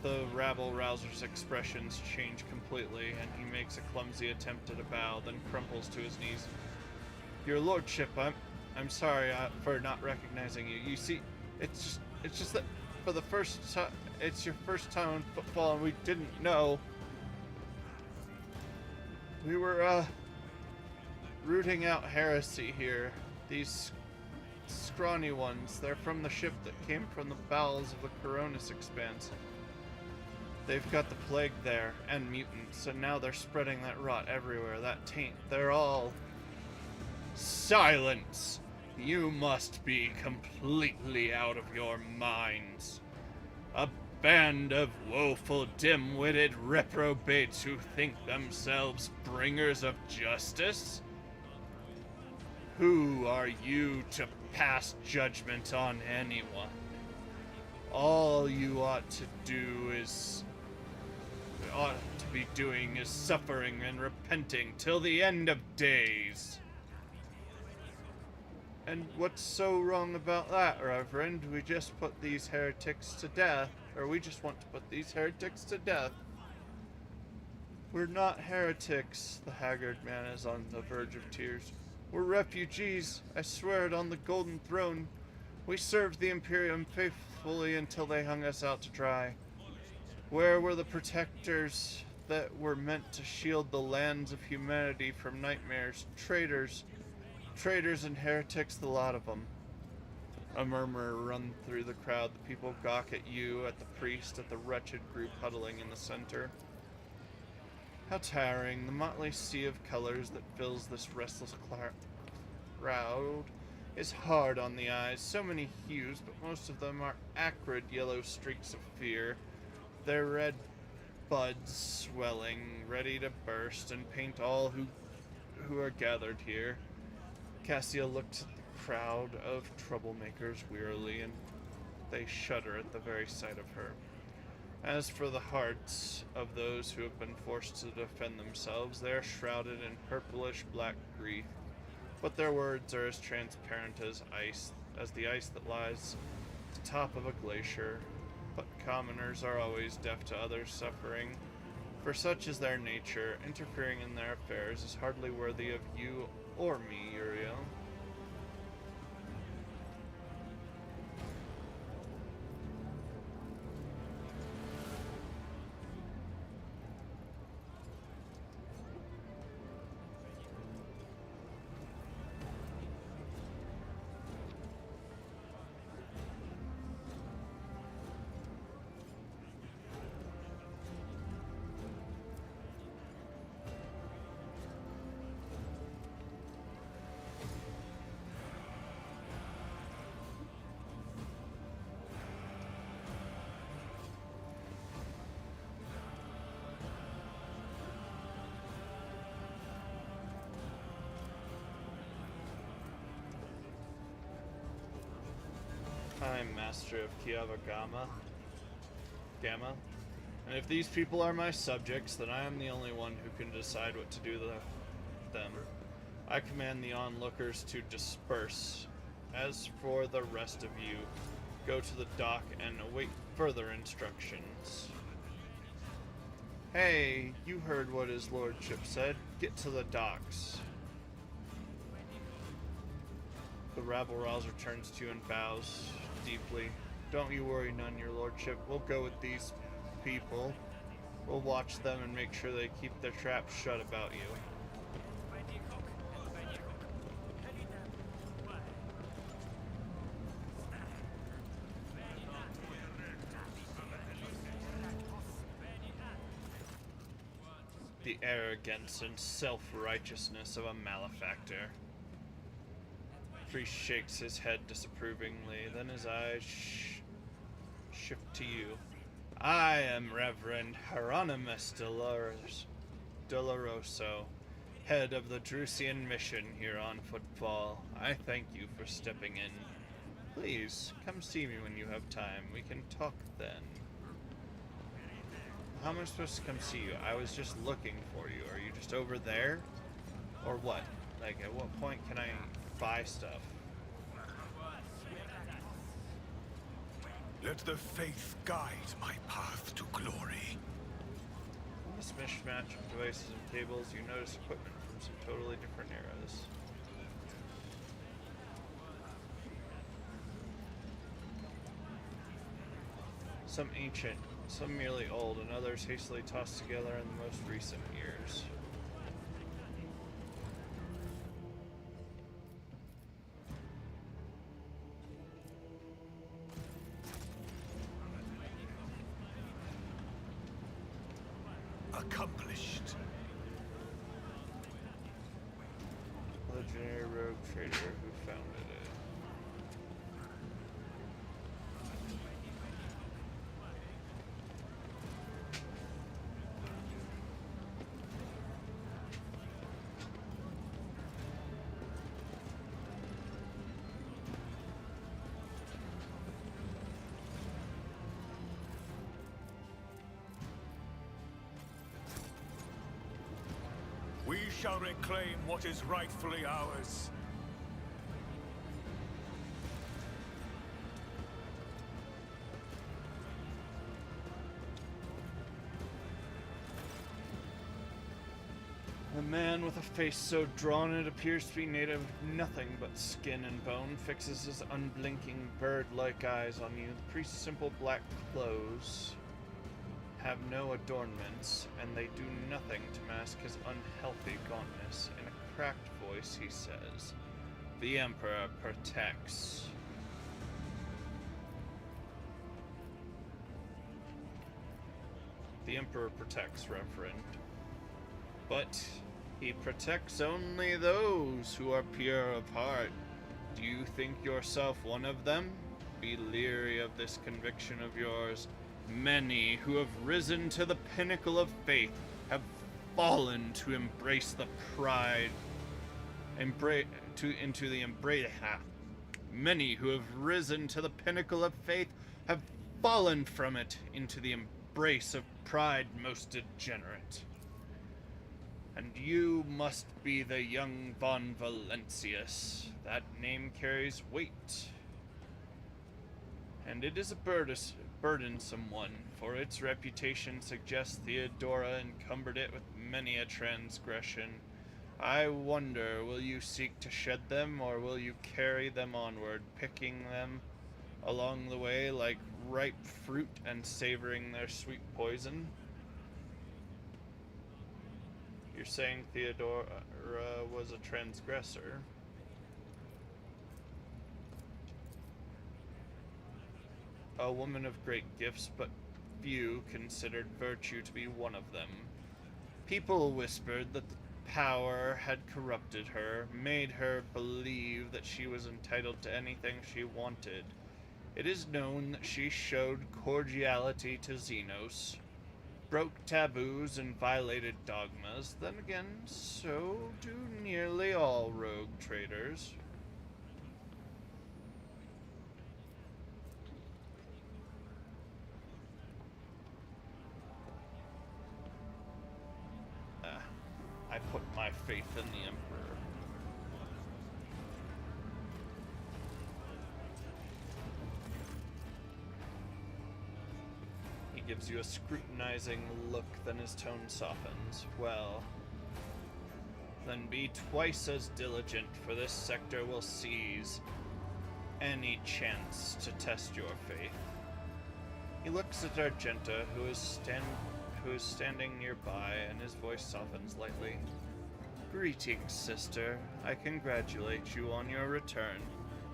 The rabble-rouser's expressions change completely, and he makes a clumsy attempt at a bow, then crumples to his knees. Your lordship, I'm sorry for not recognizing you. You see, it's just that for the first time, it's your first time on Footfall, and we didn't know. We were rooting out heresy here. These scrawny ones, they're from the ship that came from the bowels of the Coronis expanse. They've got the plague there, and mutants, and now they're spreading that rot everywhere, that taint. They're all... Silence! You must be completely out of your minds. A band of woeful, dim-witted reprobates who think themselves bringers of justice? Who are you to pass judgment on anyone? All you ought to be doing is suffering and repenting till the end of days. And what's so wrong about that, Reverend? We just put these heretics to death. Or we just want to put these heretics to death. We're not heretics. The haggard man is on the verge of tears. We're refugees. I swear it on the Golden Throne. We served the Imperium faithfully until they hung us out to dry. Where were the protectors that were meant to shield the lands of humanity from nightmares? Traitors and heretics, the lot of them. A murmur runs through the crowd. The people gawk at you, at the priest, at the wretched group huddling in the center. How tiring, the motley sea of colors that fills this restless crowd is hard on the eyes. So many hues, but most of them are acrid yellow streaks of fear. Their red buds swelling, ready to burst and paint all who are gathered here. Cassia looked at the crowd of troublemakers wearily, and they shudder at the very sight of her. As for the hearts of those who have been forced to defend themselves, they are shrouded in purplish black grief, but their words are as transparent as the ice that lies at the top of a glacier. But commoners are always deaf to others' suffering, for such is their nature. Interfering in their affairs is hardly worthy of you or me, Uriel. I'm master of Kiava Gamma, and if these people are my subjects, then I am the only one who can decide what to do to them. I command the onlookers to disperse. As for the rest of you, go to the dock and await further instructions. Hey, you heard what his lordship said. Get to the docks. The rabble-rouser turns to you and bows deeply. Don't you worry none, your lordship. We'll go with these people. We'll watch them and make sure they keep their traps shut about you. the arrogance and self-righteousness of a malefactor. Priest shakes his head disapprovingly, then his eyes shift to you. I am Reverend Hieronymus Doloroso, head of the Drusian mission here on Footfall. I thank you for stepping in. Please, come see me when you have time. We can talk then. How am I supposed to come see you? I was just looking for you. Are you just over there? Or what? Like, at what point can I buy stuff? Let the faith guide my path to glory. In this mishmash of devices and cables, you notice equipment from some totally different eras. Some ancient, some merely old, and others hastily tossed together in the most recent years. Accomplished. Legendary rogue trader who founded it. We shall reclaim what is rightfully ours. The man with a face so drawn it appears to be made of nothing but skin and bone fixes his unblinking bird-like eyes on you. The priest's simple black clothes have no adornments, and they do nothing to mask his unhealthy gauntness. In a cracked voice, he says, "The Emperor protects." The Emperor protects, Reverend. But he protects only those who are pure of heart. Do you think yourself one of them? Be leery of this conviction of yours. Many who have risen to the pinnacle of faith have fallen to embrace the pride, into the embrace. Many who have risen to the pinnacle of faith have fallen from it into the embrace of pride most degenerate. And you must be the young von Valentius. That name carries weight. And it is a burdensome one, for its reputation suggests Theodora encumbered it with many a transgression. I wonder, will you seek to shed them, or will you carry them onward, picking them along the way like ripe fruit and savoring their sweet poison? You're saying Theodora was a transgressor? A woman of great gifts, but few considered virtue to be one of them. People whispered that the power had corrupted her, made her believe that she was entitled to anything she wanted. It is known that she showed cordiality to Xenos, broke taboos and violated dogmas. Then again, so do nearly all rogue traders. I put my faith in the Emperor. He gives you a scrutinizing look, then his tone softens. Well, then be twice as diligent, for this sector will seize any chance to test your faith. He looks at Argenta, who is standing nearby, and his voice softens lightly. Greetings, sister. I congratulate you on your return.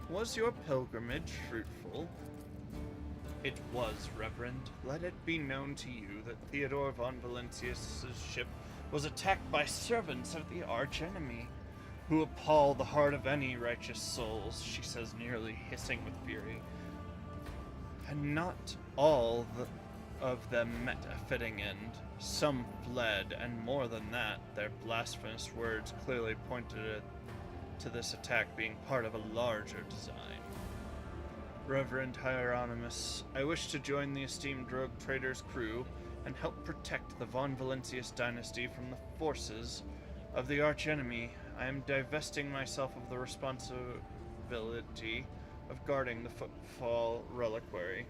Was your pilgrimage fruitful? It was, Reverend. Let it be known to you that Theodore von Valentius' ship was attacked by servants of the archenemy, who appall the heart of any righteous souls, she says, nearly hissing with fury. And not all of them met a fitting end. Some fled, and more than that, their blasphemous words clearly pointed to this attack being part of a larger design. Reverend Hieronymus, I wish to join the esteemed rogue trader's crew and help protect the Von Valentius dynasty from the forces of the archenemy. I am divesting myself of the responsibility of guarding the Footfall reliquary.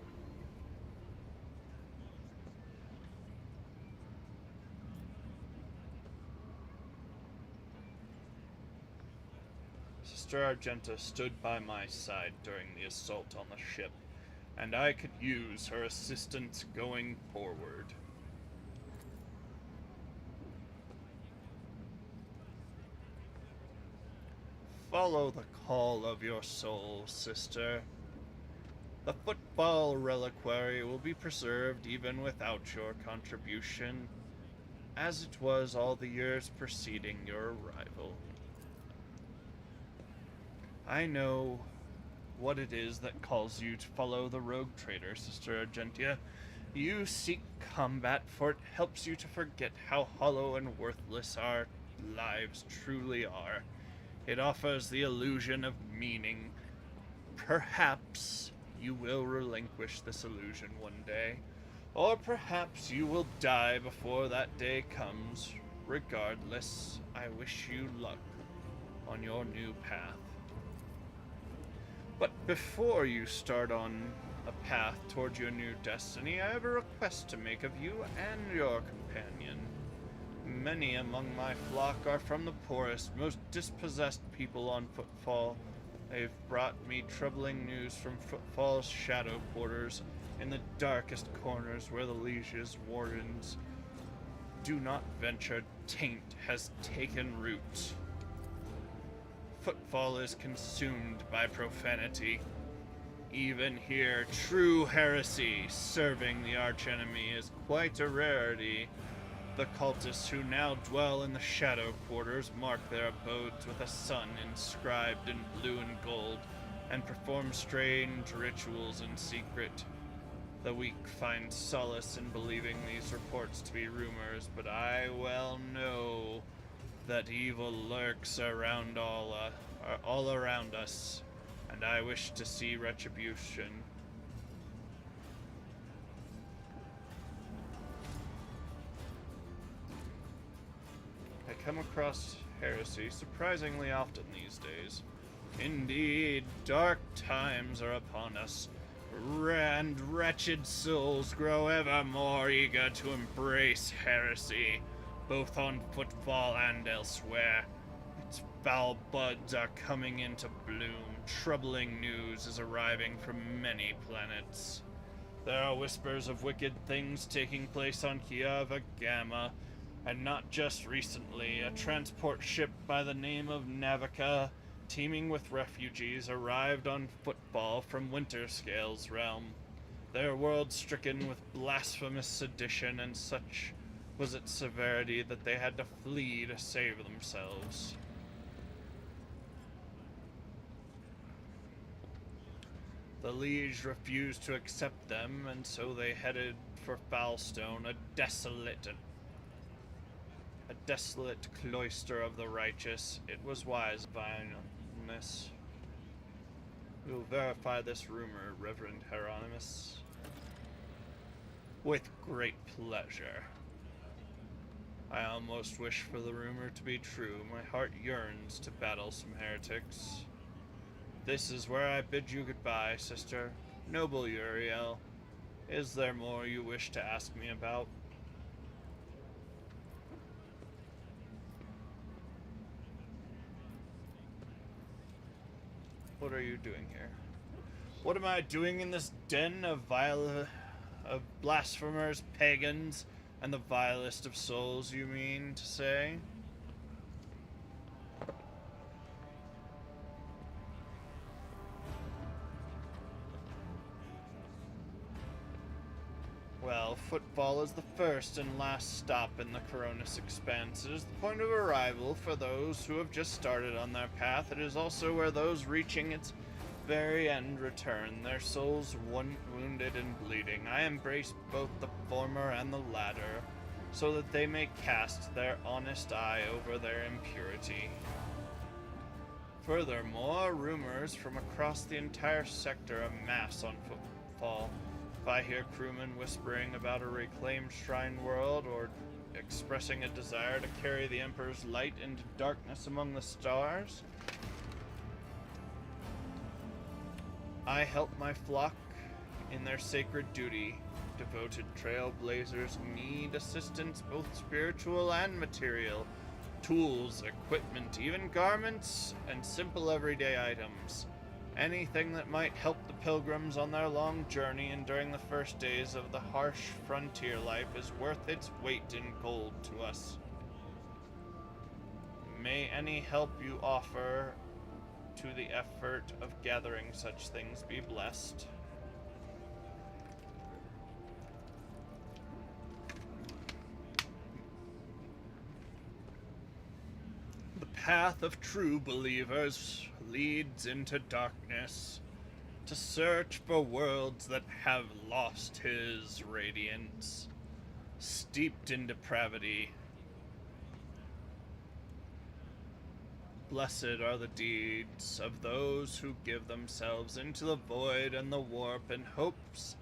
Sister Argenta stood by my side during the assault on the ship, and I could use her assistance going forward. Follow the call of your soul, sister. The Footfall reliquary will be preserved even without your contribution, as it was all the years preceding your arrival. I know what it is that calls you to follow the rogue trader, Sister Argentia. You seek combat, for it helps you to forget how hollow and worthless our lives truly are. It offers the illusion of meaning. Perhaps you will relinquish this illusion one day, or perhaps you will die before that day comes. Regardless, I wish you luck on your new path. But before you start on a path toward your new destiny, I have a request to make of you and your companion. Many among my flock are from the poorest, most dispossessed people on Footfall. They've brought me troubling news from Footfall's shadow quarters in the darkest corners where the liege's wardens do not venture. Taint has taken root. Footfall is consumed by profanity. Even here, true heresy serving the archenemy is quite a rarity. The cultists who now dwell in the shadow quarters mark their abodes with a sun inscribed in blue and gold, and perform strange rituals in secret. The weak find solace in believing these reports to be rumors, but I well know that evil lurks around all around us, and I wish to see retribution. I come across heresy surprisingly often these days. Indeed, dark times are upon us, and wretched souls grow ever more eager to embrace heresy, both on Footfall and elsewhere. Its foul buds are coming into bloom. Troubling news is arriving from many planets. There are whispers of wicked things taking place on Kiava Gamma, and not just recently. A transport ship by the name of Navica, teeming with refugees, arrived on Footfall from Winterscale's realm. Their world stricken with blasphemous sedition, and such was its severity that they had to flee to save themselves. The Liege refused to accept them, and so they headed for Foulstone, a desolate cloister of the righteous. It was wise Hieronymus. We will verify this rumor, Reverend Hieronymus. With great pleasure. I almost wish for the rumor to be true. My heart yearns to battle some heretics. This is where I bid you goodbye, sister. Noble Uriel, is there more you wish to ask me about? What are you doing here? What am I doing in this den of blasphemers, pagans, and the vilest of souls, you mean to say? Well, Footfall is the first and last stop in the Coronis Expanse. It is the point of arrival for those who have just started on their path. It is also where those reaching its very end return, their souls wounded and bleeding. I embrace both the former and the latter, so that they may cast their honest eye over their impurity. Furthermore, rumors from across the entire sector amass on Footfall. If I hear crewmen whispering about a reclaimed shrine world, or expressing a desire to carry the Emperor's light into darkness among the stars, I help my flock in their sacred duty. Devoted trailblazers need assistance, both spiritual and material. Tools, equipment, even garments, and simple everyday items. Anything that might help the pilgrims on their long journey and during the first days of the harsh frontier life is worth its weight in gold to us. May any help you offer to the effort of gathering such things be blessed. The path of true believers leads into darkness, to search for worlds that have lost his radiance, steeped in depravity. Blessed are the deeds of those who give themselves into the void and the warp in hopes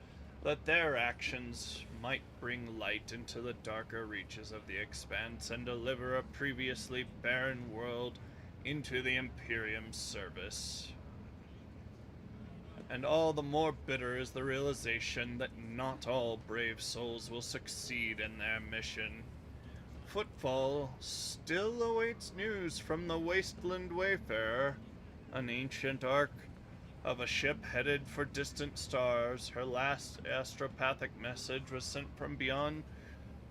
that their actions might bring light into the darker reaches of the expanse and deliver a previously barren world into the Imperium's service. And all the more bitter is the realization that not all brave souls will succeed in their mission. Footfall still awaits news from the Wasteland Wayfarer, an ancient ark of a ship headed for distant stars. Her last astropathic message was sent from beyond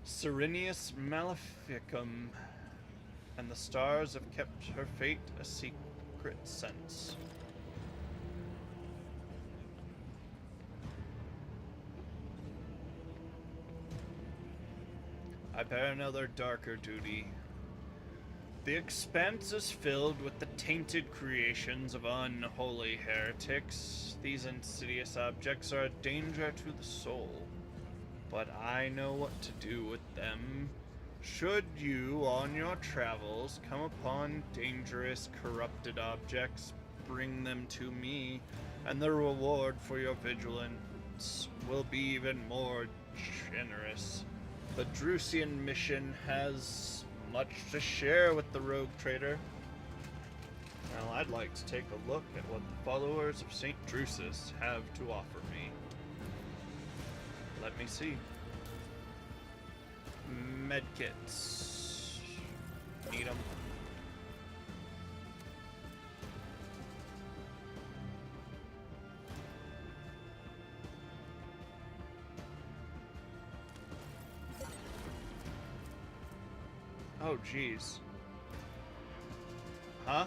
Serenius Maleficum, and the stars have kept her fate a secret since. I bear another darker duty. The expanse is filled with the tainted creations of unholy heretics. These insidious objects are a danger to the soul, but I know what to do with them. Should you, on your travels, come upon dangerous, corrupted objects, bring them to me, and the reward for your vigilance will be even more generous. The Drusian mission has much to share with the rogue trader. Well, I'd like to take a look at what the followers of St. Drusus have to offer me. Let me see. Medkits. Need 'em. Oh, jeez. Huh?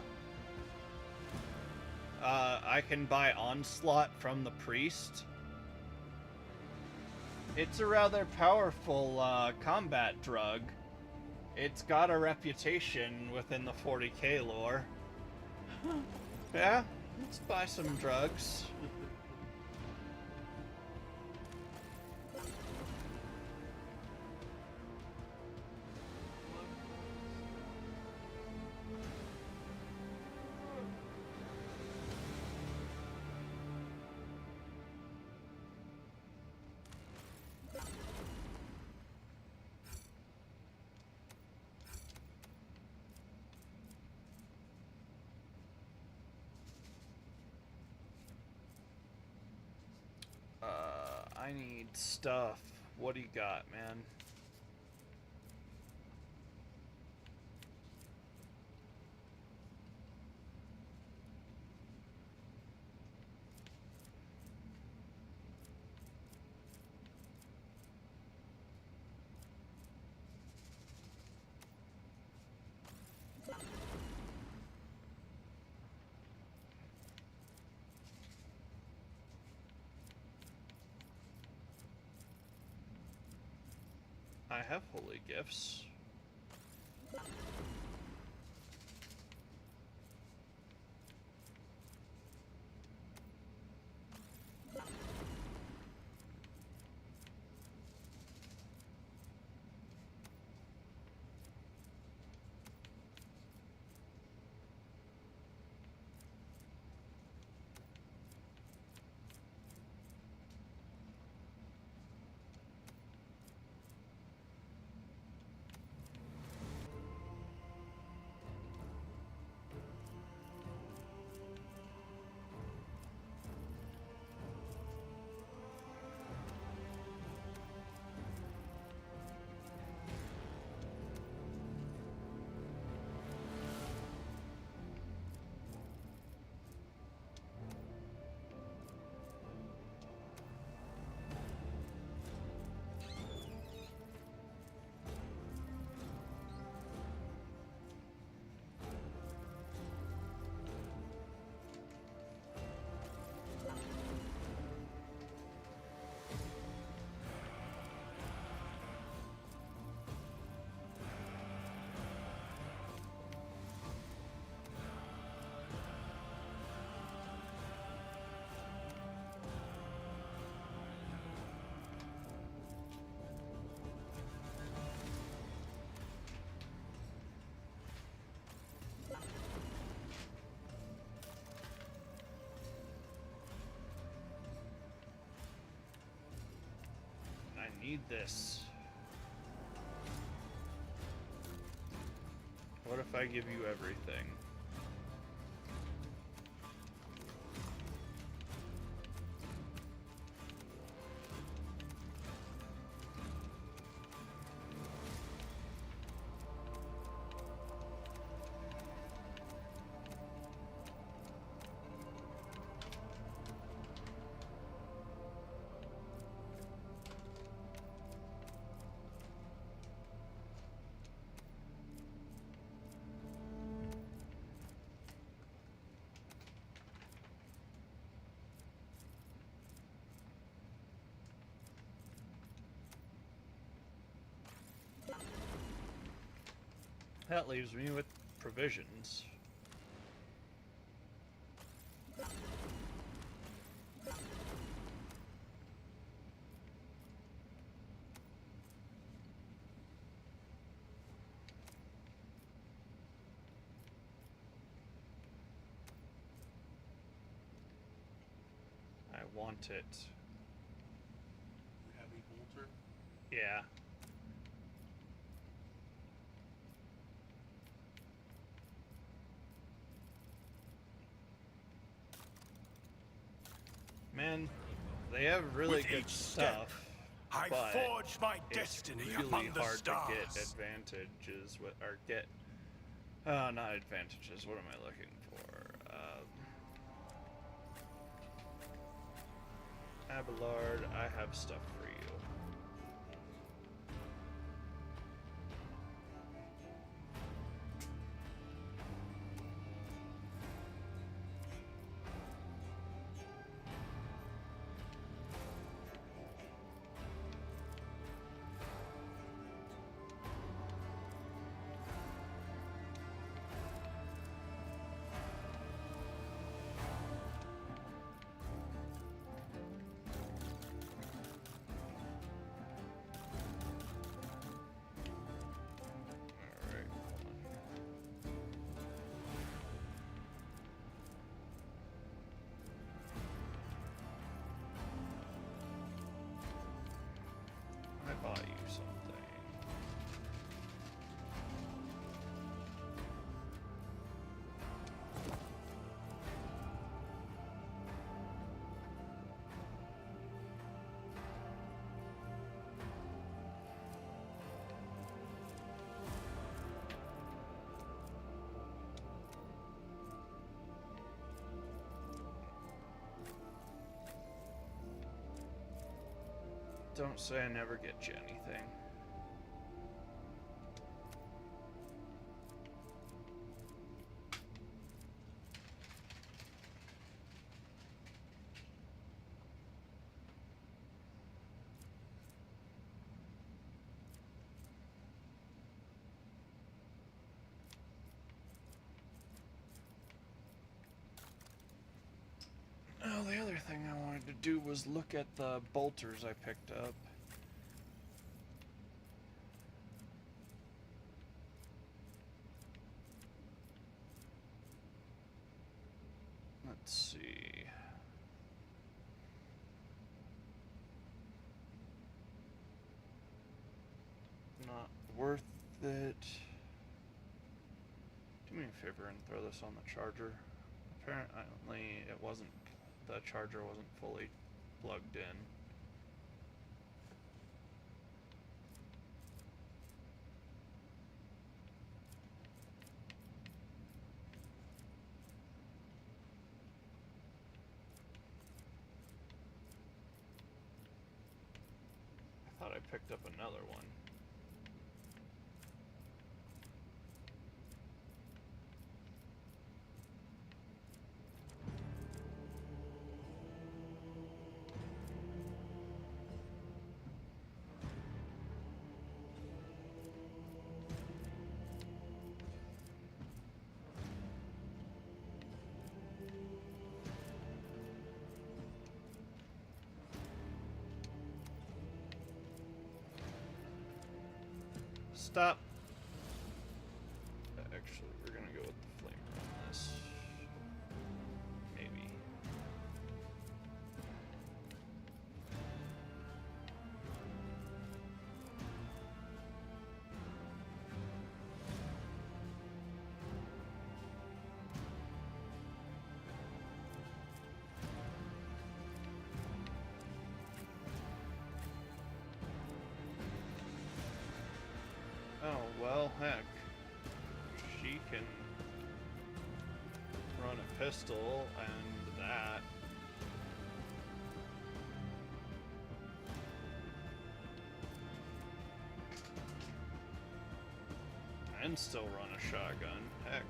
I can buy Onslaught from the priest? It's a rather powerful, combat drug. It's got a reputation within the 40k lore. Yeah, let's buy some drugs. I need stuff. What do you got, man? I have holy gifts. I need this. What if I give you everything? That leaves me with provisions. I want it. Heavy bolter? Yeah. Man, they have really With good each step, stuff. I but forge my it's destiny really among the hard stars. to get advantages with, or get, not advantages, what am I looking for? Abelard, I have stuff for you. I bought you something. Don't say I never get you anything. thing I wanted to do was look at the bolters I picked up. Let's see. Not worth it. Do me a favor and throw this on the charger. Apparently it wasn't, the charger wasn't fully plugged in. I thought I picked up another one. Stop. Actually, we're gonna go with the flamer on this. Maybe. Oh, well, heck. She can run a pistol and that. And still run a shotgun. Heck.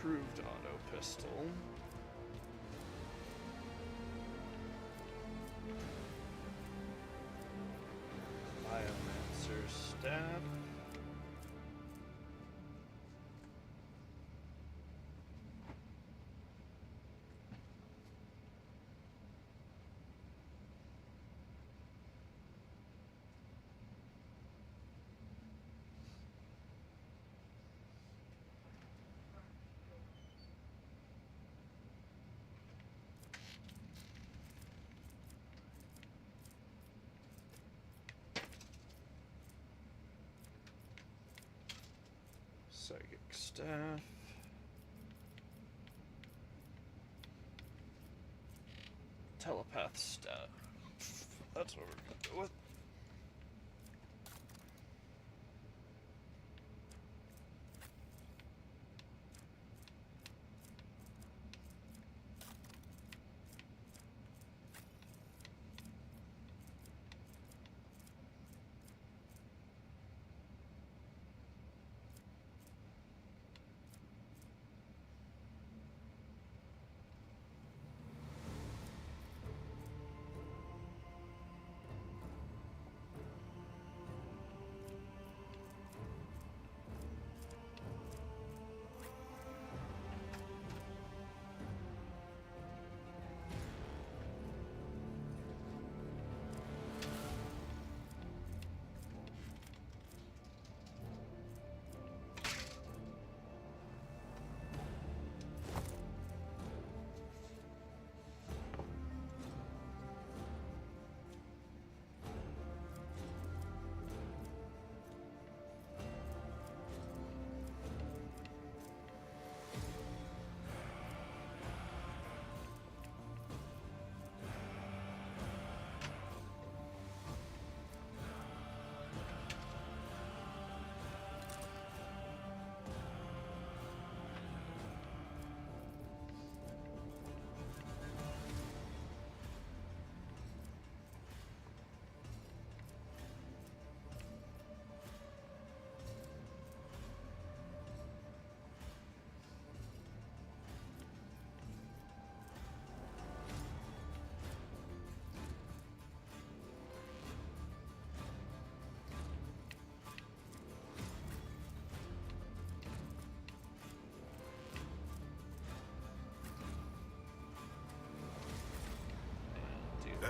Improved auto pistol. Biomancer staff. Psychic staff. Telepath staff. That's what we're gonna go with.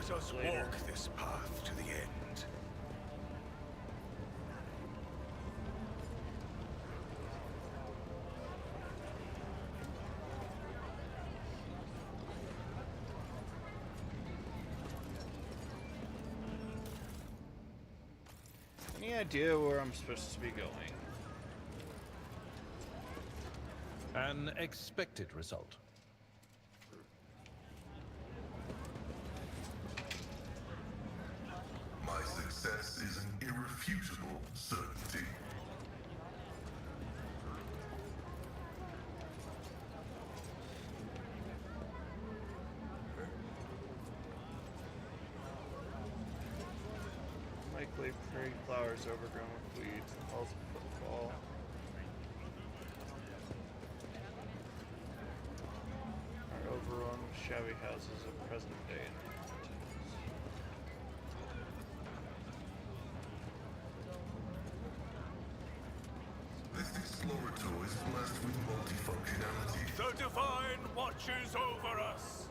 Let us later. walk this path to the end. Any idea where I'm supposed to be going? An expected result. My success is an irrefutable certainty. Likely prairie flowers overgrown with weeds, the halls of Footfall. Are overrun with shabby houses of present day inhabitants. This explorator is blessed with multifunctionality. The Divine watches over us!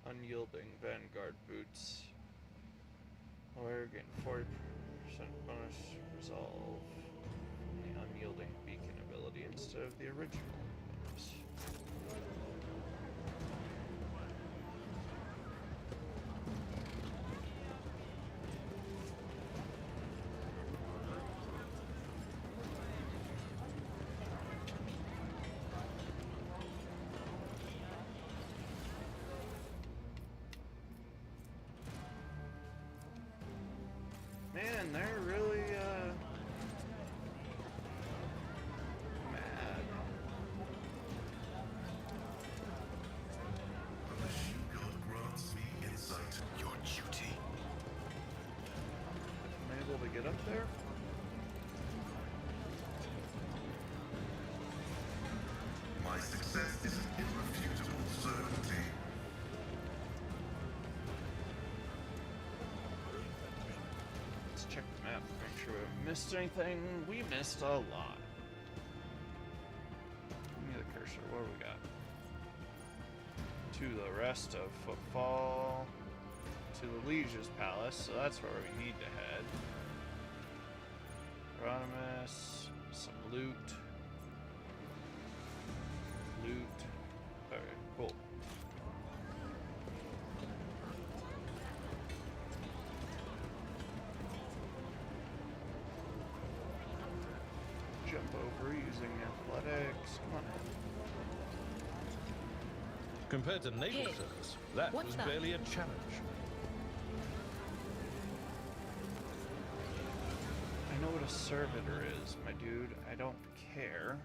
Unyielding Vanguard boots. Lawyer gain 40% bonus resolve. The unyielding beacon ability instead of the original bonus. Man, they're really, mad. The machine god grants me insight. Your duty. Am I able to get up there? My success is an irrefutable certainty. Let's check the map, make sure we haven't missed anything. We missed a lot. Give me the cursor, what do we got? To the rest of Footfall, to the Liege's Palace, so that's where we need to head. Hieronymus, some loot. Okay, cool. Jump over using athletics. Come on. Compared to naval Hey, service, that what's was that? barely a challenge. I know what a servitor is, my dude. I don't care.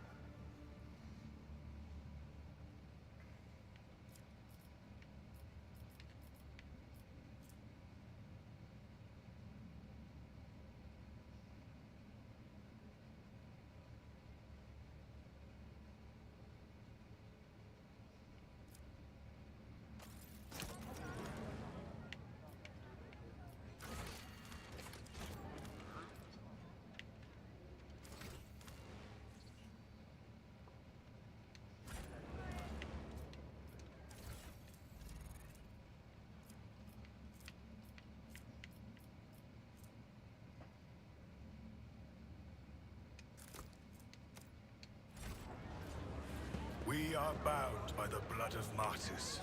We are bound by the blood of martyrs.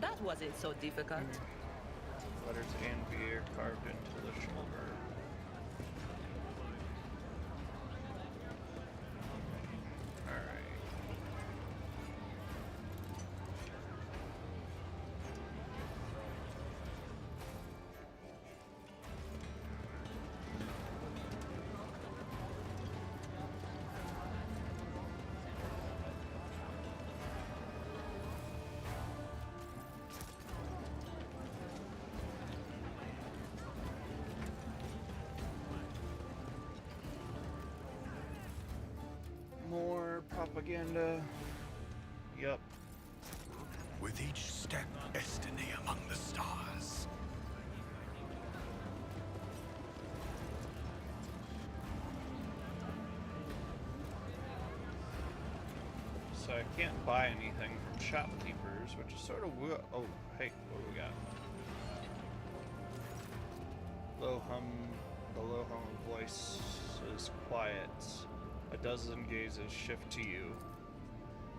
That wasn't so difficult. Letters Anvier carved into the shoulder. Alright. propaganda. Yup. With each step, destiny among the stars. So I can't buy anything from shopkeepers, which is sort of weird. Oh, hey, what do we got? The low hum of voice is quiet. A dozen gazes shift to you.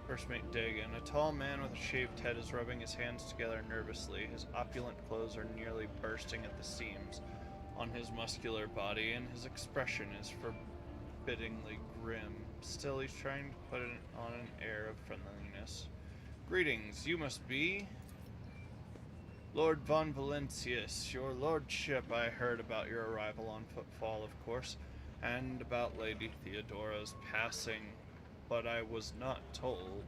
First mate Dagon, a tall man with a shaved head, is rubbing his hands together nervously. His opulent clothes are nearly bursting at the seams on his muscular body, and his expression is forbiddingly grim. Still, he's trying to put on an air of friendliness. Greetings, you must be Lord von Valentius, your lordship. I heard about your arrival on Footfall, of course, and about Lady Theodora's passing, but I wasn't told.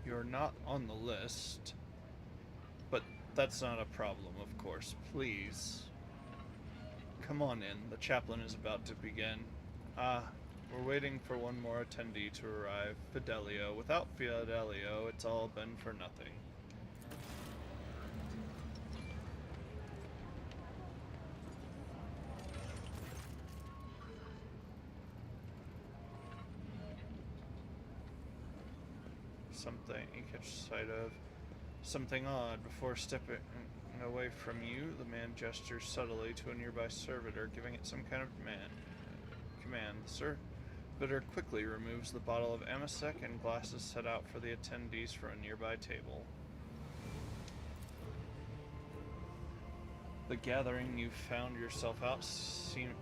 You're not on the list, but that's not a problem, of course. Please, come on in. The chaplain is about to begin. We're waiting for one more attendee to arrive, Fidelio. Without Fidelio, it's all been for nothing. Something you catch sight of. Something odd. Before stepping away from you, the man gestures subtly to a nearby servitor, giving it some kind of command. The servitor quickly removes the bottle of amasec and glasses set out for the attendees for a nearby table. The gathering you found yourself out seems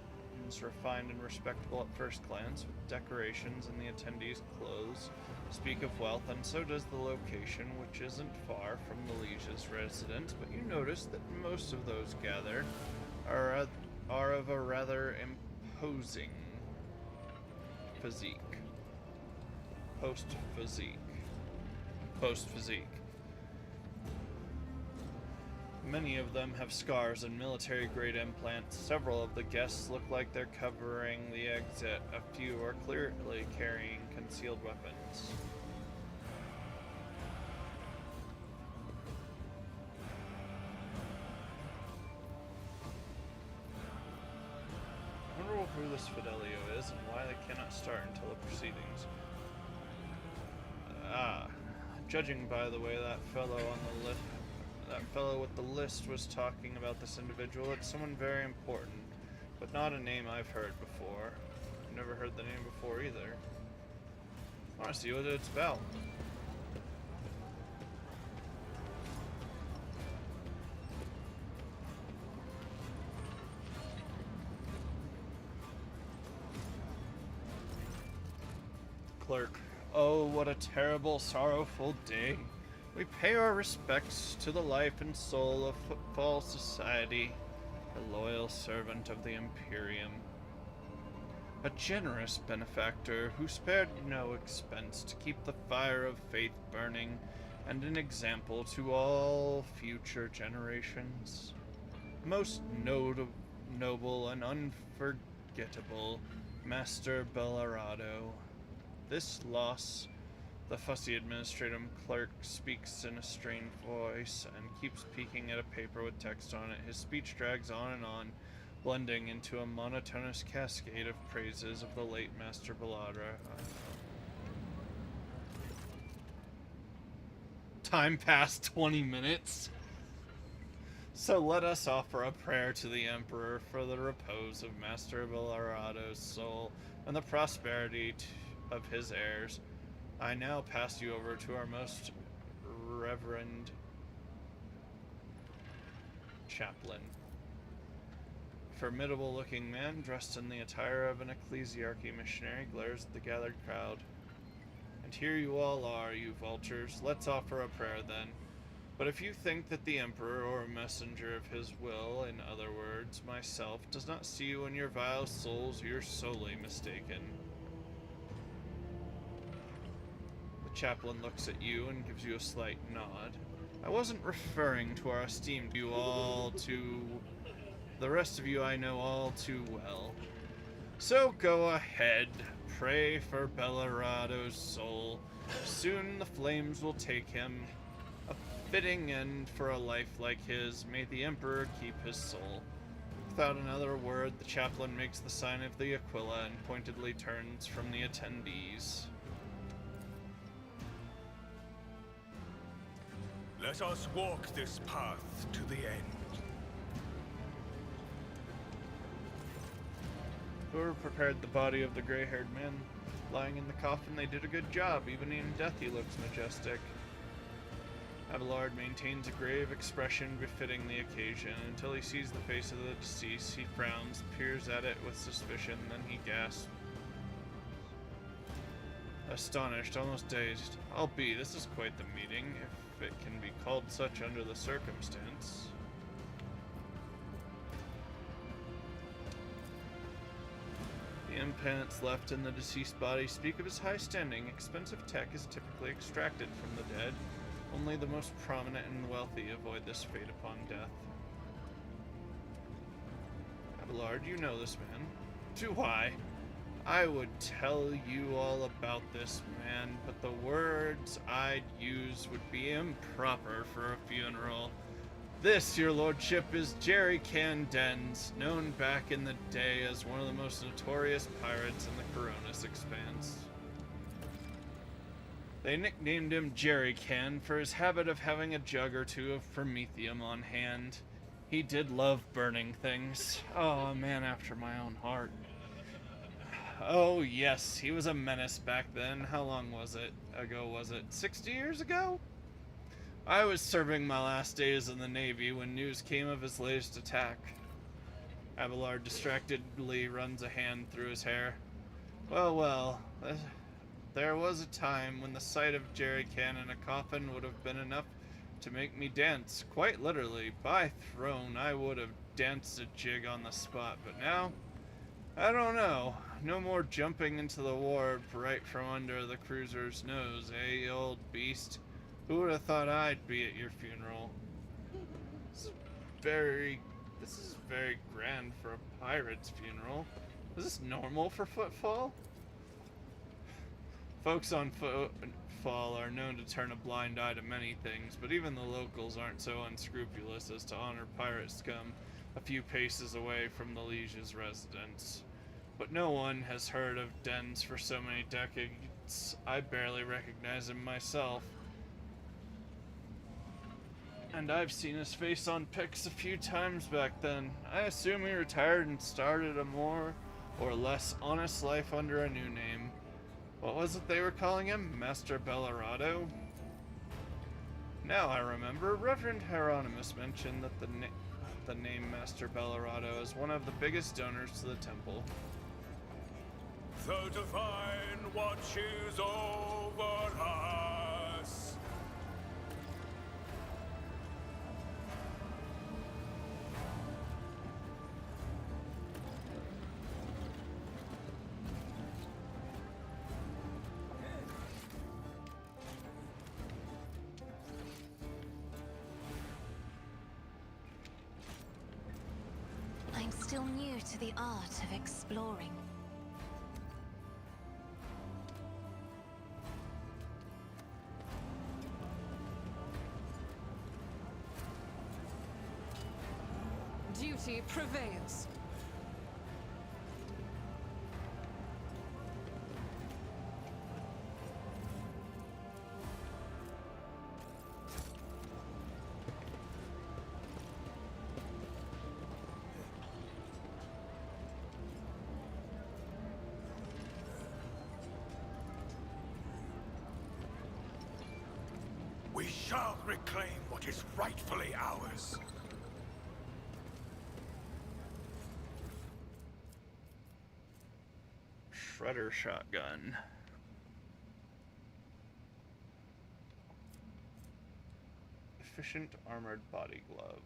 refined and respectable at first glance, with decorations and the attendees' clothes speak of wealth, and so does the location, which isn't far from the liege's residence. But you notice that most of those gathered are of a rather imposing physique. Post-physique. Many of them have scars and military-grade implants. Several of the guests look like they're covering the exit. A few are clearly carrying concealed weapons. I wonder who this Fidelio is and why they cannot start until the proceedings. Judging by the way that fellow with the list was talking about this individual, it's someone very important, but not a name I've heard before. I've never heard the name before either. I want to see what it's about. Clerk. Oh, what a terrible, sorrowful day. We pay our respects to the life and soul of Footfall Society, a loyal servant of the Imperium. A generous benefactor who spared no expense to keep the fire of faith burning, and an example to all future generations. Most noble and unforgettable Master Bellarado. This loss, the fussy administrative clerk speaks in a strained voice and keeps peeking at a paper with text on it. His speech drags on and on, blending into a monotonous cascade of praises of the late Master Belladra. Time past 20 minutes. So let us offer a prayer to the Emperor for the repose of Master Bellarado's soul and the prosperity of his heirs. I now pass you over to our most reverend chaplain. A formidable-looking man dressed in the attire of an ecclesiarchy missionary glares at the gathered crowd. And here you all are, you vultures. Let's offer a prayer then. But if you think that the Emperor, or a messenger of his will, in other words, myself, does not see you in your vile souls, you're sorely mistaken. The chaplain looks at you and gives you a slight nod. I wasn't referring to our esteemed you all too... The rest of you I know all too well. So go ahead, pray for Bellorado's soul. Soon the flames will take him. A fitting end for a life like his. May the Emperor keep his soul. Without another word, the chaplain makes the sign of the Aquila and pointedly turns from the attendees. Let us walk this path to the end. Whoever prepared the body of the gray-haired man lying in the coffin, they did a good job. Even in death he looks majestic. Abelard maintains a grave expression befitting the occasion. Until he sees the face of the deceased, he frowns, peers at it with suspicion, then he gasps. Astonished, almost dazed. I'll be, this is quite the meeting, if it can be called such under the circumstance. The impediments left in the deceased body speak of his high standing. Expensive tech is typically extracted from the dead. Only the most prominent and wealthy avoid this fate upon death. Abelard, you know this man. Do I? I would tell you all about this man, but the words I'd use would be improper for a funeral. This, your lordship, is Jerry Candens, known back in the day as one of the most notorious pirates in the Coronis Expanse. They nicknamed him Jerry Can for his habit of having a jug or two of promethium on hand. He did love burning things. Oh, a man after my own heart. Oh, yes, he was a menace back then. How long was it? 60 years ago? I was serving my last days in the Navy when news came of his latest attack. Abelard distractedly runs a hand through his hair. Well, there was a time when the sight of Jerry Can in a coffin would have been enough to make me dance. Quite literally. By throne, I would have danced a jig on the spot, but now, I don't know. No more jumping into the warp right from under the cruiser's nose, eh, you old beast? Who would have thought I'd be at your funeral? This is very grand for a pirate's funeral. Is this normal for Footfall? Folks on Footfall are known to turn a blind eye to many things, but even the locals aren't so unscrupulous as to honor pirate scum a few paces away from the liege's residence. But no one has heard of Dens for so many decades. I barely recognize him myself. And I've seen his face on pics a few times back then. I assume he retired and started a more or less honest life under a new name. What was it they were calling him? Master Bellorado? Now I remember, Reverend Hieronymus mentioned that the name Master Bellorado is one of the biggest donors to the temple. The divine watches over us. I'm still new to the art of exploring. Duty prevails. We shall reclaim what is rightfully ours. Shredder shotgun. Efficient armored body glove.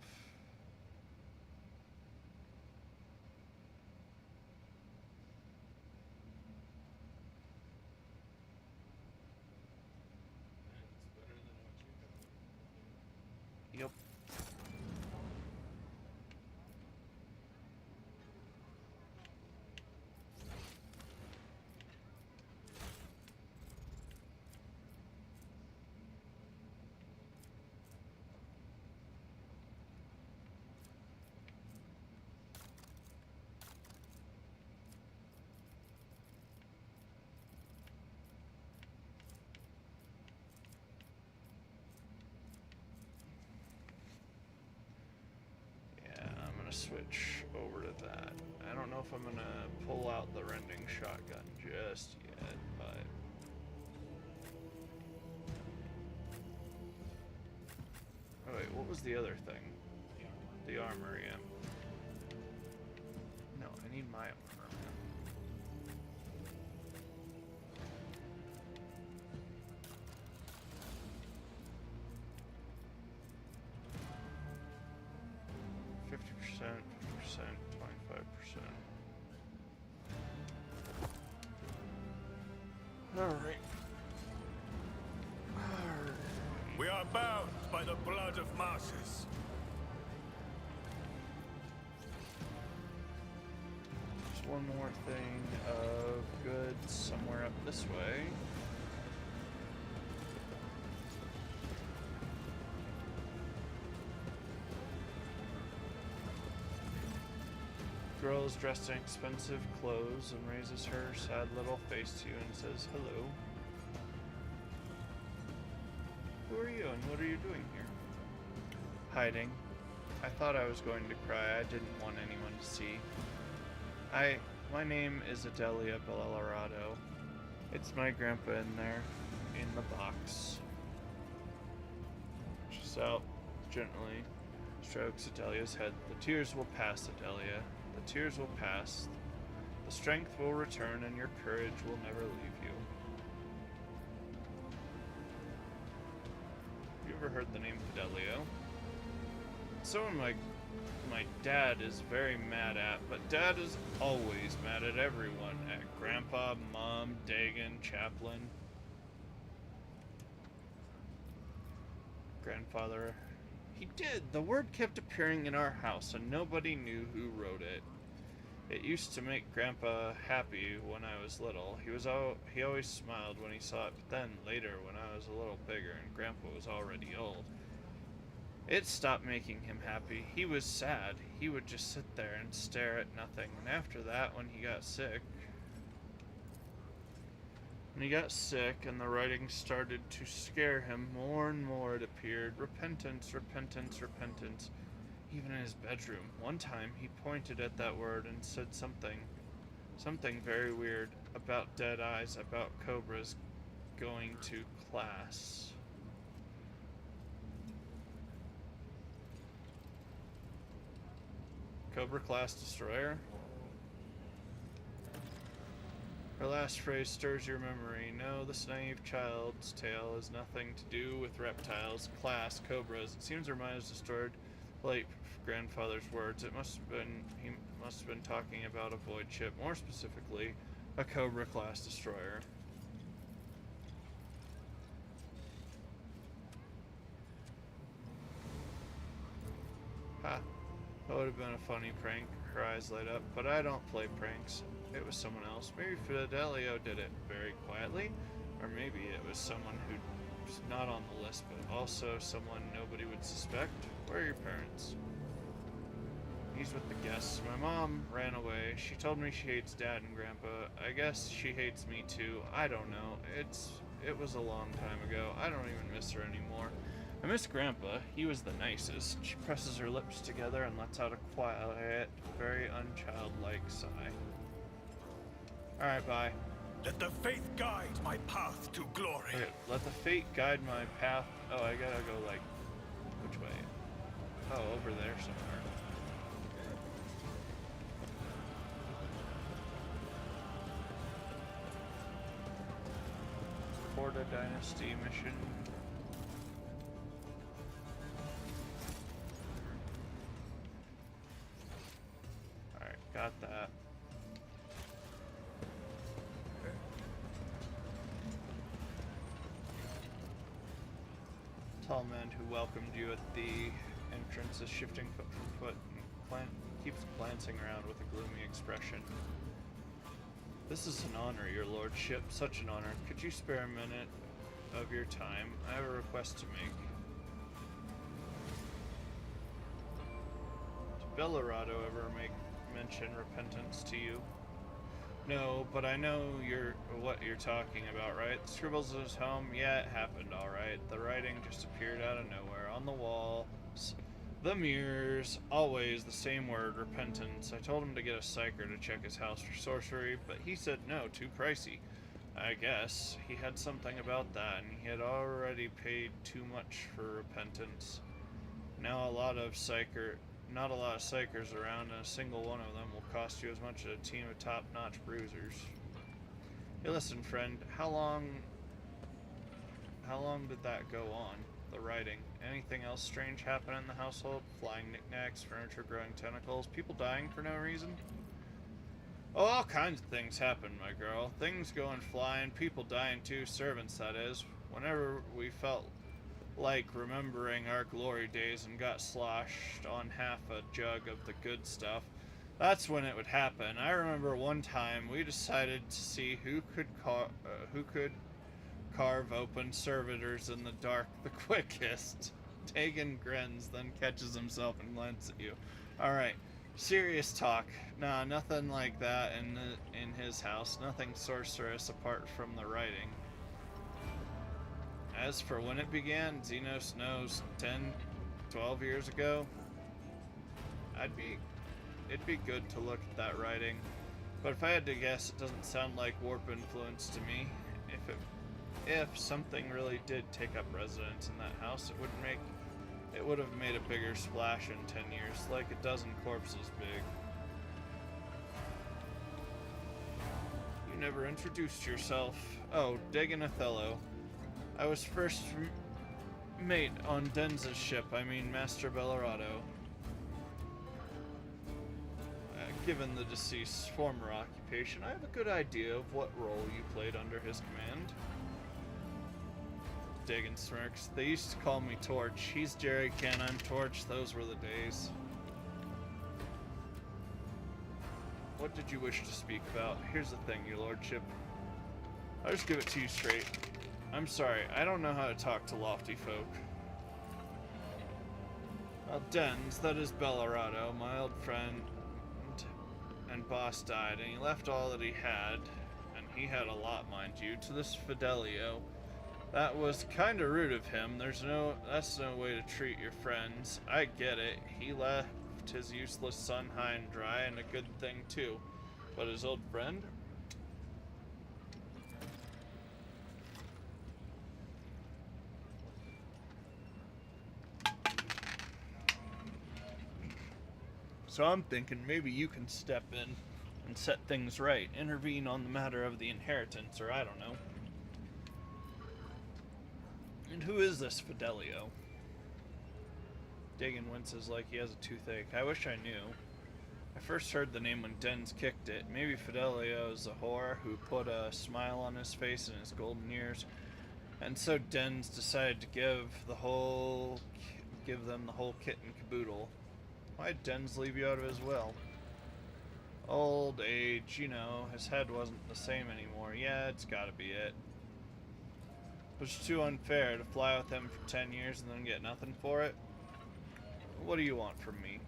switch over to that. I don't know if I'm gonna pull out the rending shotgun just yet, but oh wait, what was the other thing? The armor, yeah. No, I need my armor. 50%, 50%, 25%. Alright. We are bound by the blood of martyrs. There's one more thing of goods somewhere up this way. Girl is dressed in expensive clothes and raises her sad little face to you and says, hello. Who are you and what are you doing here? Hiding. I thought I was going to cry. I didn't want anyone to see. My name is Adelia Bellarado. It's my grandpa in there, in the box. She's out gently, strokes Adelia's head. The tears will pass, Adelia. The tears will pass. The strength will return and your courage will never leave you. Have you ever heard the name Fidelio? Someone my dad is very mad at, but Dad is always mad at everyone. At Grandpa, Mom, Dagon, Chaplain. Grandfather. He did! The word kept appearing in our house and nobody knew who wrote it. It used to make Grandpa happy when I was little. He always smiled when he saw it, but then later when I was a little bigger and Grandpa was already old, it stopped making him happy. He was sad. He would just sit there and stare at nothing. And after that, when he got sick and the writing started to scare him more and more, it appeared. Repentance, repentance, repentance. Even in his bedroom. One time, he pointed at that word and said something very weird about dead eyes, about cobras going to class. Cobra class destroyer? Her last phrase stirs your memory. No, this naive child's tale has nothing to do with reptiles, class, cobras. It seems her mind is distorted. Late grandfather's words. He must have been talking about a void ship, more specifically, a Cobra class destroyer. Ha. That would have been a funny prank. Her eyes light up, but I don't play pranks. It was someone else. Maybe Fidelio did it very quietly, or maybe it was someone who's not on the list, but also someone nobody would suspect. Where are your parents? He's with the guests. My mom ran away. She told me she hates Dad and Grandpa. I guess she hates me too. I don't know. It was a long time ago. I don't even miss her anymore. I miss Grandpa. He was the nicest. She presses her lips together and lets out a quiet, very unchildlike sigh. Alright, bye. Let the faith guide my path to glory. Okay, let the fate guide my path. Oh, I gotta go, like, which way? Oh, over there somewhere. Porta Dynasty mission. Alright, got that. Tall man who welcomed you at the entrance is shifting foot for foot and keeps glancing around with a gloomy expression. This is an honor, your lordship, such an honor. Could you spare a minute of your time? I have a request to make. Did Bellarado ever mention repentance to you? No, but I know what you're talking about, right? The scribbles at his home? Yeah, it happened, alright. The writing just appeared out of nowhere on the walls The mirrors, always the same word, repentance. I told him to get a psyker to check his house for sorcery, but he said no, too pricey. I guess he had something about that, and he had already paid too much for repentance. Now not a lot of psychers around, and a single one of them will cost you as much as a team of top-notch bruisers. Hey, listen, friend, how long did that go on? The writing. Anything else strange happen in the household? Flying knickknacks, furniture growing tentacles, people dying for no reason? Oh, all kinds of things happen, my girl. Things going flying, people dying too, servants that is. Whenever we felt like remembering our glory days and got sloshed on half a jug of the good stuff, that's when it would happen. I remember one time we decided to see who could carve open servitors in the dark the quickest. Tegan grins, then catches himself and glances at you. Alright, serious talk. Nah, nothing like that in his house. Nothing sorcerous apart from the writing. As for when it began, Xenos knows 10, 12 years ago. It'd be good to look at that writing. But if I had to guess, it doesn't sound like warp influence to me. If something really did take up residence in that house, it would have made a bigger splash in 10 years, like a dozen corpses big. You never introduced yourself. Oh, Dagan Othello. I was first mate on Denz's ship, Master Bellarado. Given the deceased's former occupation, I have a good idea of what role you played under his command. Dagan smirks. They used to call me Torch. He's Jerry Ken, I'm Torch. Those were the days. What did you wish to speak about? Here's the thing, your lordship. I'll just give it to you straight. I'm sorry, I don't know how to talk to lofty folk. Well, Denz, that is Bellarado, my old friend and boss, died, and he left all that he had, and he had a lot, mind you, to this Fidelio. That was kinda rude of him. That's no way to treat your friends. I get it. He left his useless son high and dry, and a good thing too. But his old friend? So I'm thinking maybe you can step in and set things right. Intervene on the matter of the inheritance, or I don't know. And who is this Fidelio? Dagan winces like he has a toothache. I wish I knew. I first heard the name when Denz kicked it. Maybe Fidelio is a whore who put a smile on his face in his golden years. And so Denz decided to give them the whole kit and caboodle. Why'd Denz leave you out of his will? Old age, you know, his head wasn't the same anymore. Yeah, it's gotta be it. It was too unfair to fly with him for 10 years and then get nothing for it. What do you want from me?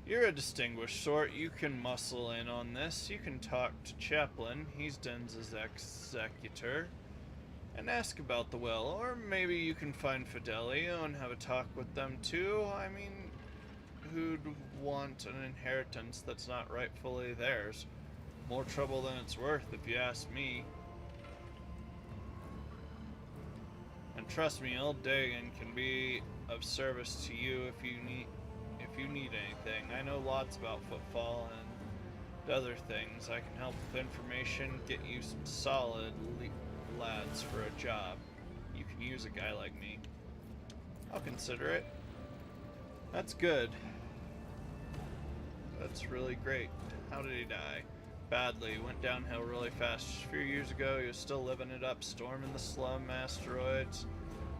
You're a distinguished sort. You can muscle in on this. You can talk to Chaplin, he's Denz's executor, and ask about the will. Or maybe you can find Fidelio and have a talk with them too. Who'd want an inheritance that's not rightfully theirs? More trouble than it's worth, if you ask me. And trust me, old Dagan can be of service to you if you need anything. I know lots about Footfall and other things. I can help with information, get you some solid lads for a job. You can use a guy like me. I'll consider it. That's good. That's really great. How did he die? Badly. Went downhill really fast. A few years ago, he was still living it up, storming the slum, asteroids,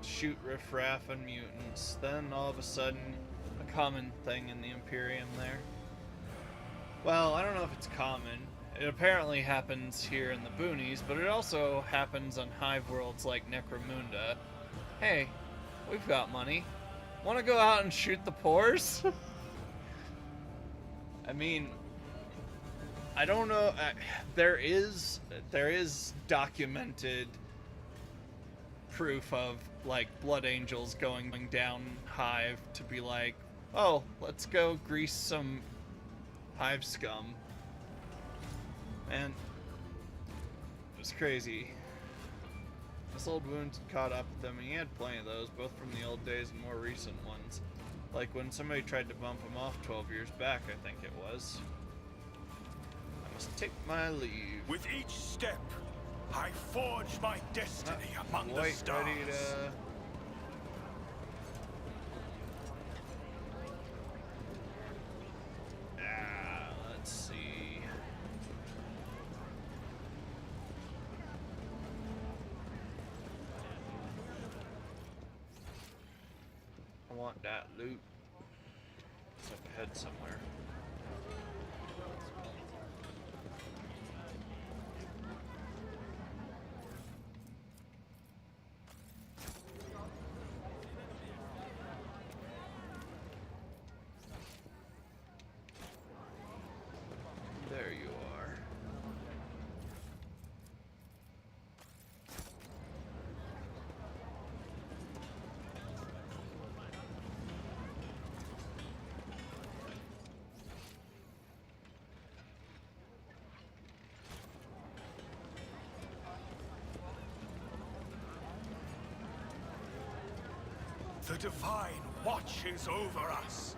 shoot riffraff and mutants. Then, all of a sudden, a common thing in the Imperium there. Well, I don't know if it's common. It apparently happens here in the boonies, but it also happens on hive worlds like Necromunda. Hey, we've got money. Want to go out and shoot the pores? I don't know. There is documented proof of, like, blood angels going down Hive to be like, oh, let's go grease some Hive scum. Man, it was crazy. This old wound caught up with him, and he had plenty of those, both from the old days and more recent ones. Like when somebody tried to bump him off 12 years back, I think it was. I must take my leave. With each step, I forge my destiny among the stars. Ready to... let's see. I want that loot. It's up ahead somewhere. There you are. The Divine watches over us.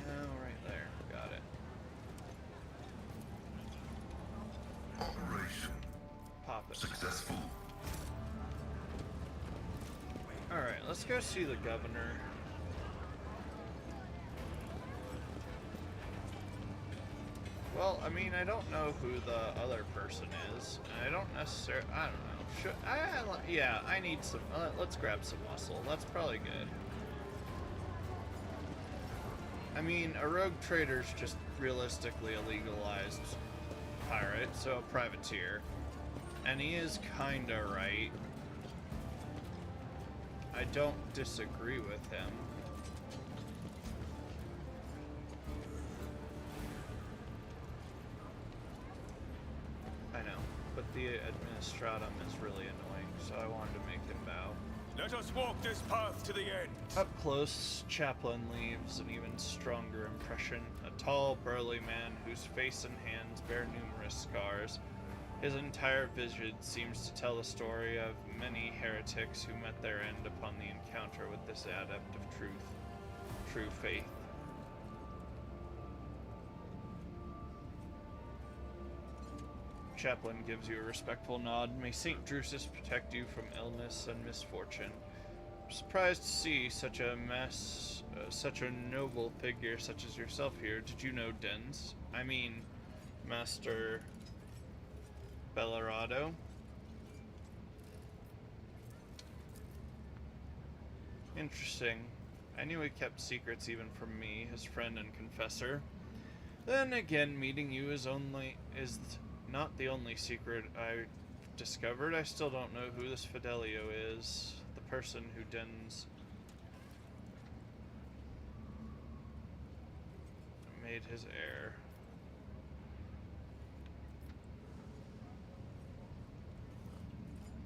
Oh, right there. Got it. Operation Pop it. successful. Alright, let's go see the governor. Well, I mean, I don't know who the other person is. And I don't necessarily... I don't know. Should yeah, I need some... let's grab some muscle. That's probably good. I mean, a rogue trader's just realistically a legalized pirate, so a privateer. And he is kinda right. I don't disagree with him. I know, but the administratum is really annoying, so I wanted to make him bow. Let us walk this path to the end. Up close, Chaplain leaves an even stronger impression. A tall, burly man whose face and hands bear numerous scars. His entire visage seems to tell the story of many heretics who met their end upon the encounter with this adept of true faith. Chaplain gives you a respectful nod. May St. Drusus protect you from illness and misfortune. I'm surprised to see such a noble figure such as yourself here. Did you know Dens? I mean, Master Bellarado? Interesting. I knew he kept secrets even from me, his friend and confessor. Then again, meeting you is not the only secret I discovered. I still don't know who this Fidelio is, the person who Dens made his heir.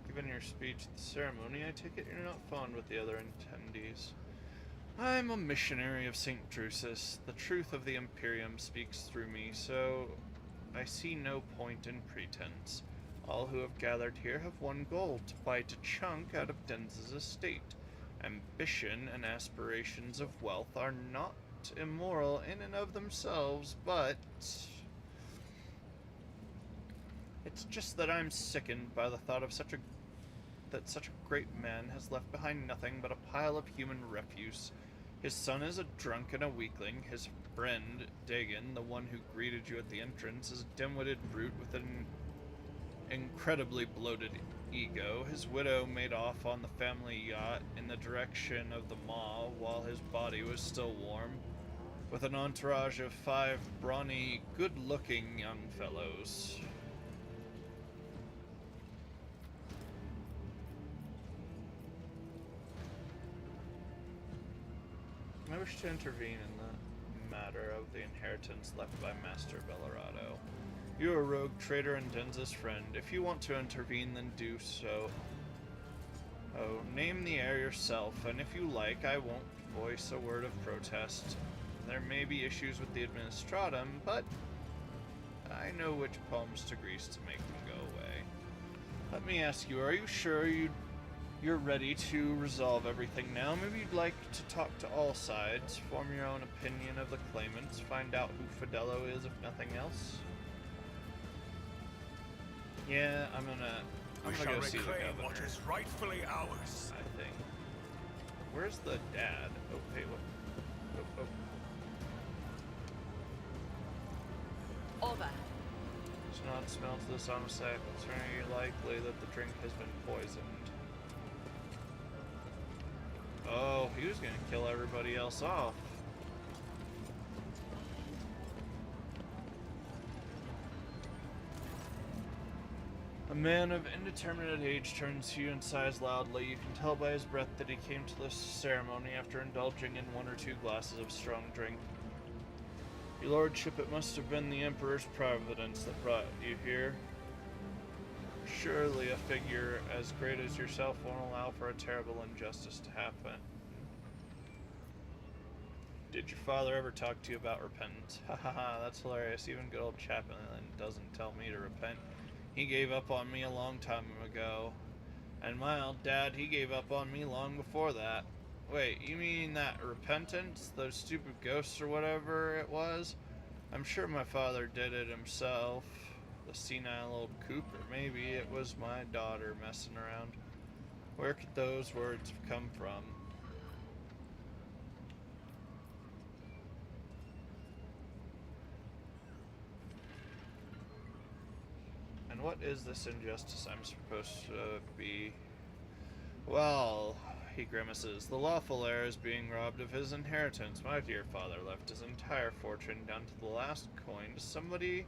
Given your speech at the ceremony, I take it you're not fond with the other attendees. I'm a missionary of St. Drusus. The truth of the Imperium speaks through me, so I see no point in pretense. All who have gathered here have one goal, to bite a chunk out of Dens' estate. Ambition and aspirations of wealth are not immoral in and of themselves, but it's just that I'm sickened by the thought of such a great man has left behind nothing but a pile of human refuse. His son is a drunk and a weakling. His friend, Dagon, the one who greeted you at the entrance, is a dim-witted brute with an incredibly bloated ego. His widow made off on the family yacht in the direction of the Maw while his body was still warm, with an entourage of 5 brawny, good-looking young fellows. I wish to intervene in the matter of the inheritance left by Master Bellarado. You are a rogue traitor and Denza's friend. If you want to intervene, then do so. Oh, name the heir yourself, and if you like, I won't voice a word of protest. There may be issues with the Administratum, but I know which palms to grease to make them go away. Let me ask you, are you sure you're ready to resolve everything now? Maybe you'd like to talk to all sides, form your own opinion of the claimants, find out who Fidelio is, if nothing else? Yeah, I'm gonna go see the governor. What is rightfully ours. I think. Where's the dad? Oh, hey, look. Over. It's not smell to this homicide. It's very likely that the drink has been poisoned. Oh, he was gonna kill everybody else off. A man of indeterminate age turns to you and sighs loudly. You can tell by his breath that he came to this ceremony after indulging in 1 or 2 glasses of strong drink. Your lordship, it must have been the Emperor's providence that brought you here. Surely a figure as great as yourself won't allow for a terrible injustice to happen. Did your father ever talk to you about repentance? Hahaha, that's hilarious. Even good old Chaplain doesn't tell me to repent. He gave up on me a long time ago. And my old dad, he gave up on me long before that. Wait, you mean that repentance? Those stupid ghosts or whatever it was? I'm sure my father did it himself. The senile old coop, or maybe it was my daughter messing around. Where could those words have come from? And what is this injustice I'm supposed to be? Well, he grimaces. The lawful heir is being robbed of his inheritance. My dear father left his entire fortune down to the last coin to somebody,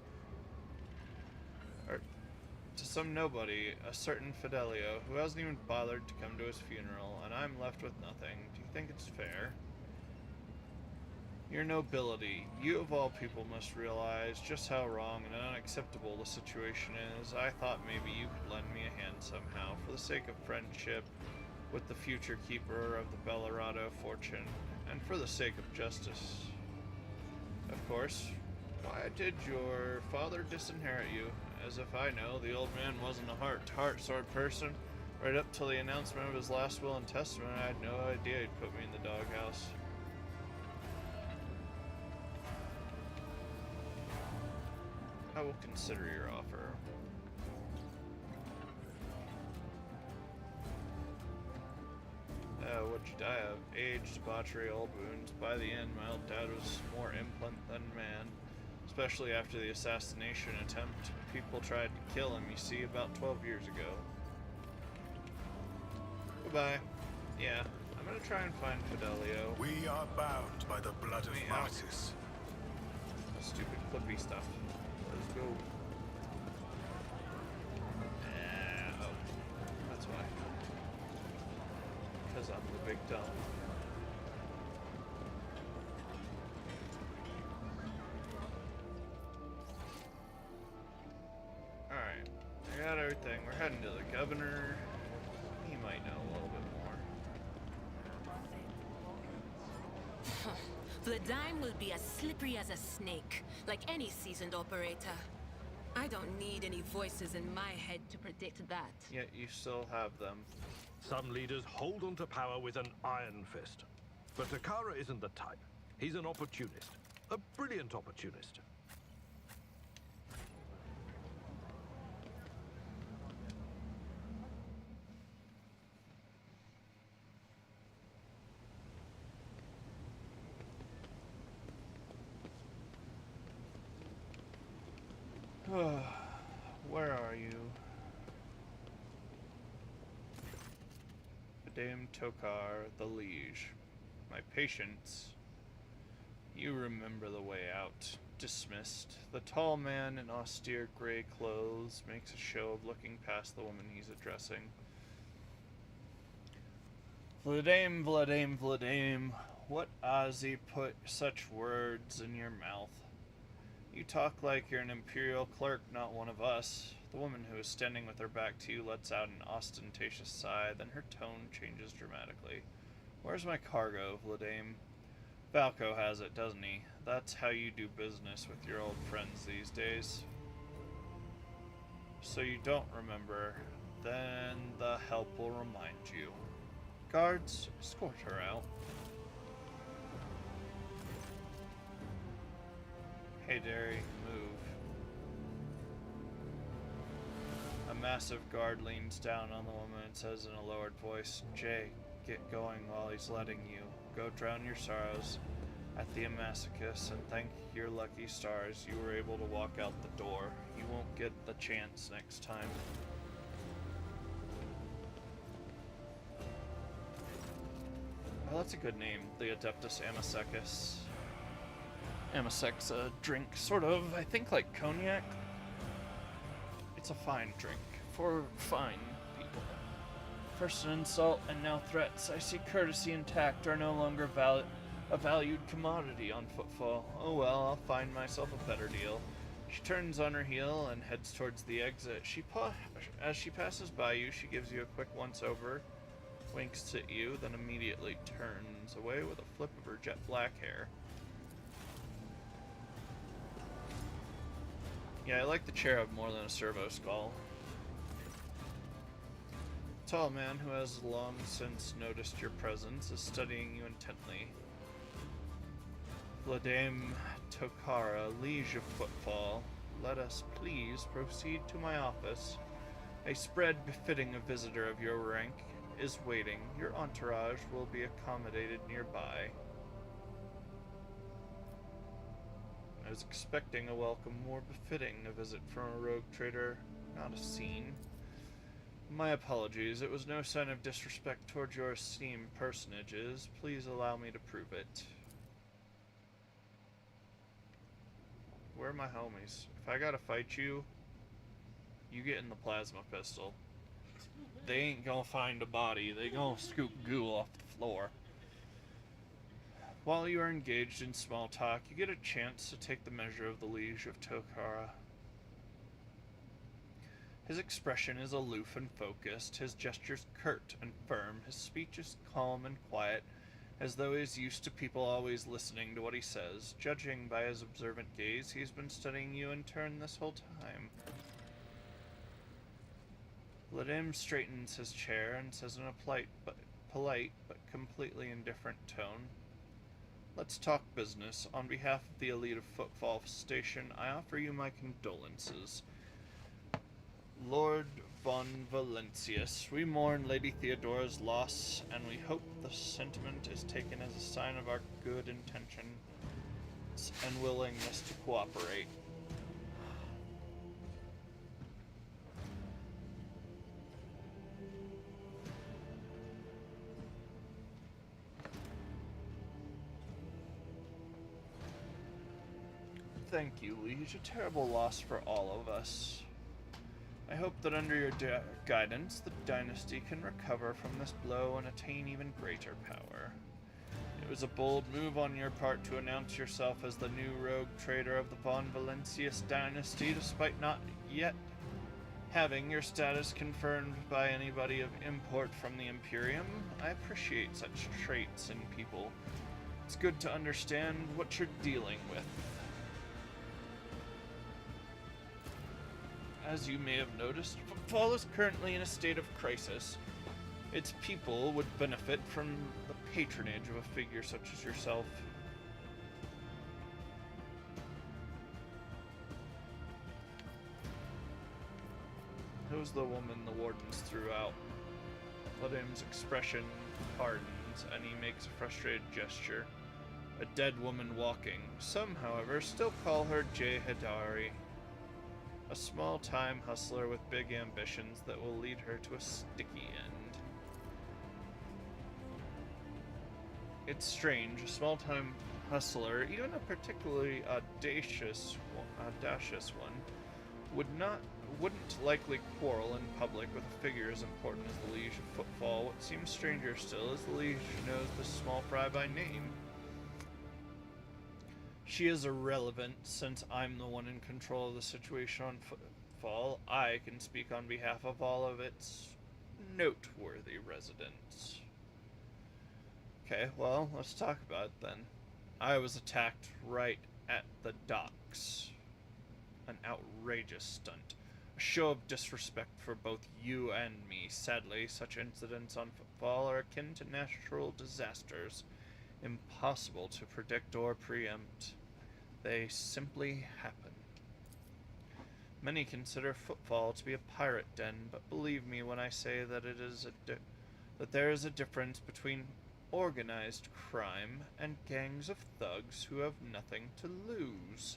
or to some nobody, a certain Fidelio, who hasn't even bothered to come to his funeral, and I'm left with nothing. Do you think it's fair? Your nobility, you of all people must realize just how wrong and unacceptable the situation is. I thought maybe you could lend me a hand somehow, for the sake of friendship with the future keeper of the Bellarado fortune, and for the sake of justice. Of course, why did your father disinherit you? As if I know, the old man wasn't a heart-to-heart sort of person. Right up till the announcement of his last will and testament, I had no idea he'd put me in the doghouse. I will consider your offer. What'd you die of? Age, debauchery, old wounds. By the end, my old dad was more implant than man. Especially after the assassination attempt. People tried to kill him, you see, about 12 years ago. Goodbye. Yeah, I'm gonna try and find Fidelio. We are bound by the blood of martyrs. Stupid clippy stuff. Let's go. Oh, that's why. Because I'm the big dumb. Alright, I got everything. We're heading to the governor. He might know a little bit more. Vladime will be as slippery as a snake, like any seasoned operator. I don't need any voices in my head to predict that. Yet you still have them. Some leaders hold onto power with an iron fist. But Takara isn't the type. He's an opportunist. A brilliant opportunist. Where are you? Madame Tokar, the liege. My patience. You remember the way out. Dismissed. The tall man in austere gray clothes makes a show of looking past the woman he's addressing. Vladame, Vladame, Vladame. What Ozzy put such words in your mouth? You talk like you're an Imperial clerk, not one of us. The woman who is standing with her back to you lets out an ostentatious sigh, then her tone changes dramatically. Where's my cargo, Vladame? Valko has it, doesn't he? That's how you do business with your old friends these days. So you don't remember, then the help will remind you. Guards, escort her out. Hey Derry, move. A massive guard leans down on the woman and says in a lowered voice, Jay, get going while he's letting you. Go drown your sorrows at the Ammassacus and thank your lucky stars you were able to walk out the door. You won't get the chance next time. Well, that's a good name, the Adeptus Ammassacus. Ammassac's a drink, sort of, I think like cognac. It's a fine drink, for fine people. First an insult, and now threats. I see courtesy and tact are no longer a valued commodity on Footfall. Oh well, I'll find myself a better deal. She turns on her heel and heads towards the exit. As she passes by you, she gives you a quick once-over, winks at you, then immediately turns away with a flip of her jet black hair. Yeah, I like the cherub more than a servo skull. A tall man who has long since noticed your presence is studying you intently. Vladame Tokara, Liege of Footfall, let us please proceed to my office. A spread befitting a visitor of your rank is waiting. Your entourage will be accommodated nearby. I was expecting a welcome more befitting a visit from a rogue trader, not a scene. My apologies, it was no sign of disrespect towards your esteemed personages. Please allow me to prove it. Where are my homies? If I gotta fight you, you get in the plasma pistol. They ain't gonna find a body, they gonna scoop goo off the floor. While you are engaged in small talk, you get a chance to take the measure of the Liege of Tokara. His expression is aloof and focused, his gestures curt and firm, his speech is calm and quiet, as though he is used to people always listening to what he says. Judging by his observant gaze, he's been studying you in turn this whole time. Vladimir straightens his chair and says in a polite but completely indifferent tone, let's talk business. On behalf of the elite of Footfall Station, I offer you my condolences. Lord von Valentius, we mourn Lady Theodora's loss, and we hope the sentiment is taken as a sign of our good intentions and willingness to cooperate. Thank you, Liege. A terrible loss for all of us. I hope that under your guidance, the dynasty can recover from this blow and attain even greater power. It was a bold move on your part to announce yourself as the new rogue trader of the Von Valentius dynasty, despite not yet having your status confirmed by anybody of import from the Imperium. I appreciate such traits in people. It's good to understand what you're dealing with. As you may have noticed, Footfall is currently in a state of crisis. Its people would benefit from the patronage of a figure such as yourself. Who's the woman the wardens threw out? Vladim's expression hardens, and he makes a frustrated gesture. A dead woman walking. Some, however, still call her Jay Hidari. A small-time hustler with big ambitions that will lead her to a sticky end. It's strange, a small-time hustler, even a particularly audacious one, wouldn't likely quarrel in public with a figure as important as the Liege of Footfall. What seems stranger still is the Liege knows this small fry by name. She is irrelevant, since I'm the one in control of the situation on Footfall. I can speak on behalf of all of its noteworthy residents. Okay, well, let's talk about it then. I was attacked right at the docks. An outrageous stunt. A show of disrespect for both you and me. Sadly, such incidents on Footfall are akin to natural disasters. Impossible to predict or preempt. They simply happen. Many consider Footfall to be a pirate den, but believe me when I say that that there is a difference between organized crime and gangs of thugs who have nothing to lose.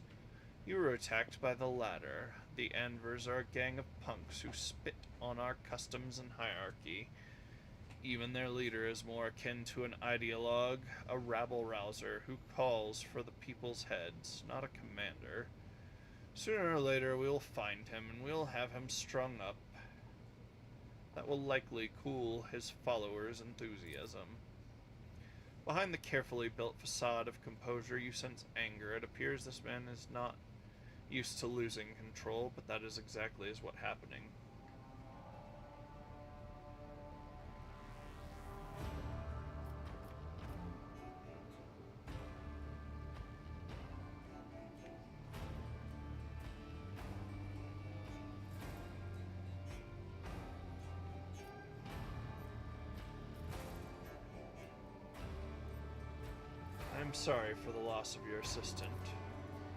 You were attacked by the latter. The Anvers are a gang of punks who spit on our customs and hierarchy. Even their leader is more akin to an ideologue, a rabble-rouser who calls for the people's heads, not a commander. Sooner or later we'll find him and we'll have him strung up. That will likely cool his followers' enthusiasm. Behind the carefully built facade of composure you sense anger. It appears this man is not used to losing control, but that is exactly what's happening. I'm sorry for the loss of your assistant.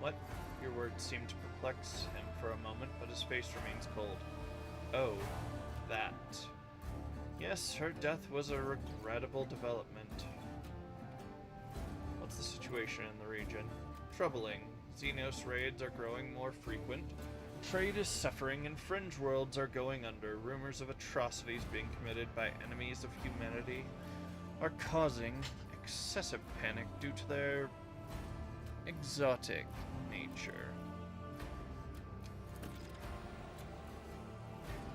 What? Your words seem to perplex him for a moment, but his face remains cold. Oh, that. Yes, her death was a regrettable development. What's the situation in the region? Troubling. Xenos raids are growing more frequent. Trade is suffering and fringe worlds are going under. Rumors of atrocities being committed by enemies of humanity are causing excessive panic due to their exotic nature.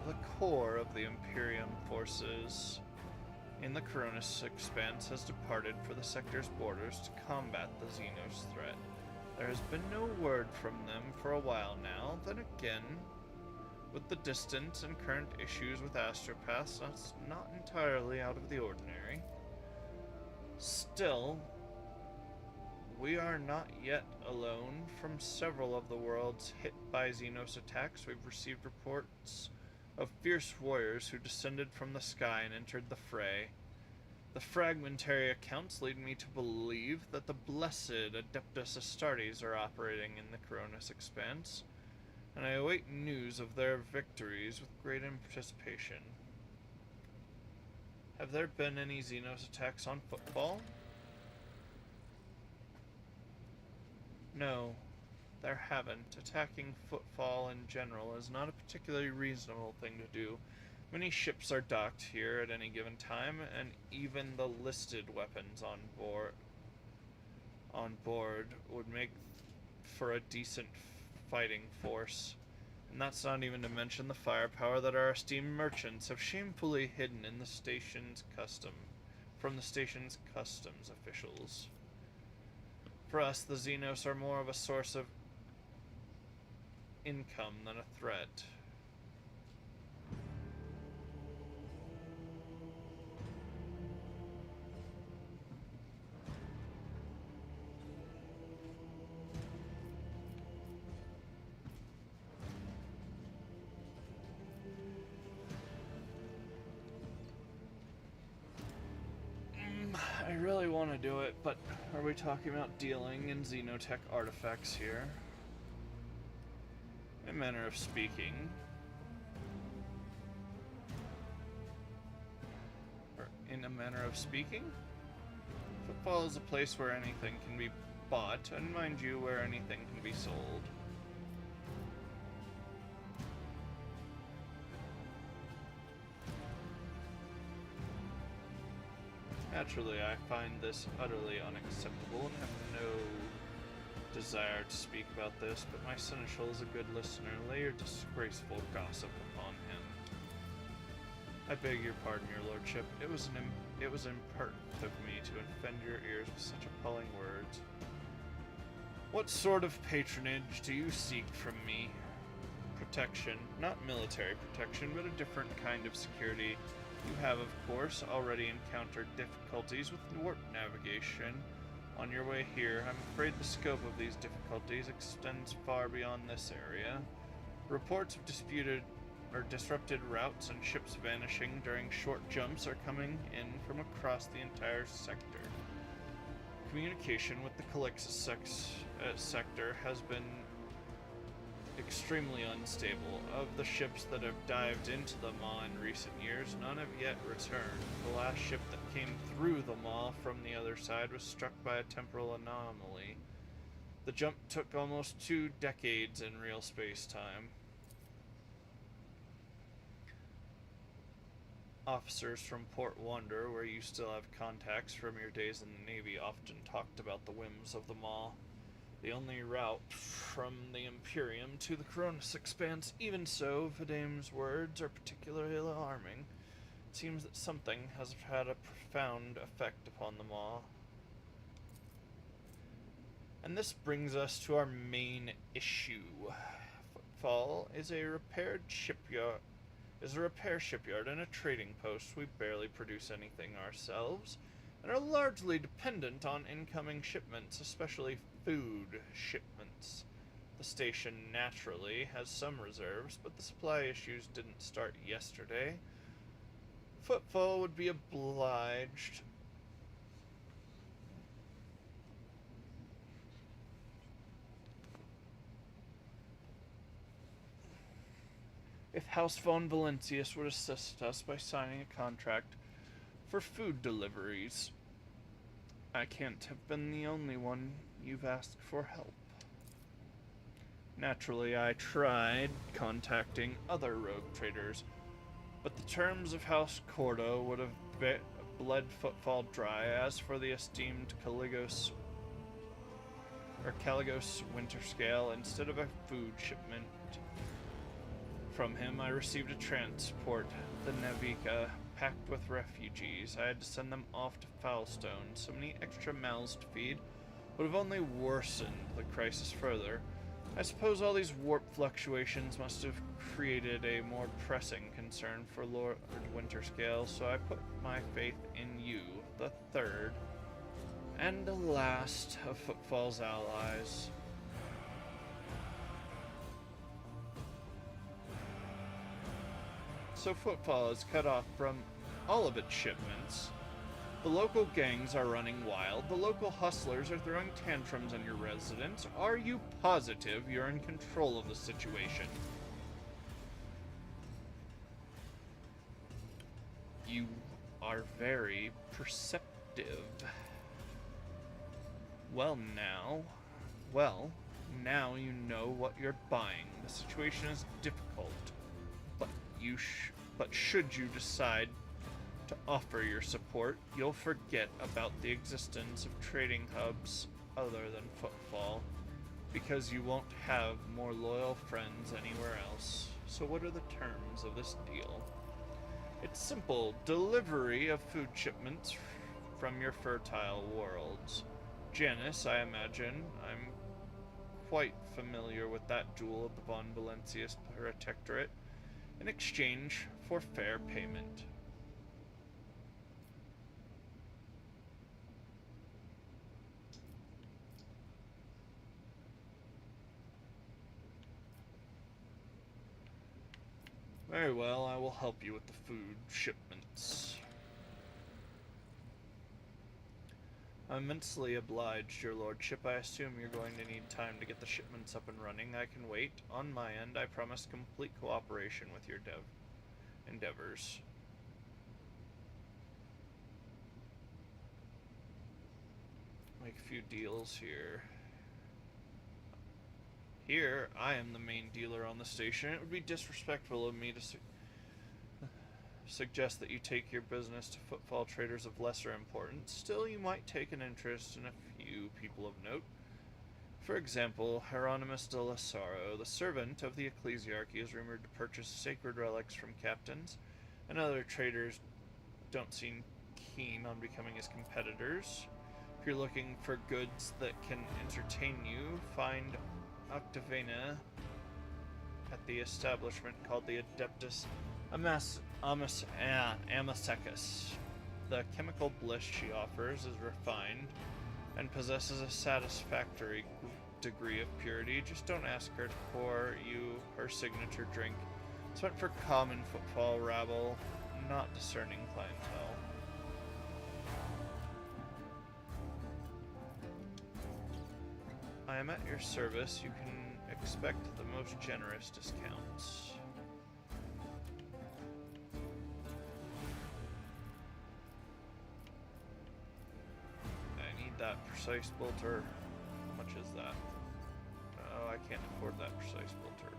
The core of the Imperium forces in the Coronis Expanse has departed for the sector's borders to combat the Xenos threat. There has been no word from them for a while now. Then again, with the distance and current issues with astropaths, that's not entirely out of the ordinary. Still, we are not yet alone. From several of the worlds hit by Xenos attacks, we've received reports of fierce warriors who descended from the sky and entered the fray. The fragmentary accounts lead me to believe that the blessed Adeptus Astartes are operating in the Coronis Expanse, and I await news of their victories with great anticipation. Have there been any Xenos attacks on Footfall? No, there haven't. Attacking Footfall in general is not a particularly reasonable thing to do. Many ships are docked here at any given time, and even the listed weapons on board would make for a decent fighting force. And that's not even to mention the firepower that our esteemed merchants have shamefully hidden in the station's from the station's customs officials. For us, the Xenos are more of a source of income than a threat. I really want to do it, but are we talking about dealing in xenotech artifacts here? In a manner of speaking. Or in a manner of speaking? Footfall is a place where anything can be bought, and mind you, where anything can be sold. Naturally, I find this utterly unacceptable and have no desire to speak about this, but my seneschal is a good listener. Lay your disgraceful gossip upon him. I beg your pardon, your lordship. It was impertinent of me to offend your ears with such appalling words. What sort of patronage do you seek from me? Protection, not military protection, but a different kind of security. You have, of course, already encountered difficulties with warp navigation. On your way here, I'm afraid the scope of these difficulties extends far beyond this area. Reports of disrupted routes and ships vanishing during short jumps are coming in from across the entire sector. Communication with the Calixus sector has been extremely unstable. Of the ships that have dived into the Maw in recent years, none have yet returned. The last ship that came through the Maw from the other side was struck by a temporal anomaly. The jump took almost 2 decades in real space-time. Officers from Port Wonder, where you still have contacts from your days in the Navy, often talked about the whims of the Maw. The only route from the Imperium to the Cronus Expanse. Even so, Vidame's words are particularly alarming. It seems that something has had a profound effect upon the Maw. And this brings us to our main issue. Footfall is a repair shipyard and a trading post. We barely produce anything ourselves, and are largely dependent on incoming shipments, especially food shipments. The station naturally has some reserves, but the supply issues didn't start yesterday. Footfall would be obliged if House von Valentius would assist us by signing a contract for food deliveries. I can't have been the only one you've asked for help. Naturally, I tried contacting other rogue traders, but the terms of House Cordo would have bled Footfall dry. As for the esteemed Caligos Winterscale, instead of a food shipment from him, I received a transport, the Navica, packed with refugees. I had to send them off to Foulstone. So many extra mouths to feed would have only worsened the crisis further. I suppose all these warp fluctuations must have created a more pressing concern for Lord Winterscale, so I put my faith in you, the third and the last of Footfall's allies. So Footfall is cut off from all of its shipments. The local gangs are running wild. The local hustlers are throwing tantrums on your residence. Are you positive you're in control of the situation? You are very perceptive. Well, now you know what you're buying. The situation is difficult, but should you decide to offer your support, you'll forget about the existence of trading hubs other than Footfall, because you won't have more loyal friends anywhere else. So what are the terms of this deal? It's simple. Delivery of food shipments from your fertile worlds. Janus, I imagine. I'm quite familiar with that jewel of the Von Valentius Protectorate, in exchange for fair payment. Very well, I will help you with the food shipments. I'm immensely obliged, your lordship. I assume you're going to need time to get the shipments up and running. I can wait. On my end, I promise complete cooperation with your endeavors. Make a few deals here. Here, I am the main dealer on the station. It would be disrespectful of me to suggest that you take your business to Footfall traders of lesser importance. Still, you might take an interest in a few people of note. For example, Hieronymus de Lassaro, the servant of the ecclesiarchy, is rumored to purchase sacred relics from captains, and other traders don't seem keen on becoming his competitors. If you're looking for goods that can entertain you, find Octavina at the establishment called the Adeptus Amacecus. The chemical bliss she offers is refined and possesses a satisfactory degree of purity. Just don't ask her to pour you her signature drink. It's meant for common footfall rabble, not discerning clientele. I am at your service. You can expect the most generous discounts. I need that precise bolter. How much is that? Oh, I can't afford that precise bolter.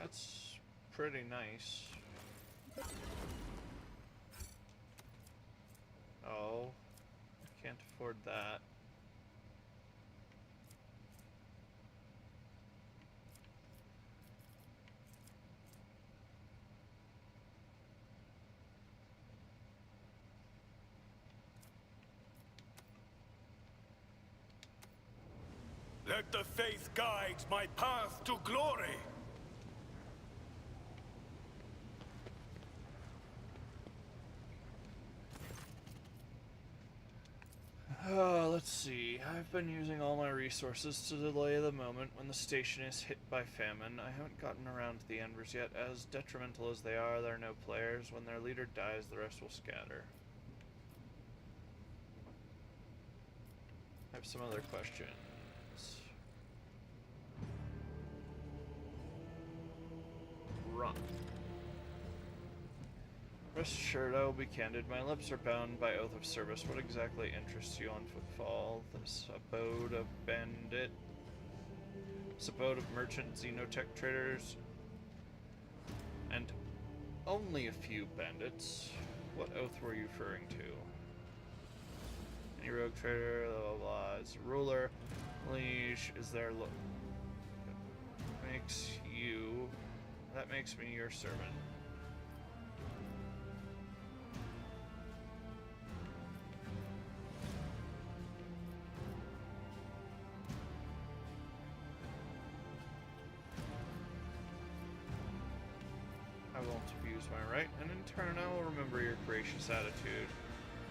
That's pretty nice. Oh, I can't afford that. Let the faith guide my path to glory! Let's see. I've been using all my resources to delay the moment when the station is hit by famine. I haven't gotten around to the embers yet. As detrimental as they are, there are no players. When their leader dies, the rest will scatter. I have some other questions. Run. Rest assured, I will be candid. My lips are bound by oath of service. What exactly interests you on Footfall? This abode of bandit? This abode of merchant xenotech traders? And only a few bandits? What oath were you referring to? Any rogue trader, blah blah blah, is a ruler. Liege is there. That makes me your servant. I won't abuse my right, and in turn I will remember your gracious attitude.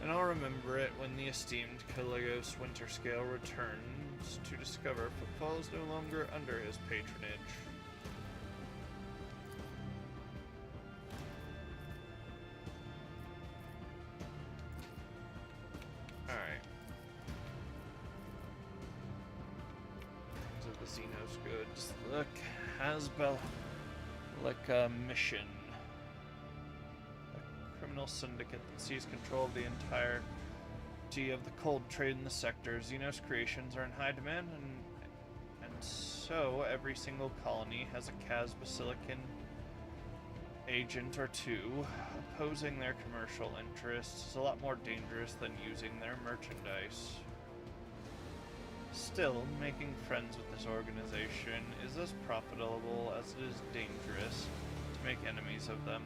And I'll remember it when the esteemed Caligos Winterscale returns to discover Footfall is no longer under his patronage. Alright. So the Xenos goods. Look, Hasbel. Like a mission. A criminal syndicate that sees control of the entirety of the cold trade in the sector. Xenos creations are in high demand, and so every single colony has a Kaz Basilican agent or two. Opposing their commercial interests is a lot more dangerous than using their merchandise. Still, making friends with this organization is as profitable as it is dangerous to make enemies of them.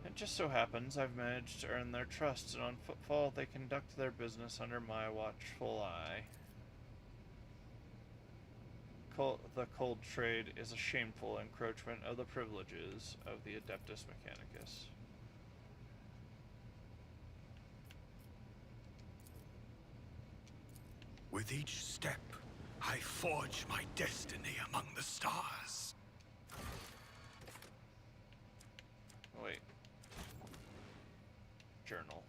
It just so happens I've managed to earn their trust, and on Footfall they conduct their business under my watchful eye. the cold trade is a shameful encroachment of the privileges of the Adeptus Mechanicus. With each step, I forge my destiny among the stars. Wait. Journal.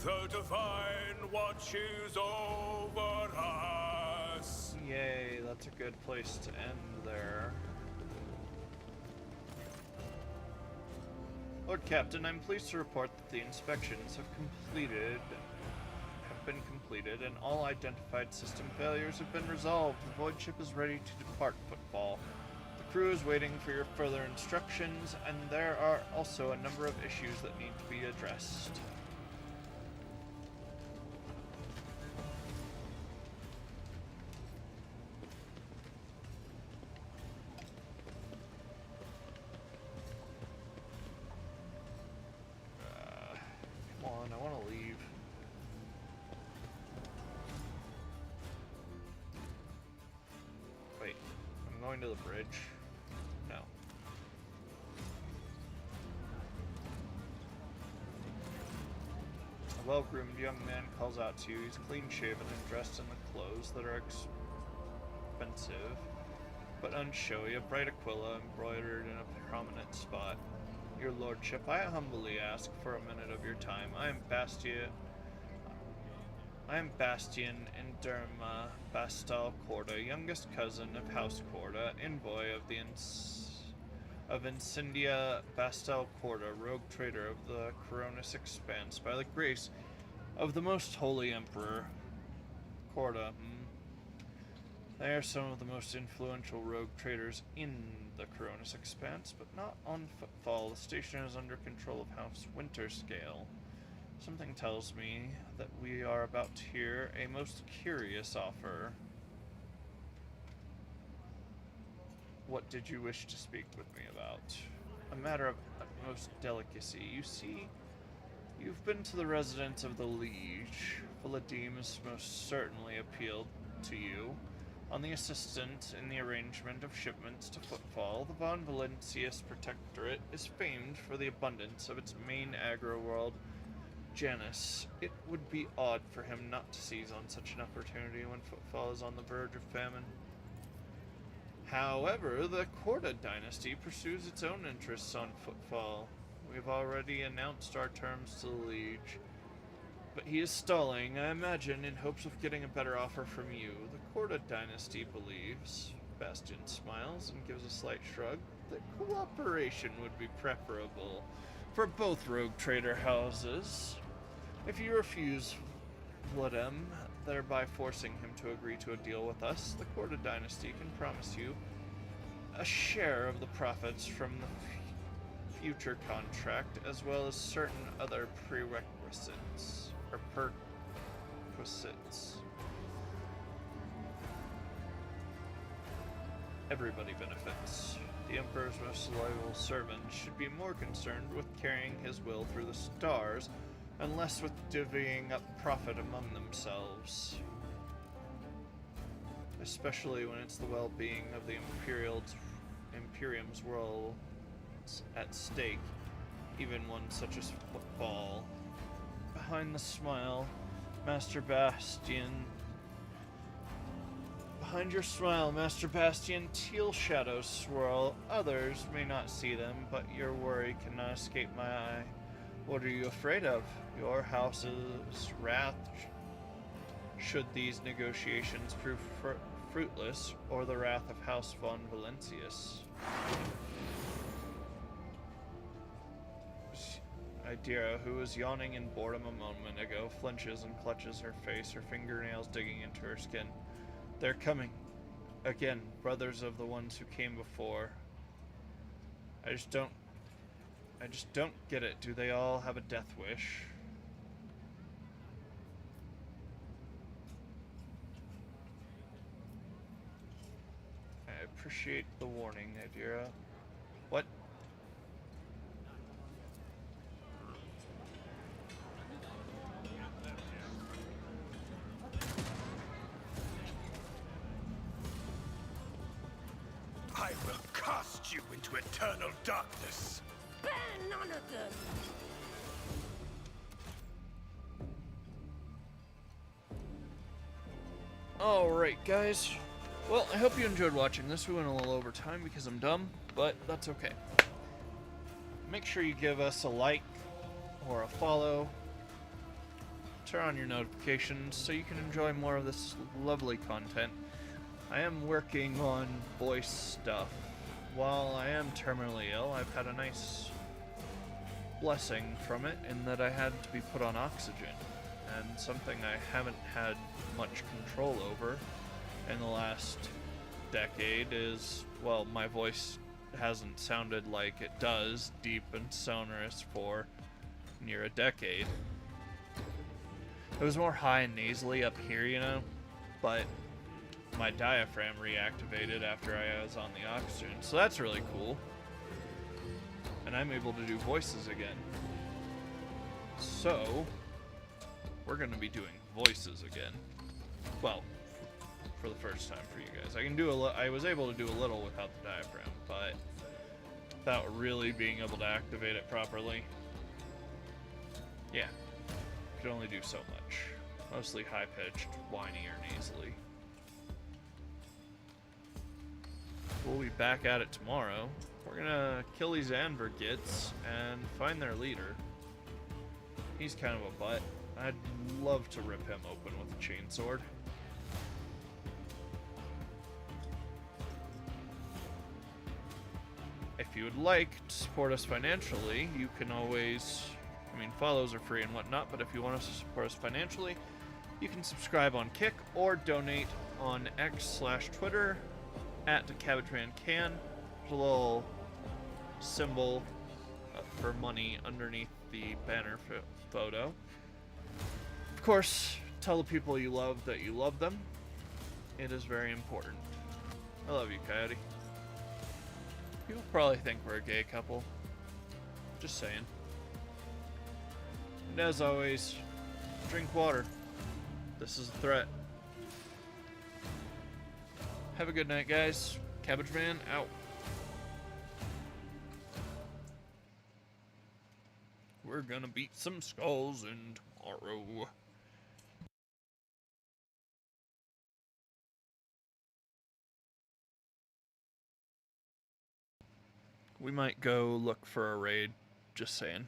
The Divine watches over us. Yay, that's a good place to end there. Lord Captain, I'm pleased to report that the inspections have been completed and all identified system failures have been resolved. The void ship is ready to depart Footfall. The crew is waiting for your further instructions, and there are also a number of issues that need to be addressed. Come on, I want to leave. Wait, I'm going to the bridge? No. A well-groomed young man calls out to you. He's clean-shaven and dressed in the clothes that are expensive, but unshowy. A bright aquila embroidered in a prominent spot. Your lordship, I humbly ask for a minute of your time. I am Bastian Inderma Bastal Corda, youngest cousin of House Corda, envoy of the Incendia Bastal Corda, rogue trader of the Coronis Expanse, by the grace of the most holy Emperor Corda. They are some of the most influential rogue traders in the Coronis Expanse, but not on Footfall. The station is under control of House Winterscale. Something tells me that we are about to hear a most curious offer. What did you wish to speak with me about? A matter of utmost delicacy. You see, you've been to the residence of the Liege. Philodemus most certainly appealed to you. On the assistant in the arrangement of shipments to Footfall, the Von Valentius Protectorate is famed for the abundance of its main agro-world, Janus. It would be odd for him not to seize on such an opportunity when Footfall is on the verge of famine. However, the Corda dynasty pursues its own interests on Footfall. We've already announced our terms to the Liege, but he is stalling, I imagine, in hopes of getting a better offer from you. The Corda dynasty believes, Bastian smiles and gives a slight shrug, that cooperation would be preferable for both rogue trader houses. If you refuse Vladem, thereby forcing him to agree to a deal with us, the Corda dynasty can promise you a share of the profits from the future contract, as well as certain other prerequisites. Or perquisites. Everybody benefits. The Emperor's most loyal servants should be more concerned with carrying his will through the stars, and less with divvying up profit among themselves. Especially when it's the well-being of the Imperium's world at stake, even one such as Footfall. Behind the smile, Master Bastian behind your smile, Master Bastion, teal shadows swirl. Others may not see them, but your worry cannot escape my eye. What are you afraid of? Your house's wrath should these negotiations prove fruitless, or the wrath of House von Valencius. Idira, who was yawning in boredom a moment ago, flinches and clutches her face, her fingernails digging into her skin. They're coming. Again, brothers of the ones who came before. I just don't get it. Do they all have a death wish? I appreciate the warning, Idira. What? I will cast you into eternal darkness. Spare none of them! Alright, guys. Well, I hope you enjoyed watching this. We went a little over time because I'm dumb, but that's okay. Make sure you give us a like or a follow. Turn on your notifications so you can enjoy more of this lovely content. I am working on voice stuff. While I am terminally ill, I've had a nice blessing from it in that I had to be put on oxygen. And something I haven't had much control over in the last decade is, well, my voice hasn't sounded like it does, deep and sonorous, for near a decade. It was more high and nasally up here, you know, but my diaphragm reactivated after I was on the oxygen, so that's really cool. And I'm able to do voices again. So, we're going to be doing voices again. Well, for the first time for you guys. I can do I was able to do a little without the diaphragm, but without really being able to activate it properly. Yeah, could only do so much. Mostly high-pitched, whiny, or nasally. We'll be back at it tomorrow. We're gonna kill these Anvergits and find their leader. He's kind of a butt. I'd love to rip him open with a chainsword. If you would like to support us financially, you can always, follows are free and whatnot, but if you want us to support us financially, you can subscribe on Kick or donate on X/Twitter at CabbageManCan. There's a little symbol for money underneath the banner photo. Of course, tell the people you love that you love them. It is very important. I love you, Coyote. People probably think we're a gay couple. Just saying. And as always, drink water. This is a threat. Have a good night, guys. Cabbage Man out. We're gonna beat some skulls in tomorrow. We might go look for a raid. Just saying.